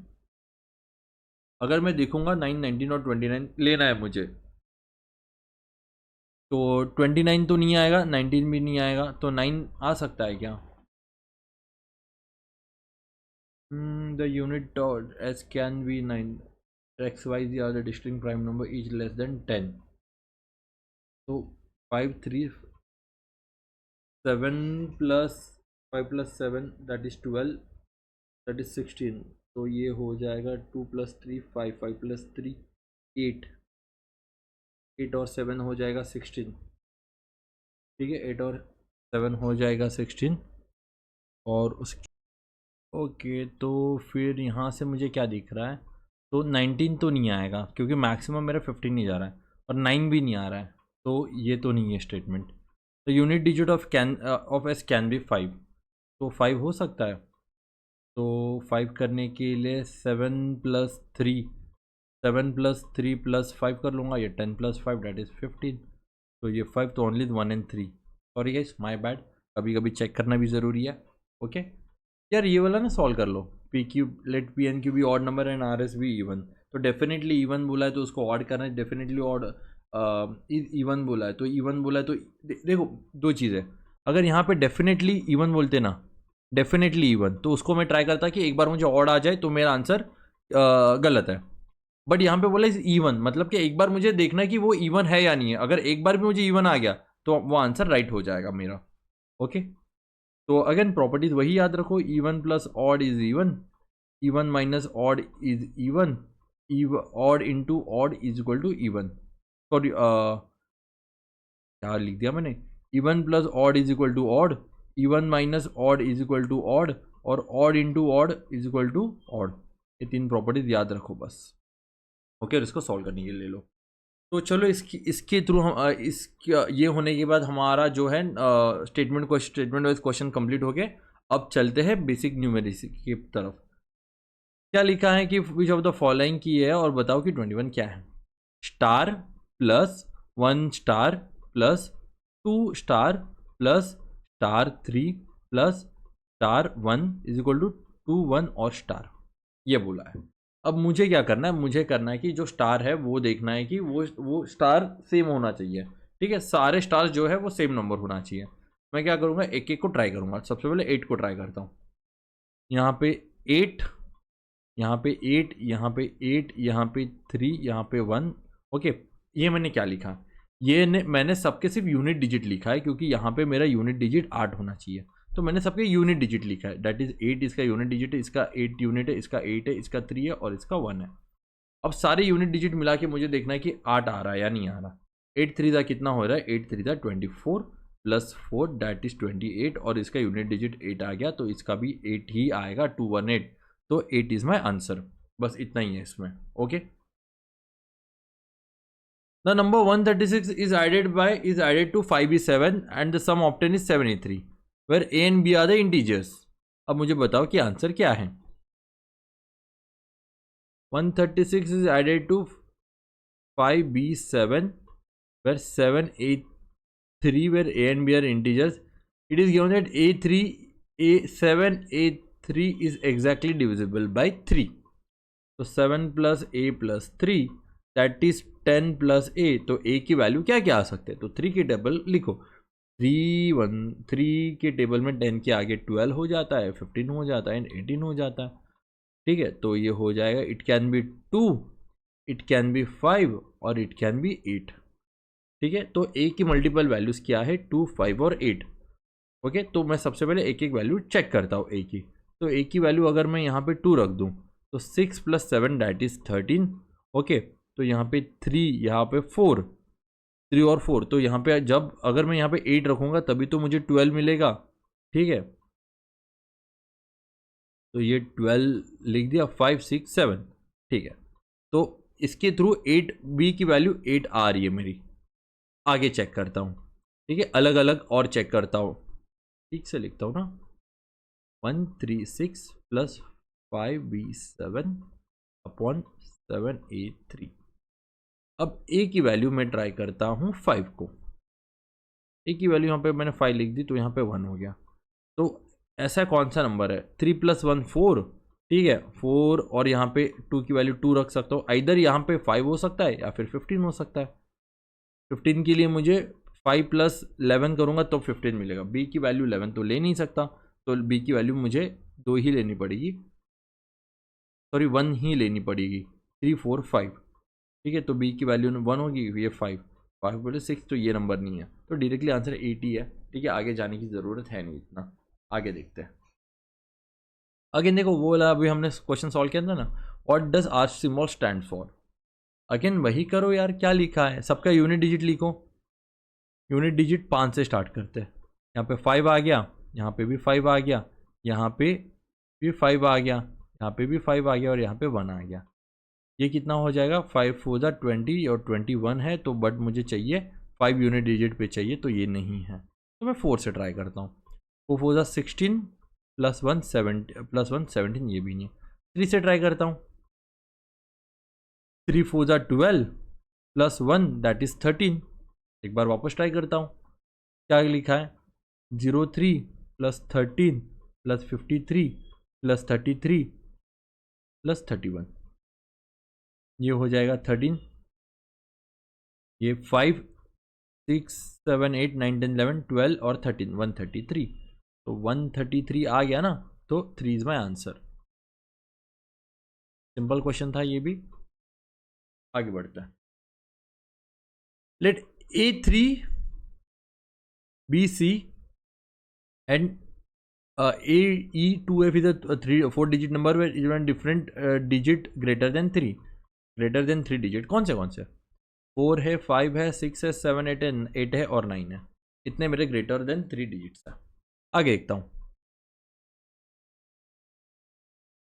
अगर मैं देखूंगा 9 19 और 29 लेना है मुझे, तो 29 तो नहीं आएगा, 19 भी नहीं आएगा, तो 9 आ सकता है क्या? The unit as can be 9, x y z are the distinct prime number each less than 10, so 5 3 7 plus 5 + 7 that is 12, that is 16। तो ये हो जाएगा 2 + 3 5, 5 + 3 8, 8 और 7 हो जाएगा 16। ठीक है, 8 और 7 हो जाएगा 16। और उस ओके, तो फिर यहाँ से मुझे क्या दिख रहा है, तो 19 तो नहीं आएगा क्योंकि मैक्सिमम मेरा 15 नहीं जा रहा है, और 9 भी नहीं आ रहा है, तो ये तो नहीं है स्टेटमेंट। तो unit digit of s can B 5, तो 5 हो सकता है। तो 5 करने के लिए 7 + 3 कर लूँगा, ये 10 + 5 दैट इज़ 15। तो ये 5 तो only 1 and 3। Sorry guys, my bad, कभी कभी चेक करना भी ज़रूरी है। ओके यार, ये वाला ना सॉल्व कर लो। P Q let P and Q be odd number and R S be even. तो डेफिनेटली इवन बोला है तो उसको ऑड करना है, डेफिनेटली ऑड इवन बोला है तो इवन बोला है तो देखो दो चीज़ें, अगर यहाँ पे डेफिनेटली इवन बोलते ना, डेफिनेटली इवन, तो उसको मैं ट्राई करता कि एक बार मुझे ऑड आ जाए तो मेरा आंसर गलत है। बट यहाँ पे बोला इज इवन, मतलब कि एक बार मुझे देखना है कि वो इवन है या नहीं है। अगर एक बार भी मुझे इवन आ गया तो वो आंसर राइट हो जाएगा मेरा। ओके, तो अगेन प्रॉपर्टीज वही याद रखो, even plus odd is even, even minus odd is even, odd into odd is equal to even. Sorry, क्या लिख दिया मैंने, even plus odd is equal to odd, even minus odd is equal to odd, और odd into odd is equal to odd. ये तीन properties याद रखो बस। ओके, और इसको सॉल्व करने के लिए ले लो। तो चलो इसके थ्रू हम ये होने के बाद हमारा जो है स्टेटमेंट वाइज क्वेश्चन कंप्लीट हो गए। अब चलते हैं बेसिक न्यूमेरिक की तरफ। क्या लिखा है कि विच ऑफ द फॉलोइंग की है, और बताओ कि 21 क्या है। Star plus 1 star plus 2 star plus star 3 plus star 1 is equal to 2 1 और स्टार, ये बोला है। अब मुझे क्या करना है, मुझे करना है कि जो स्टार है वो देखना है कि वो स्टार सेम होना चाहिए। ठीक है, सारे स्टार जो है वो सेम नंबर होना चाहिए। मैं क्या करूँगा, एक एक को ट्राई करूँगा। सबसे पहले 8 को ट्राई करता हूँ। यहाँ पे 8, यहाँ पे 8, यहाँ पे 8, यहाँ पे 3, यहाँ पे 1। ओके, ये मैंने क्या लिखा, मैंने सबके सिर्फ यूनिट डिजिट लिखा है क्योंकि यहाँ पे मेरा यूनिट डिजिट 8 होना चाहिए। तो मैंने सबके यूनिट डिजिट लिखा है, दैट इज 8 इसका यूनिट डिजिट है, इसका 8 यूनिट है, इसका 8 है, इसका 3 है और इसका 1 है। अब सारे यूनिट डिजिट मिला के मुझे देखना है कि 8 आ रहा है या नहीं आ रहा। 8 3 दा कितना हो रहा है, 8 3 दा 24 प्लस 4 दैट इज 28, और इसका यूनिट डिजिट 8 आ गया तो इसका भी 8 ही आएगा, 218। तो 8 इज माई आंसर। बस इतना ही है इसमें। Okay, the number 136 is added to 5b7 and the sum obtained is 73 where a and b are the integers। अब मुझे बताओ कि आंसर क्या है। 136 is added to 5b7 where 7 8 3 where a and b are integers. It is given that a7 a3 is exactly divisible by 3। तो 7 + a + 3 that is 10 + a। तो a की value क्या क्या आ सकते हैं, तो 3 की टेबल लिखो। 3 के टेबल में 10 के आगे 12 हो जाता है, 15 हो जाता है एंड 18 हो जाता है। ठीक है, तो ये हो जाएगा, it can B 2, it can B 5 और इट कैन बी 8। ठीक है, तो a की मल्टीपल वैल्यूज़ क्या है, 2 5 और 8। ओके, तो मैं सबसे पहले एक एक वैल्यू चेक करता हूँ a की। तो a की वैल्यू अगर मैं यहाँ पे 2 रख दूँ तो 6 + 7 दैट इज 13। ओके, तो यहाँ पे 3, यहाँ पे 4, 3 और 4, तो यहाँ पे जब अगर मैं यहाँ पे 8 रखूँगा तभी तो मुझे 12 मिलेगा। ठीक है, तो ये 12 लिख दिया, 5 6 7। ठीक है, तो इसके थ्रू 8b की वैल्यू 8 आ रही है मेरी। आगे चेक करता हूँ। ठीक है, अलग अलग और चेक करता हूँ। ठीक से लिखता हूँ ना, 136 + 5b7 अपॉन 7a3। अब a की वैल्यू मैं ट्राई करता हूँ 5 को। a की वैल्यू यहाँ पे मैंने 5 लिख दी तो यहाँ पे 1 हो गया। तो ऐसा कौन सा नंबर है, 3 + 1 4। ठीक है, 4 और यहाँ पे 2 की वैल्यू 2 रख सकता हूँ। इधर यहाँ पे 5 हो सकता है या फिर 15 हो सकता है। 15 के लिए मुझे 5 + 11 करूँगा तो 15 मिलेगा। b की वैल्यू 11 तो ले नहीं सकता, तो b की वैल्यू मुझे 2 ही लेनी पड़ेगी, सॉरी 1 ही लेनी पड़ेगी। 3 4 5। ठीक है, तो b की वैल्यू 1 होगी, ये 5 5 + 6, तो ये नंबर नहीं है, तो डायरेक्टली आंसर 80 है। ठीक है, आगे जाने की ज़रूरत है नहीं इतना। आगे देखते हैं। अगेन देखो वो वाला अभी हमने क्वेश्चन सॉल्व किया था ना, what does our symbol stand for. Again वही करो यार, क्या लिखा है, सबका यूनिट डिजिट लिखो। यूनिट डिजिट 5 से स्टार्ट करते हैं। यहाँ पे 5 आ गया, यहाँ पे भी 5 आ गया, यहाँ पे भी 5 आ गया, यहाँ पे भी 5 आ गया और यहाँ पे 1 आ गया। ये कितना हो जाएगा, 5 4 जा 20 और 21 है तो, बट मुझे चाहिए 5 यूनिट डिजिट पे चाहिए, तो ये नहीं है, तो मैं 4 से ट्राई करता हूँ। 4 4 जा 16 प्लस 1 17, ये भी नहीं है। 3 से ट्राई करता हूँ। 3 4 जा 12 प्लस 1 दैट इज 13। एक बार वापस ट्राई करता हूँ, क्या लिखा है, 03 प्लस 13 प्लस 53 प्लस 33 प्लस 31, ये हो जाएगा 13। ये 5 6 7 8 9 10 11 12 और 13 133, तो 133 आ गया ना, तो 3 is my answer. Simple question था ये भी। आगे बढ़ता है। Let A3 BC and AE2F is a 4 digit number where is one different digit greater than 3 digit। कौन से 4 है, 5 है, 6 है, 7 8 है और 9 है। इतने मेरे ग्रेटर देन 3 डिजिट्स है। आगे देखता हूँ।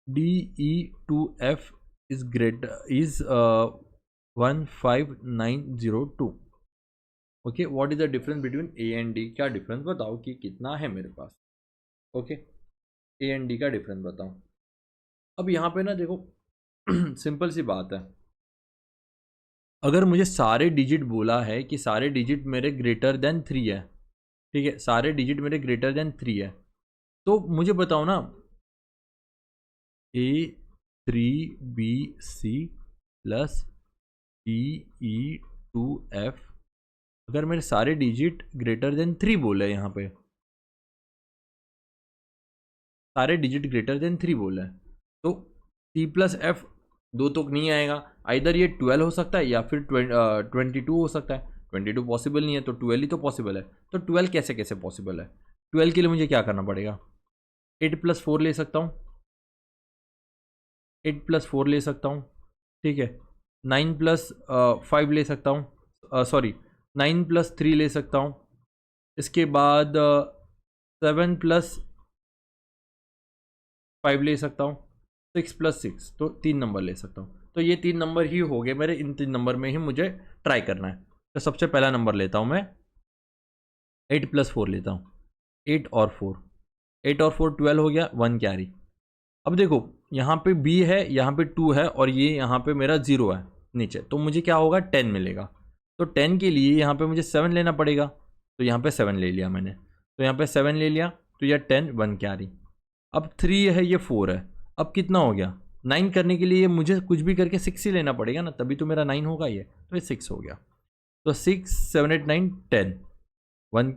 DE2F is greater is 15902। Okay, what is the difference between A and D। क्या डिफरेंस बताओ कि कितना है मेरे पास। ओके, A एंड D का डिफरेंस बताओ। अब यहाँ पे ना देखो सिंपल सी बात है, अगर मुझे सारे डिजिट बोला है कि सारे डिजिट मेरे ग्रेटर देन 3 है, ठीक है, सारे डिजिट मेरे ग्रेटर देन 3 है, तो मुझे बताओ ना A3BC प्लस DE2F, अगर मेरे सारे डिजिट ग्रेटर देन 3 बोले, यहाँ पे सारे डिजिट ग्रेटर देन 3 बोला है, तो C प्लस F 2 तो नहीं आएगा। आइदर ये 12 हो सकता है या फिर 22 हो सकता है। 22 पॉसिबल नहीं है तो 12 ही तो पॉसिबल है। तो 12 कैसे कैसे पॉसिबल है। 12 के लिए मुझे क्या करना पड़ेगा, 8 प्लस 4 ले सकता हूँ, 8 प्लस 4 ले सकता हूँ, ठीक है। 9 प्लस 5 ले सकता हूँ, सॉरी 9 प्लस 3 ले सकता हूँ। इसके बाद 7 प्लस 5 ले सकता हूँ, 6 प्लस 6, तो 3 नंबर ले सकता हूँ। तो ये 3 नंबर ही हो गए मेरे, इन 3 नंबर में ही मुझे ट्राई करना है। तो सबसे पहला नंबर लेता हूँ मैं, 8 प्लस 4 लेता हूँ, 8 और 4, 8 और 4 12 हो गया, 1 कैरी। अब देखो यहाँ पे B है, यहाँ पे 2 है और ये यहाँ पे मेरा 0 है नीचे, तो मुझे क्या होगा 10 मिलेगा। तो 10 के लिए यहाँ पे मुझे 7 लेना पड़ेगा, तो यहाँ पे 7 ले लिया मैंने, तो यहाँ पे 7 ले लिया, तो यह 10 1 कैरी। अब 3 है, ये 4 है, अब कितना हो गया 9 करने के लिए मुझे कुछ भी करके 6 ही लेना पड़ेगा ना, तभी तो मेरा 9 होगा ये, तो ये 6 हो गया। तो 6 7 8 9 10 1,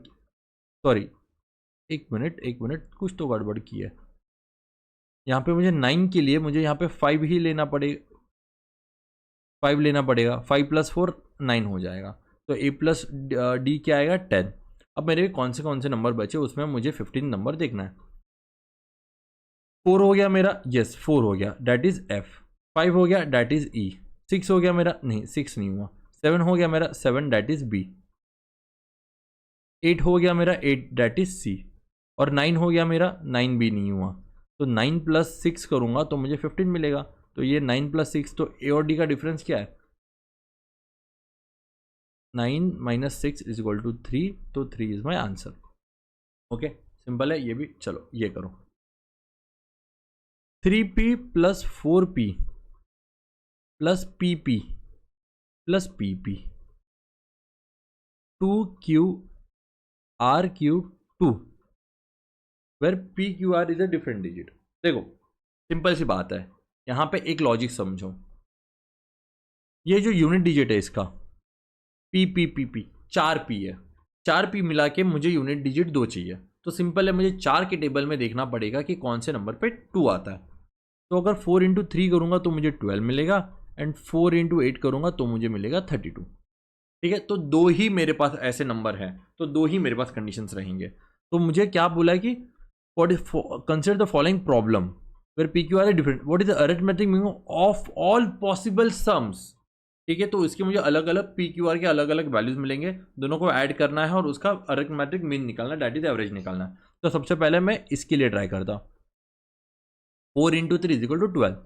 सॉरी एक मिनट कुछ तो गड़बड़ की है। यहाँ पे मुझे 9 के लिए मुझे यहाँ पे 5 ही लेना पड़ेगा, 5 लेना पड़ेगा, 5 प्लस 4 9 हो जाएगा, तो A प्लस D क्या आएगा 10। अब मेरे कौन से नंबर बचे उसमें मुझे 15 नंबर देखना है। 4 हो गया मेरा, यस 4 हो गया, डैट इज F। 5 हो गया, डैट इज E। 6 हो गया मेरा, नहीं 6 नहीं हुआ। 7 हो गया मेरा, 7 डैट इज B। 8 हो गया मेरा, 8 डैट इज C। और 9 हो गया मेरा, 9 भी नहीं हुआ। तो 9 प्लस 6 करूंगा तो मुझे 15 मिलेगा। तो ये 9 प्लस 6, तो A और D का डिफरेंस क्या है, 9 माइनस 6 इज इक्वल टू 3, तो 3 is my answer. Okay, simple है ये भी। चलो ये करो, 3P plus 4P plus PP plus PP 2QR 2 where PQR is a different digit. देखो सिंपल सी बात है, यहाँ पे एक लॉजिक समझो। ये जो यूनिट डिजिट है इसका PP 4P है, 4P मिला के मुझे यूनिट डिजिट 2 चाहिए। तो सिंपल है, मुझे 4 के टेबल में देखना पड़ेगा कि कौन से नंबर पे 2 आता है। तो अगर 4 इंटू 3 करूँगा तो मुझे 12 मिलेगा, एंड 4 इंटू 8 करूँगा तो मुझे मिलेगा 32। ठीक है, तो 2 ही मेरे पास ऐसे नंबर हैं, तो 2 ही मेरे पास कंडीशंस रहेंगे। तो मुझे क्या बोला है कि what is consider the following problem where PQR is different. What is the arithmetic mean of all possible sums? ठीक है, तो इसके मुझे अलग अलग PQR के अलग अलग वैल्यूज मिलेंगे, दोनों को ऐड करना है और उसका अरिथमेटिक मीन निकालना है, दैट इज एवरेज निकालना है. तो सबसे पहले मैं इसके लिए ट्राई करता हूँ. 4 × 3 = 12.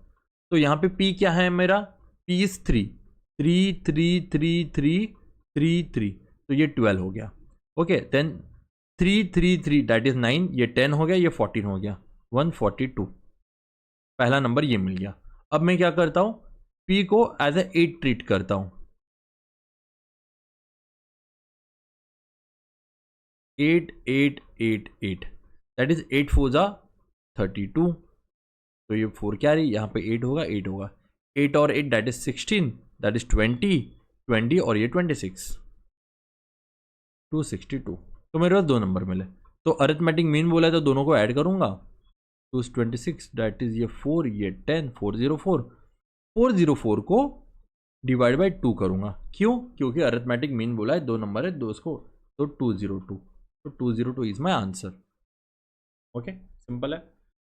तो यहाँ पे P क्या है मेरा? P is 3. 3 3 3 3 3 3, तो ये 12 हो गया. ओके, देन 3 3 3 दैट इज 9, ये 10 हो गया, ये 14 हो गया, 142. पहला नंबर ये मिल गया. अब मैं क्या करता हूँ, P को एज ए 8 ट्रीट करता हूँ. 8 8 8 8 दैट इज 8 4 = 32. तो ये 4 कैरी, यहाँ पे 8 होगा, 8 होगा, 8 और 8 दैट इज 16, दैट इज 20 20 और ये 26, 262. तो मेरे पास 2 नंबर मिले. तो अरिथमेटिक मीन बोला है तो दोनों को ऐड करूंगा. 226 दैट इज ये 4, ये 10, 404. 404 को डिवाइड बाई 2 करूंगा. क्यों? क्योंकि अरिथमेटिक मीन बोला है 2 नंबर है, 2 को, तो 202. तो 202 is my answer. Okay, simple है.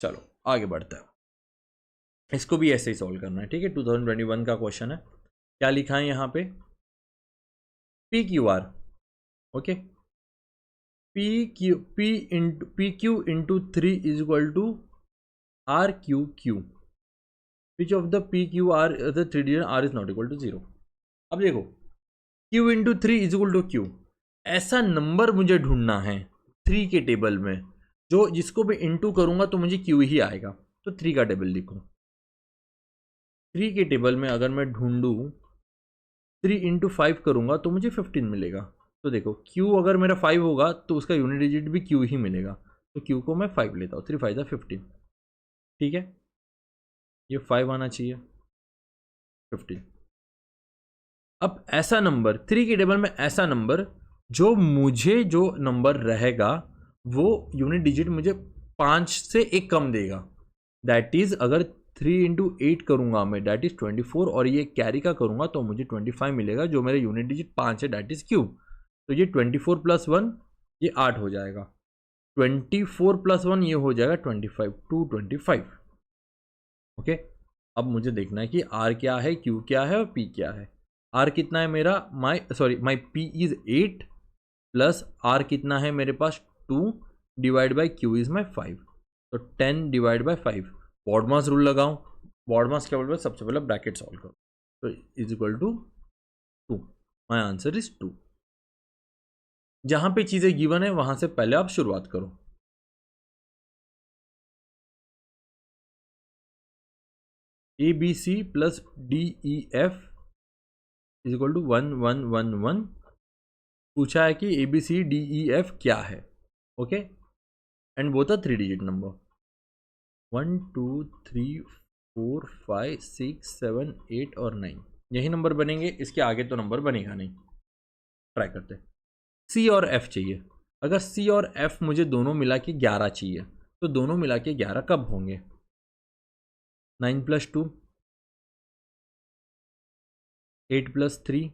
चलो आगे बढ़ते हैं. इसको भी ऐसे ही सॉल्व करना है. ठीक है, 2021 का क्वेश्चन है. क्या लिखा है यहाँ पे? PQR. Okay, PQ into 3 is equal to RQQ. Which of the PQR the 3 digit R is not equal to 0. अब देखो, Q into 3 is equal to Q. ऐसा नंबर मुझे ढूंढना है 3 के टेबल में जो जिसको भी इंटू करूंगा तो मुझे Q ही आएगा. तो 3 का टेबल लिखूं. 3 के टेबल में अगर मैं ढूंढूं 3 × 5 करूंगा तो मुझे 15 मिलेगा. तो देखो, Q अगर मेरा 5 होगा तो उसका यूनिट डिजिट भी Q ही मिलेगा. तो Q को मैं 5 लेता हूँ. 3 5 = 15. ठीक है, ये 5 आना चाहिए, 15. अब ऐसा नंबर 3 के टेबल में, ऐसा नंबर जो मुझे जो नंबर रहेगा वो यूनिट डिजिट मुझे 5 से एक कम देगा. दैट इज अगर 3 × 8 करूंगा मैं, दैट इज 24, और ये कैरी का करूंगा तो मुझे 25 मिलेगा, जो मेरा यूनिट डिजिट 5 है, दैट इज Q. तो ये 24 + 1 ये 8 हो जाएगा. 24 + 1 ये हो जाएगा 25, 225. ओके, अब मुझे देखना है कि R क्या है, Q क्या है और P क्या है. R कितना है मेरा, my P is 8 plus R कितना है मेरे पास 2 divide by Q is my 5. तो 10 डिवाइड बाई 5. बॉडमास रूल लगाऊं. बॉडमास क्या बोलते हैं, सबसे पहले ब्रैकेट सॉल्व करो. तो is equal to 2. My answer is 2. जहां पे चीजें गिवन है वहां से पहले आप शुरुआत करो. ABC + DEF is equal to 1 1 1 1. पूछा है कि ABCDEF क्या है. ओके, एंड वो था 3 डिजिट नंबर. 1 2 3 4 5 6 7 8 और 9 यही नंबर बनेंगे. इसके आगे तो नंबर बनेगा नहीं. ट्राई करते हैं. C और F चाहिए. अगर C और F मुझे दोनों मिला के 11 चाहिए तो दोनों मिला के 11 कब होंगे? 9 + 2, 8 + 3,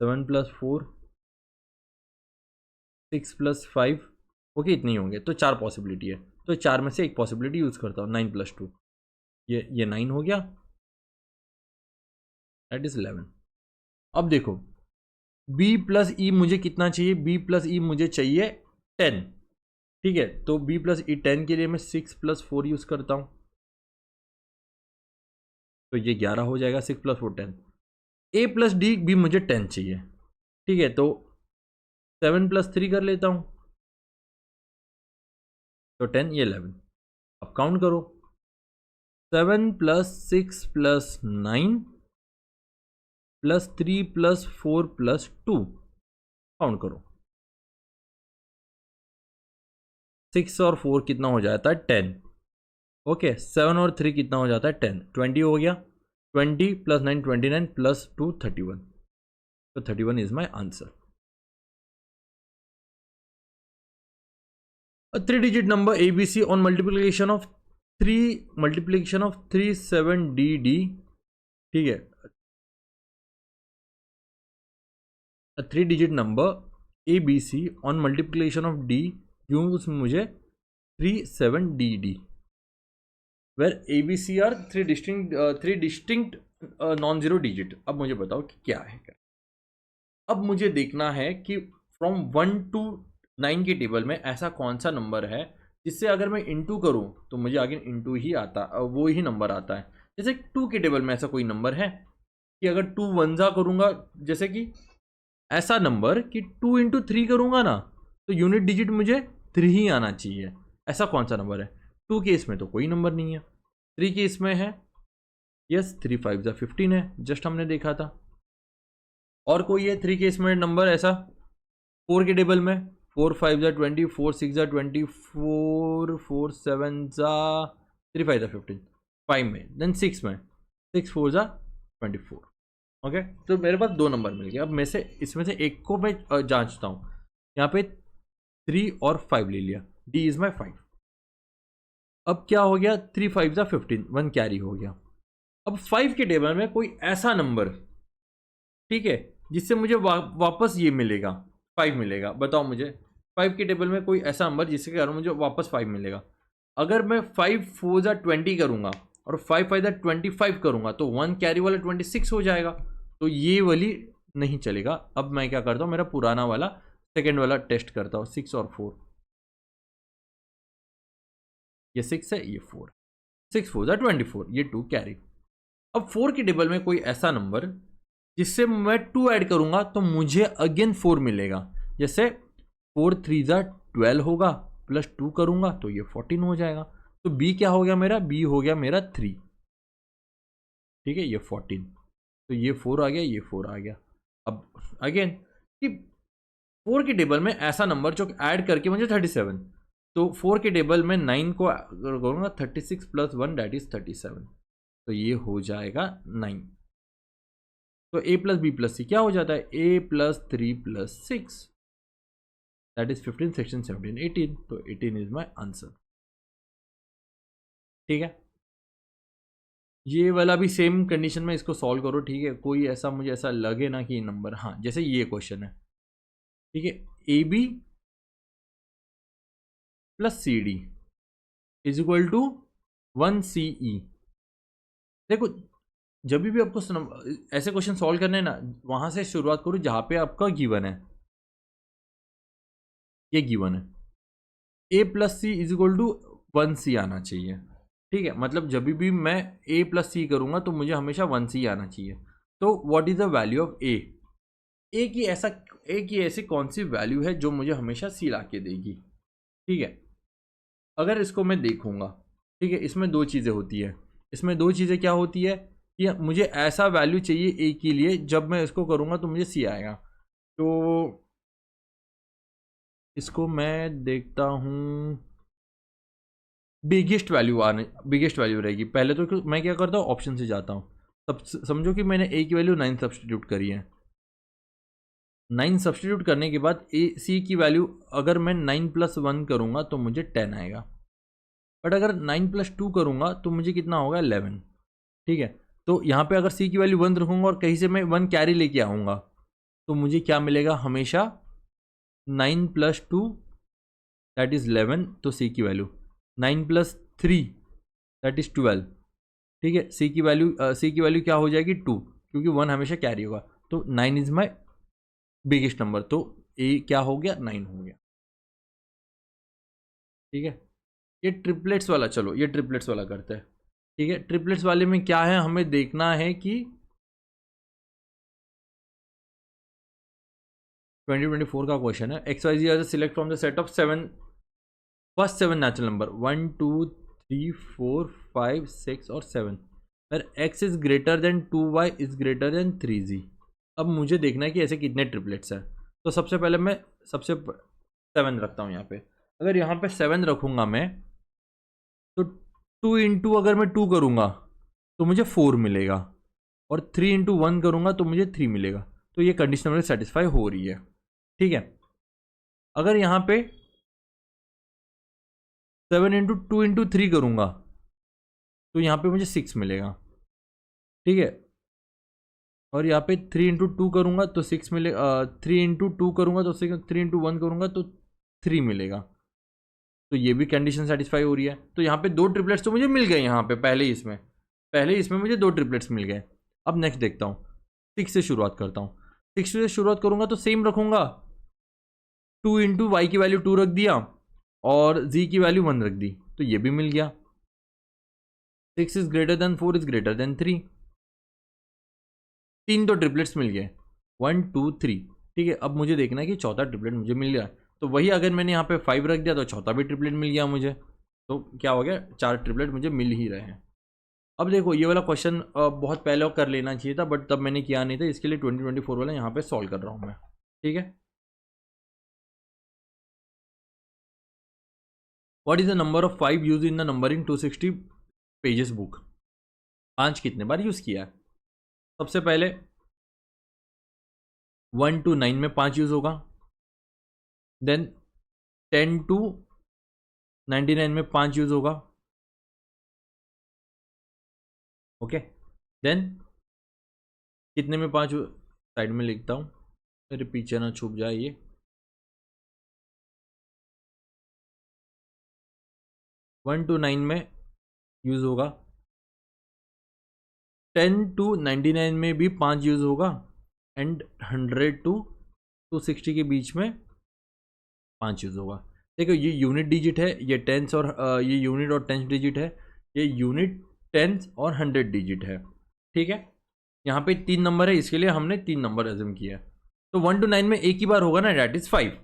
7 + 4, 6 + 5. ओके, इतने ही होंगे. तो 4 पॉसिबिलिटी है, तो 4 में से एक पॉसिबिलिटी यूज करता हूँ. 9 + 2 ये 9 हो गया, दैट इज 11. अब देखो, B + E मुझे कितना चाहिए? B + E मुझे चाहिए 10. ठीक है, तो B + E 10 के लिए मैं 6 + 4 यूज करता हूं. तो ये 11 हो जाएगा. 6 + 4 10. A + D भी मुझे 10 चाहिए. ठीक है, तो 7 + 3 कर लेता हूं. तो 10, ये 11. अब काउंट करो. 7 + 6 + 9 + 3 + 4 + 2. काउंट करो. 6 और 4 कितना हो जाता है? 10. ओके, 7 और 3 कितना हो जाता है? 10. 20 हो गया. 20 + 9 29 + 2 31. तो 31 is my answer. A 3 digit number ABC on multiplication of 3 7 DD. ठीक है, a 3 digit number ABC on multiplication of D. यूं उसमें मुझे 37DD, where ABC are three distinct non-zero digit. अब मुझे बताओ कि क्या है। अब मुझे देखना है कि फ्रॉम 1 to 9 के टेबल में ऐसा कौन सा नंबर है जिससे अगर मैं इंटू करूं तो मुझे आगे इंटू ही आता, वो ही नंबर आता है। जैसे 2 के टेबल में ऐसा कोई नंबर है कि अगर 2 1 करूंगा, जैसे कि ऐसा नंबर कि 2 into 3 करूंगा ना तो यूनिट डिजिट मुझे 3 ही आना चाहिए। ऐसा कौन सा नंबर है? 2 के इसमें तो कोई नंबर नहीं है, 3 के इसमें है, यस 3 5 15 है, जस्ट हमने देखा था। और कोई है 3 के इसमें नंबर ऐसा 4 के टेबल में? 4 5 20, 4 6 24, 4 7 3 5 15, 5 में, देन 6 में, 6 4 24। ओके, तो मेरे पास 2 नंबर मिल गए। अब मैं से इसमें से एक को मैं जांचता हूँ। यहाँ पे 3 और 5 ले लिया, D इज माई 5। अब क्या हो गया, 3 5 15, 1 कैरी हो गया। अब 5 के टेबल में कोई ऐसा नंबर, ठीक है, जिससे मुझे वापस ये मिलेगा, 5 मिलेगा। बताओ मुझे 5 के टेबल में कोई ऐसा नंबर जिसके कारण मुझे वापस 5 मिलेगा। अगर मैं 5 4 20 करूंगा और 5 5 25 करूंगा तो 1 कैरी वाला 26 हो जाएगा, तो ये वाली नहीं चलेगा। अब मैं क्या करता हूँ, मेरा पुराना वाला सेकेंड वाला टेस्ट करता हूँ। 6 और 4, ये 6 है, ये 4, 6 4 24, ये 2 कैरी। अब 4 के टेबल में कोई ऐसा नंबर जिससे मैं 2 ऐड करूंगा तो मुझे अगेन 4 मिलेगा। जैसे 4 3 12 होगा, प्लस 2 करूंगा तो ये 14 हो जाएगा। तो बी क्या हो गया मेरा? बी हो गया मेरा 3, ठीक है, ये 14, तो ये 4 आ गया, ये 4 आ गया। अब अगेन कि 4 के टेबल में ऐसा नंबर जो ऐड करके मुझे 37, तो 4 के टेबल में 9 को करूंगा, 36 प्लस 1 दैट इज 37, तो ये हो जाएगा 9। तो a प्लस बी प्लस सी क्या हो जाता है? a plus 3 plus 6 that is 15 16 17 18, तो 18 इज माई आंसर। ठीक है, ये वाला भी सेम कंडीशन में इसको सॉल्व करो। ठीक है, कोई ऐसा मुझे ऐसा लगे ना कि ये नंबर, हाँ जैसे ये क्वेश्चन है, ठीक है, A B plus C D is equal to 1 C E. देखो जब भी आपको ऐसे क्वेश्चन सॉल्व करने हैं ना, वहां से शुरुआत करो जहां पे आपका गिवन है, ये गिवन है, A plus C is equal to 1 C आना चाहिए। ठीक है, मतलब जब भी मैं ए प्लस सी करूंगा तो मुझे हमेशा 1 सी आना चाहिए। तो what is the value of A? A की ऐसी कौन सी वैल्यू है जो मुझे हमेशा सी ला के देगी? ठीक है, अगर इसको मैं देखूंगा, ठीक है, इसमें 2 चीज़ें होती है। इसमें 2 चीज़ें क्या होती है कि मुझे ऐसा वैल्यू चाहिए ए के लिए, जब मैं इसको करूंगा तो मुझे सी आएगा। तो इसको मैं देखता हूँ, बिगेस्ट वैल्यू रहेगी। पहले तो मैं क्या करता हूँ, ऑप्शन से जाता हूँ। तब समझो कि मैंने ए की वैल्यू 9 सब्सटीट्यूट करी है। 9 सब्सटीट्यूट करने के बाद ए सी की वैल्यू अगर मैं 9 प्लस 1 करूँगा तो मुझे 10 आएगा, बट अगर 9 प्लस 2 करूँगा तो मुझे कितना होगा? 11। ठीक है, तो यहाँ पे अगर सी की वैल्यू 1 रखूँगा और कहीं से मैं 1 कैरी लेके आऊँगा तो मुझे क्या मिलेगा? हमेशा 9 प्लस 2 दैट इज़ 11, तो सी की वैल्यू 9 प्लस 3 दैट इज़ 12। ठीक है, सी की वैल्यू क्या हो जाएगी? 2, क्योंकि 1 हमेशा कैरी होगा। तो 9 इज माई बिगेस्ट नंबर, तो ए क्या हो गया? 9 हो गया। ठीक है, ये ट्रिपलेट्स वाला, चलो ये ट्रिपलेट्स वाला करते हैं। ठीक है, ट्रिपलेट्स वाले में क्या है, हमें देखना है कि 2024 का क्वेश्चन है। X y z select from the set of 7 first 7 natural number 1 2 3 4 5 6 और 7 where x is greater than 2y is greater than 3z। अब मुझे देखना है कि ऐसे कितने ट्रिपलेट्स हैं। तो सबसे पहले मैं 7 रखता हूँ यहाँ पे। अगर यहाँ पे 7 रखूँगा मैं, तो 2 इंटू अगर मैं 2 करूँगा तो मुझे 4 मिलेगा, और 3 इंटू 1 करूँगा तो मुझे 3 मिलेगा। तो ये कंडीशन मेरे सेटिस्फाई हो रही है। ठीक है, अगर यहाँ पे 7 इंटू 2 इंटू 3 करूँगा तो यहाँ पे मुझे 6 मिलेगा। ठीक है, और यहाँ पे 3 इंटू 2 करूँगा तो 6 मिलेगा, 3 इंटू 2 करूँगा तो 6, 3 इंटू 1 करूँगा तो 3 मिलेगा। तो ये भी कंडीशन सेटिस्फाई हो रही है। तो यहाँ पे 2 ट्रिपलेट्स तो मुझे मिल गए, यहाँ पे पहले ही इसमें मुझे 2 ट्रिपलेट्स मिल गए। अब नेक्स्ट देखता हूँ, 6 से शुरुआत करता हूँ। 6 से शुरुआत करूँगा तो सेम रखूँगा, 2 इंटू वाई की वैल्यू 2 रख दिया और जी की वैल्यू 1 रख दी, तो ये भी मिल गया। 6 is greater then 4 is greater then 3, 3 तो ट्रिपलेट्स मिल गए, 1 2 3। ठीक है, अब मुझे देखना है कि चौथा ट्रिपलेट मुझे मिल गया। तो वही अगर मैंने यहाँ पे 5 रख दिया तो चौथा भी ट्रिपलेट मिल गया मुझे। तो क्या हो गया, 4 ट्रिपलेट मुझे मिल ही रहे हैं। अब देखो ये वाला क्वेश्चन बहुत पहले कर लेना चाहिए था, बट तब मैंने किया नहीं था, इसके लिए 2024 वाला यहाँ पे सॉल्व कर रहा हूँ मैं। ठीक है, what is the number of 5 use in the numbering 260 pages book. 5 कितने बार यूज किया है? सबसे पहले 1 to 9 में 5 यूज होगा, देन 10 to 99 में 5 यूज होगा। ओके, देन कितने में 5 साइड में लिखता हूँ, मेरे पीछे ना छुप जाए ये। 1 to 9 में यूज होगा, 10 to 99 में भी 5 यूज होगा, एंड 100 to 260 के बीच में 5 यूज होगा। देखो ये यूनिट डिजिट है, ये टेंस और ये यूनिट और टेंस डिजिट है, ये यूनिट टेंस और 100 डिजिट है। ठीक है, यहाँ पे 3 नंबर है, इसके लिए हमने 3 नंबर एज्यूम किया है। तो 1 to 9 में एक ही बार होगा ना, डेट इज 5।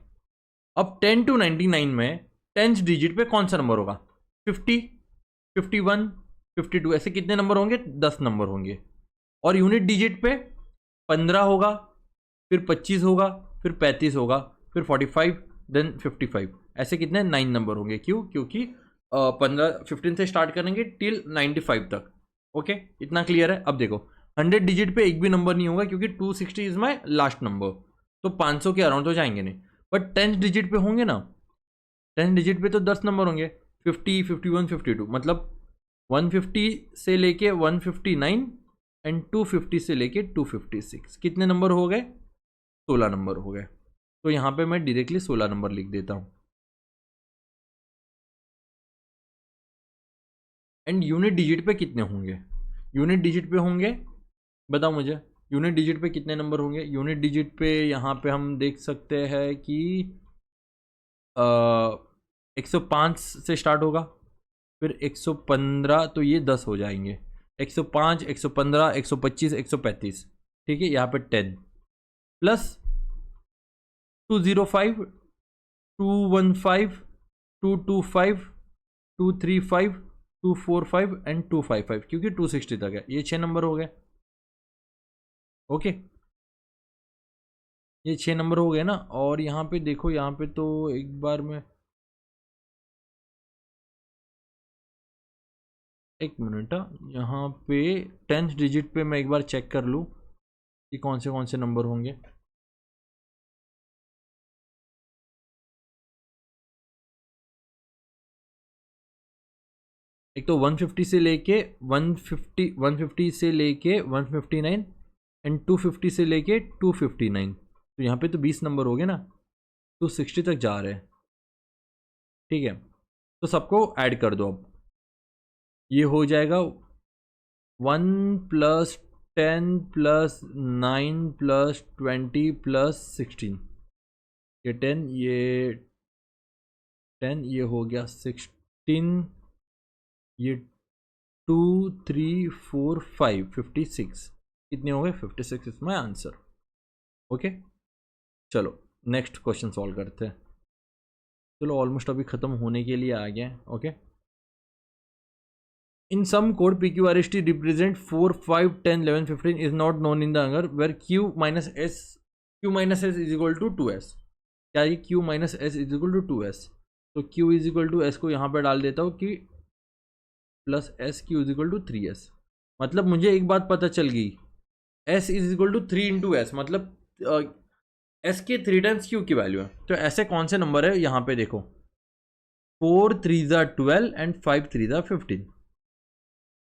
अब 10 to 99 में टेंस डिजिट पे कौन सा नंबर होगा? 50, 51, 52, ऐसे कितने नंबर होंगे? 10 नंबर होंगे। और यूनिट डिजिट पे 15 होगा, फिर 25 होगा, फिर 35 होगा, फिर 45, देन 55, ऐसे कितने 9 नंबर होंगे। क्यों? क्योंकि 15 से स्टार्ट करेंगे टिल 95 तक। ओके, इतना क्लियर है। अब देखो 100 डिजिट पे एक भी नंबर नहीं होगा, क्योंकि 260 इज माई लास्ट नंबर, तो 500 के अराउंड तो जाएंगे नहीं। बट 10 डिजिट पे होंगे ना, 10 डिजिट पे तो 10 नंबर होंगे, 50, 51, 52, मतलब 150 से लेके 159 एंड 250 से लेके 256, कितने नंबर हो गए? 16 नंबर हो गए। तो यहाँ पे मैं डायरेक्टली 16 नंबर लिख देता हूँ। एंड यूनिट डिजिट पे कितने होंगे? यूनिट डिजिट पे होंगे, बताओ मुझे, यूनिट डिजिट पे कितने नंबर होंगे? यूनिट डिजिट पे यहाँ पे हम देख सकते हैं कि 105 से स्टार्ट होगा, फिर 115, तो ये 10 हो जाएंगे, 105, 115, 125, 135। ठीक है, यहाँ पे 10 प्लस 205, 215, 225, 235, 245 एंड 255, क्योंकि 260 तक है। ये 6 नंबर हो गए। ओके, ये 6 नंबर हो गए ना। और यहाँ पे देखो, यहाँ पे तो एक बार में एक मिनट, यहाँ पे 10th डिजिट पे मैं एक बार चेक कर लूँ कि कौन से नंबर होंगे। एक तो 150 से लेके 150 से लेके 159 एंड 250 से लेके 259, तो यहाँ पे तो 20 नंबर हो गए ना, 260 तक जा रहे हैं। ठीक है, तो सबको ऐड कर दो। अब ये हो जाएगा 1 + 10 + 9 + 20 + 16, ये 10, ये 10, ये हो गया 16, ये 2 3 4 5 56, कितने हो गए? 56 इज माई आंसर। ओके, चलो नेक्स्ट क्वेश्चन सॉल्व करते हैं। चलो ऑलमोस्ट अभी खत्म होने के लिए आ गया है। Okay, in some code PQRST represent 4 5 10 11 15 is not known in the अगर where Q - S is equal to 2S। क्या ये Q - S is equal to 2S? तो Q is equal to S को यहाँ पर डाल देता हूँ कि plus S, Q is equal to 3S। मतलब मुझे एक बात पता चल गई, S is equal to 3 into S, मतलब S के 3 टाइम्स Q की वैल्यू है। तो ऐसे कौन से नंबर है? यहाँ पे देखो, 4 3 12 एंड 5 3 15।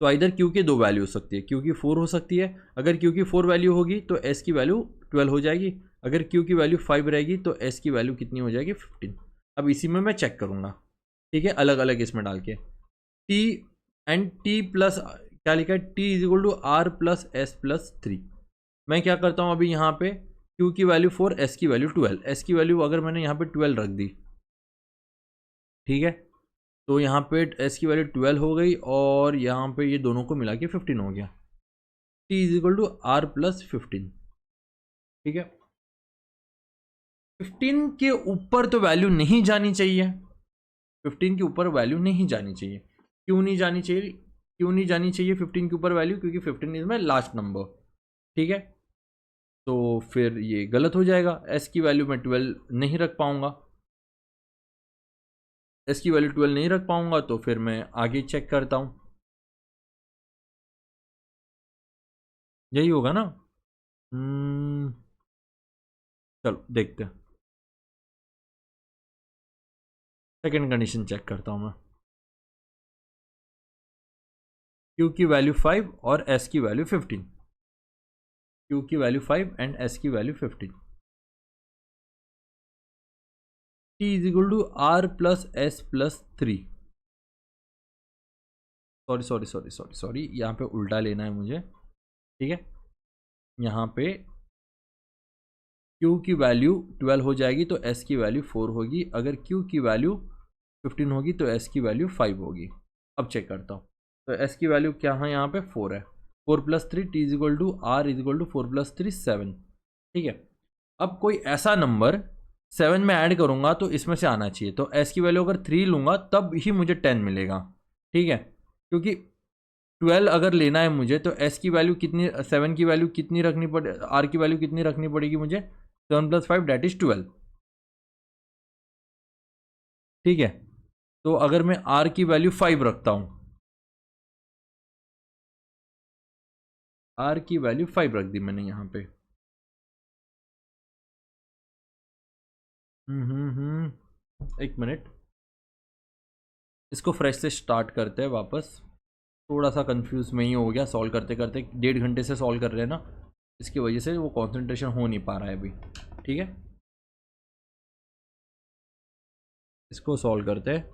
तो इधर Q की 2 वैल्यू हो सकती है, Q की 4 हो सकती है। अगर Q की 4 वैल्यू होगी तो S की वैल्यू 12 हो जाएगी। अगर Q की वैल्यू 5 रहेगी तो S की वैल्यू कितनी हो जाएगी? 15। अब इसी में मैं चेक करूँगा। ठीक है, अलग अलग इसमें डाल के टी एंड टी प्लस क्या लिखा है, T is equal to R plus S plus 3। मैं क्या करता हूँ अभी यहाँ पे Q की वैल्यू 4, S की वैल्यू 12, S की वैल्यू अगर मैंने यहाँ पे 12 रख दी, ठीक है, तो यहाँ पे S की वैल्यू 12 हो गई और यहाँ पे ये दोनों को मिला के 15 हो गया। T is equal to R plus 15, ठीक है। 15 के ऊपर तो वैल्यू नहीं जानी चाहिए, 15 के ऊपर वैल्यू नहीं जानी चाहिए। क्यों नहीं जानी चाहिए, क्यों नहीं जानी चाहिए 15 के ऊपर वैल्यू? क्योंकि 15 इज माई लास्ट नंबर, ठीक है। तो फिर ये गलत हो जाएगा, S की वैल्यू मैं 12 नहीं रख पाऊंगा, S की वैल्यू 12 नहीं रख पाऊंगा, तो फिर मैं आगे चेक करता हूं, यही होगा ना। चलो देखते हैं, सेकेंड कंडीशन चेक करता हूं मैं। Q की वैल्यू 5 और S की वैल्यू 15, Q की वैल्यू 5 एंड S की value 15। T is equal to R plus S plus 3। Sorry, यहाँ पे उल्टा लेना है मुझे, ठीक है। यहाँ पे Q की वैल्यू 12 हो जाएगी तो S की वैल्यू 4 होगी, अगर Q की वैल्यू 15 होगी तो S की वैल्यू 5 होगी। अब चेक करता हूँ, तो S की वैल्यू क्या है, यहाँ पे 4 है, 4 plus 3, T is equal to R is equal to 4 plus 3 7, ठीक है। अब कोई ऐसा नंबर 7 में ऐड करूंगा तो इसमें से आना चाहिए, तो S की वैल्यू अगर 3 लूंगा तब ही मुझे 10 मिलेगा, ठीक है। क्योंकि 12 अगर लेना है मुझे तो S की वैल्यू कितनी, 7 की वैल्यू कितनी रखनी पड़े, R की वैल्यू कितनी रखनी पड़ेगी मुझे, 7 प्लस 5 डेट इज 12, ठीक है। तो अगर मैं R की वैल्यू 5 रखता हूं, R की वैल्यू 5 रख दी मैंने यहाँ पे, एक मिनट, इसको फ्रेश से स्टार्ट करते हैं वापस। थोड़ा सा कंफ्यूज में ही हो गया सॉल्व करते करते, 1.5 घंटे से सॉल्व कर रहे हैं ना, इसकी वजह से वो कंसंट्रेशन हो नहीं पा रहा है अभी, ठीक है। इसको सॉल्व करते हैं,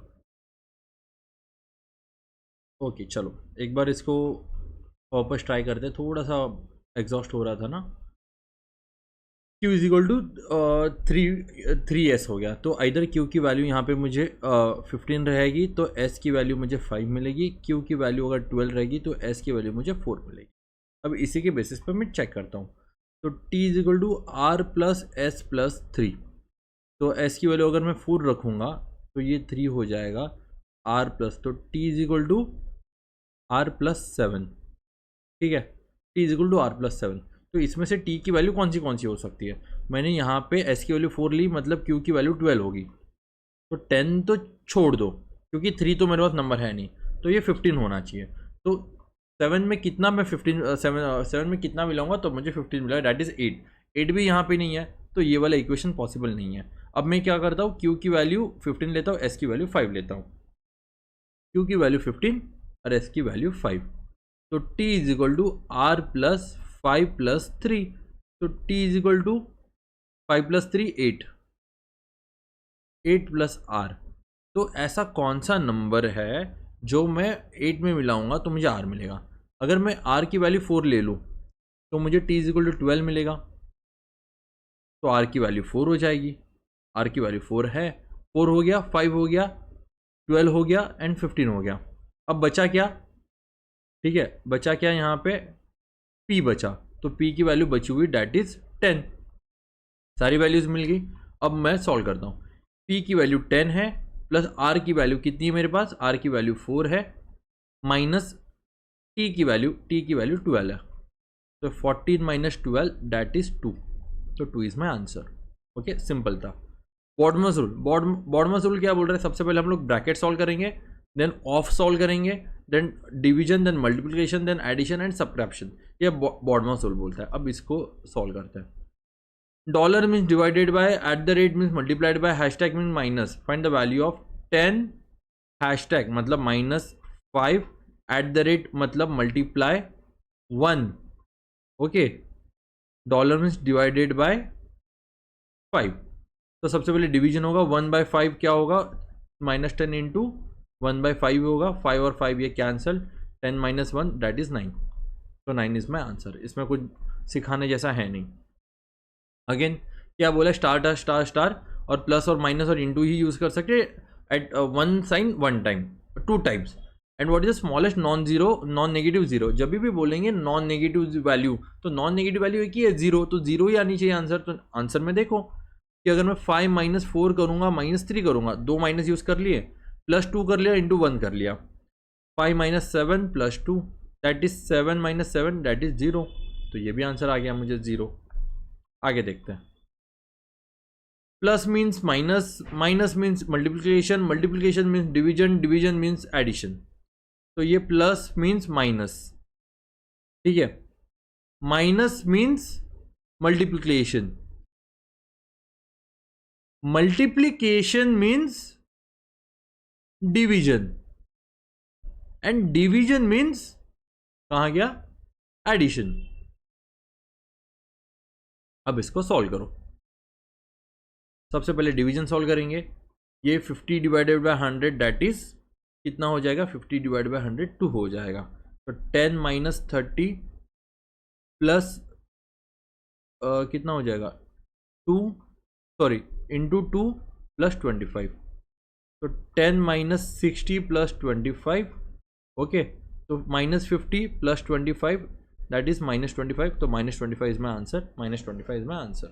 ओके चलो एक बार इसको वापस ट्राई करते हैं, थोड़ा सा एग्जॉस्ट हो रहा था ना। Q is equal to 3S हो गया, तो इधर Q की वैल्यू यहाँ पे मुझे 15 रहेगी तो S की वैल्यू मुझे 5 मिलेगी, Q की वैल्यू अगर 12 रहेगी तो S की वैल्यू मुझे 4 मिलेगी। अब इसी के बेसिस पर मैं चेक करता हूँ, तो T is equal to R plus S plus 3, तो S की वैल्यू अगर मैं 4 रखूँगा तो ये 3 हो जाएगा, R प्लस, तो T is equal to R plus 7, ठीक है, T is equal to R plus 7। तो इसमें से T की वैल्यू कौन सी हो सकती है, मैंने यहाँ पे S की वैल्यू 4 ली, मतलब Q की वैल्यू 12 होगी, तो 10 तो छोड़ दो क्योंकि 3 तो मेरे पास नंबर है नहीं, तो ये 15 होना चाहिए। तो 7 में कितना मैं 7 में कितना मिलाऊंगा तो मुझे 15 मिलेगा, डैट इज 8 भी यहाँ पे नहीं है, तो ये वाला इक्वेशन पॉसिबल नहीं है। अब मैं क्या करता हूँ, Q की वैल्यू 15 लेता हूँ, S की वैल्यू 5 लेता हूँ, Q की वैल्यू 15 और S की वैल्यू 5, तो T is equal to R plus 5 plus 3, तो T is equal to 5 plus 3 8 plus R। तो ऐसा कौन सा नंबर है जो मैं 8 में मिलाऊंगा तो मुझे R मिलेगा। अगर मैं R की वैल्यू 4 ले लूँ तो मुझे T इज इक्वल टू 12 मिलेगा, तो R की वैल्यू 4 हो जाएगी, R की वैल्यू 4 है, 4 हो गया, 5 हो गया, 12 हो गया एंड 15 हो गया। अब बचा क्या, ठीक है, बचा क्या यहाँ पे, P बचा, तो P की वैल्यू बची हुई डैट इज 10, सारी वैल्यूज मिल गई। अब मैं सॉल्व करता हूँ, P की वैल्यू 10 है प्लस R की वैल्यू कितनी है मेरे पास, R की वैल्यू 4 है, माइनस T की वैल्यू 12 है, तो 14 माइनस 12 डैट इज 2, तो 2 is my answer. Okay, simple था। बॉडमस रूल, बॉडमस रूल क्या बोल रहे हैं, सबसे पहले हम लोग ब्रैकेट सॉल्व करेंगे, देन ऑफ सॉल्व करेंगे, then division, then multiplication, then addition and subtraction, ये बॉडमस रूल बोलता है। अब इसको सॉल्व करते हैं। Dollar means divided by, at the rate means multiplied by, hashtag means minus, find the value of 10, hashtag मतलब -5, at the rate मतलब multiply 1, okay, dollar means divided bye 5, तो सबसे पहले डिवीजन होगा, 1/5 क्या होगा, -10 इंटू 1/5 होगा, 5 और 5 ये कैंसल, 10 - 1 दैट इज 9, तो 9 इज माई आंसर। इसमें कुछ सिखाने जैसा है नहीं। अगेन क्या बोला, स्टार स्टार स्टार और प्लस और माइनस और इंटू ही यूज कर सकते at one sign one time, 2 times. And what is the smallest non negative zero, जब भी बोलेंगे नॉन नेगेटिव वैल्यू, तो नॉन नेगेटिव वैल्यू एक ही है, जीरो, तो जीरो ही आनी चाहिए आंसर। तो आंसर में देखो कि अगर मैं 5 - 4 करूंगा, -3 करूंगा, 2 माइनस यूज कर लिए, +2 कर लिया, इंटू 1 कर लिया, 5 - 7 +2 दैट इज 7 - 7 दैट इज 0, तो ये भी आंसर आ गया मुझे 0। आगे देखते हैं। Plus means minus, minus means multiplication, multiplication means division, division means addition, तो ये प्लस मीन्स माइनस, ठीक है। Minus means multiplication, multiplication means division, and division means कहां गया, एडिशन। अब इसको सॉल्व करो। सबसे पहले डिवीजन सॉल्व करेंगे। ये 50 डिवाइडेड बाय 100 दैट इज कितना हो जाएगा, 50 डिवाइडेड बाय 100 2 हो जाएगा। तो 10 - 30 प्लस कितना हो जाएगा 2, सॉरी इंटू 2 + 25, तो 10 - 60 + 25, ओके, तो -50 + 25 दैट इज -25, तो -25 is my answer, -25 is my answer,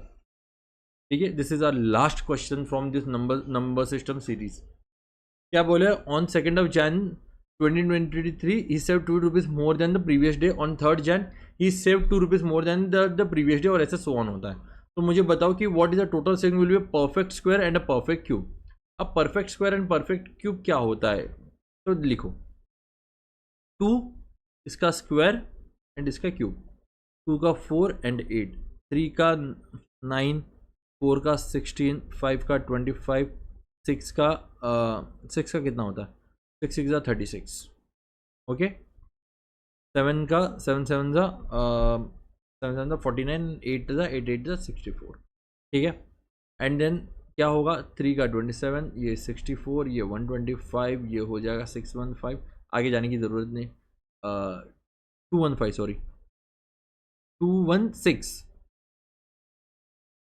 ठीक है। This is our last question from this number system series. क्या बोले, on 2 Jan 2023 he saved 2 rupees more than the previous day, on 3 Jan he saved 2 rupees more than the previous day, और ऐसे so on होता है। तो मुझे बताओ कि what is the total saving will be a perfect square and a perfect cube. अब perfect square and perfect cube क्या होता है, तो लिखो 2 इसका स्क्वायर एंड इसका क्यूब, 2 का 4 एंड 8, 3 का 9, 4 का 16, 5 का 25, 6 का 6 का कितना होता है, 6 6 36, ओके, 7 का 7 7 49, 8 8 8 64, ठीक है। एंड देन क्या होगा, 3 का 27, ये 64, ये 125, ये हो जाएगा 615, आगे जाने की ज़रूरत नहीं, 215 सॉरी 216।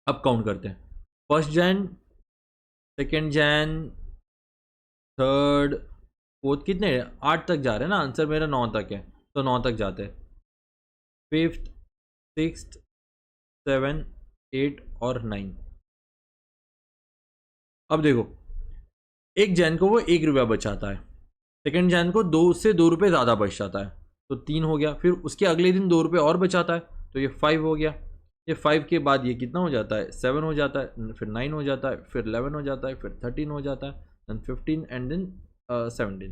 अब काउंट करते हैं, 1 Jan, 2 Jan, 3rd, 4th, कितने 8 तक जा रहे हैं ना, आंसर मेरा 9 तक है, तो 9 तक जाते हैं, 5th, 6th, 7, 8 और 9। अब देखो 1 Jan को वो 1 रुपया बचाता है, 2 Jan को 2 रुपये ज़्यादा बच जाता है, तो 3 हो गया, फिर उसके अगले दिन 2 रुपये और बचाता है, तो ये 5 हो गया, ये 5 के बाद ये कितना हो जाता है, 7 हो जाता है, फिर 9 हो जाता है, फिर 11 हो जाता है, फिर 13 हो जाता है, then 15 and then 17।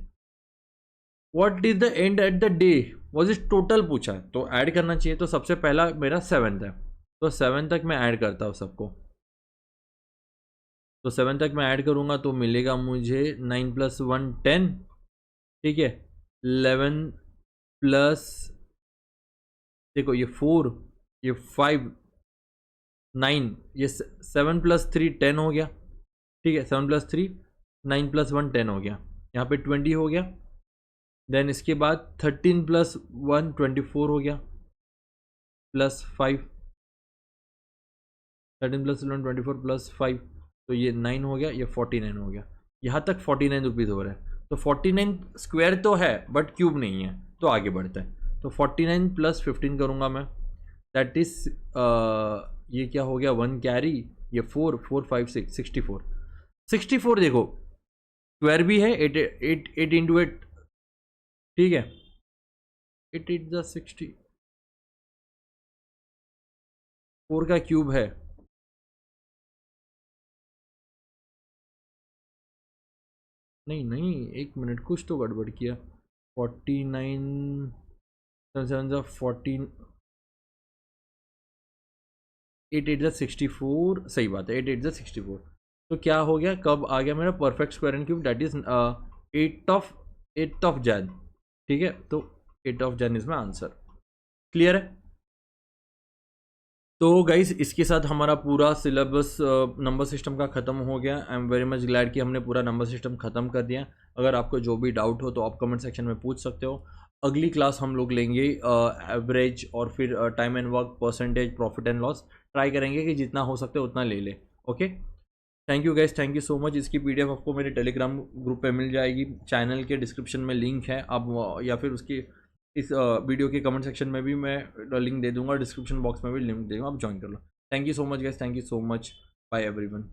What is the end at the day, was is total पूछा है, तो ऐड करना चाहिए, तो सबसे पहला मेरा 7th है, तो 7 तक मैं ऐड करता हूँ सबको, तो 7 तक मैं ऐड करूँगा तो मिलेगा मुझे 9 + 1 10, ठीक है, 11 प्लस, देखो ये 4, ये 5, 9, ये 7 + 3 10 हो गया, ठीक है, 7 + 3 9 + 1 10 हो गया, यहाँ पे 20 हो गया, देन इसके बाद 13 + 1 24 हो गया, प्लस 5, 13 + 1 24 प्लस 5, तो ये 9 हो गया, ये 49 हो गया, यहाँ तक 49 रुपीज़ हो रहा है, तो 49 स्क्वायर तो है बट क्यूब नहीं है, तो आगे बढ़ते हैं, तो 49 + 15 करूँगा मैं, दैट इज ये क्या हो गया 1 कैरी, ये 4 4 5 6 64, 64 देखो स्क्वायर भी है, 8 8 8 × 8, ठीक है, 8 8 60, 4 का क्यूब है, नहीं नहीं 1 मिनट, कुछ तो गड़बड़ किया, 49 7 7 14, 8 8 64, सही बात है, 8 8 64, तो क्या हो गया, कब आ गया मेरा perfect square and cube, that is 8 of Jain, ठीक है, तो 8 of Jain is my answer. Clear है। तो गाइस इसके साथ हमारा पूरा सिलेबस नंबर सिस्टम का ख़त्म हो गया। I am very much glad कि हमने पूरा नंबर सिस्टम ख़त्म कर दिया। अगर आपको जो भी डाउट हो तो आप कमेंट सेक्शन में पूछ सकते हो। अगली क्लास हम लोग लेंगे एवरेज और फिर time and work, percentage, profit and loss. Try करेंगे कि जितना हो सकता है उतना ले ले। Okay, thank you guys, thank you so much. इसकी पीडीएफ आपको मेरे टेलीग्राम ग्रुप पे मिल जाएगी। चैनल के डिस्क्रिप्शन में लिंक है, आप या फिर उसकी इस वीडियो के कमेंट सेक्शन में भी मैं लिंक दे दूंगा, डिस्क्रिप्शन बॉक्स में भी लिंक दे दूंगा, आप ज्वाइन कर लो। Thank you so much guys, thank you so much, bye everyone.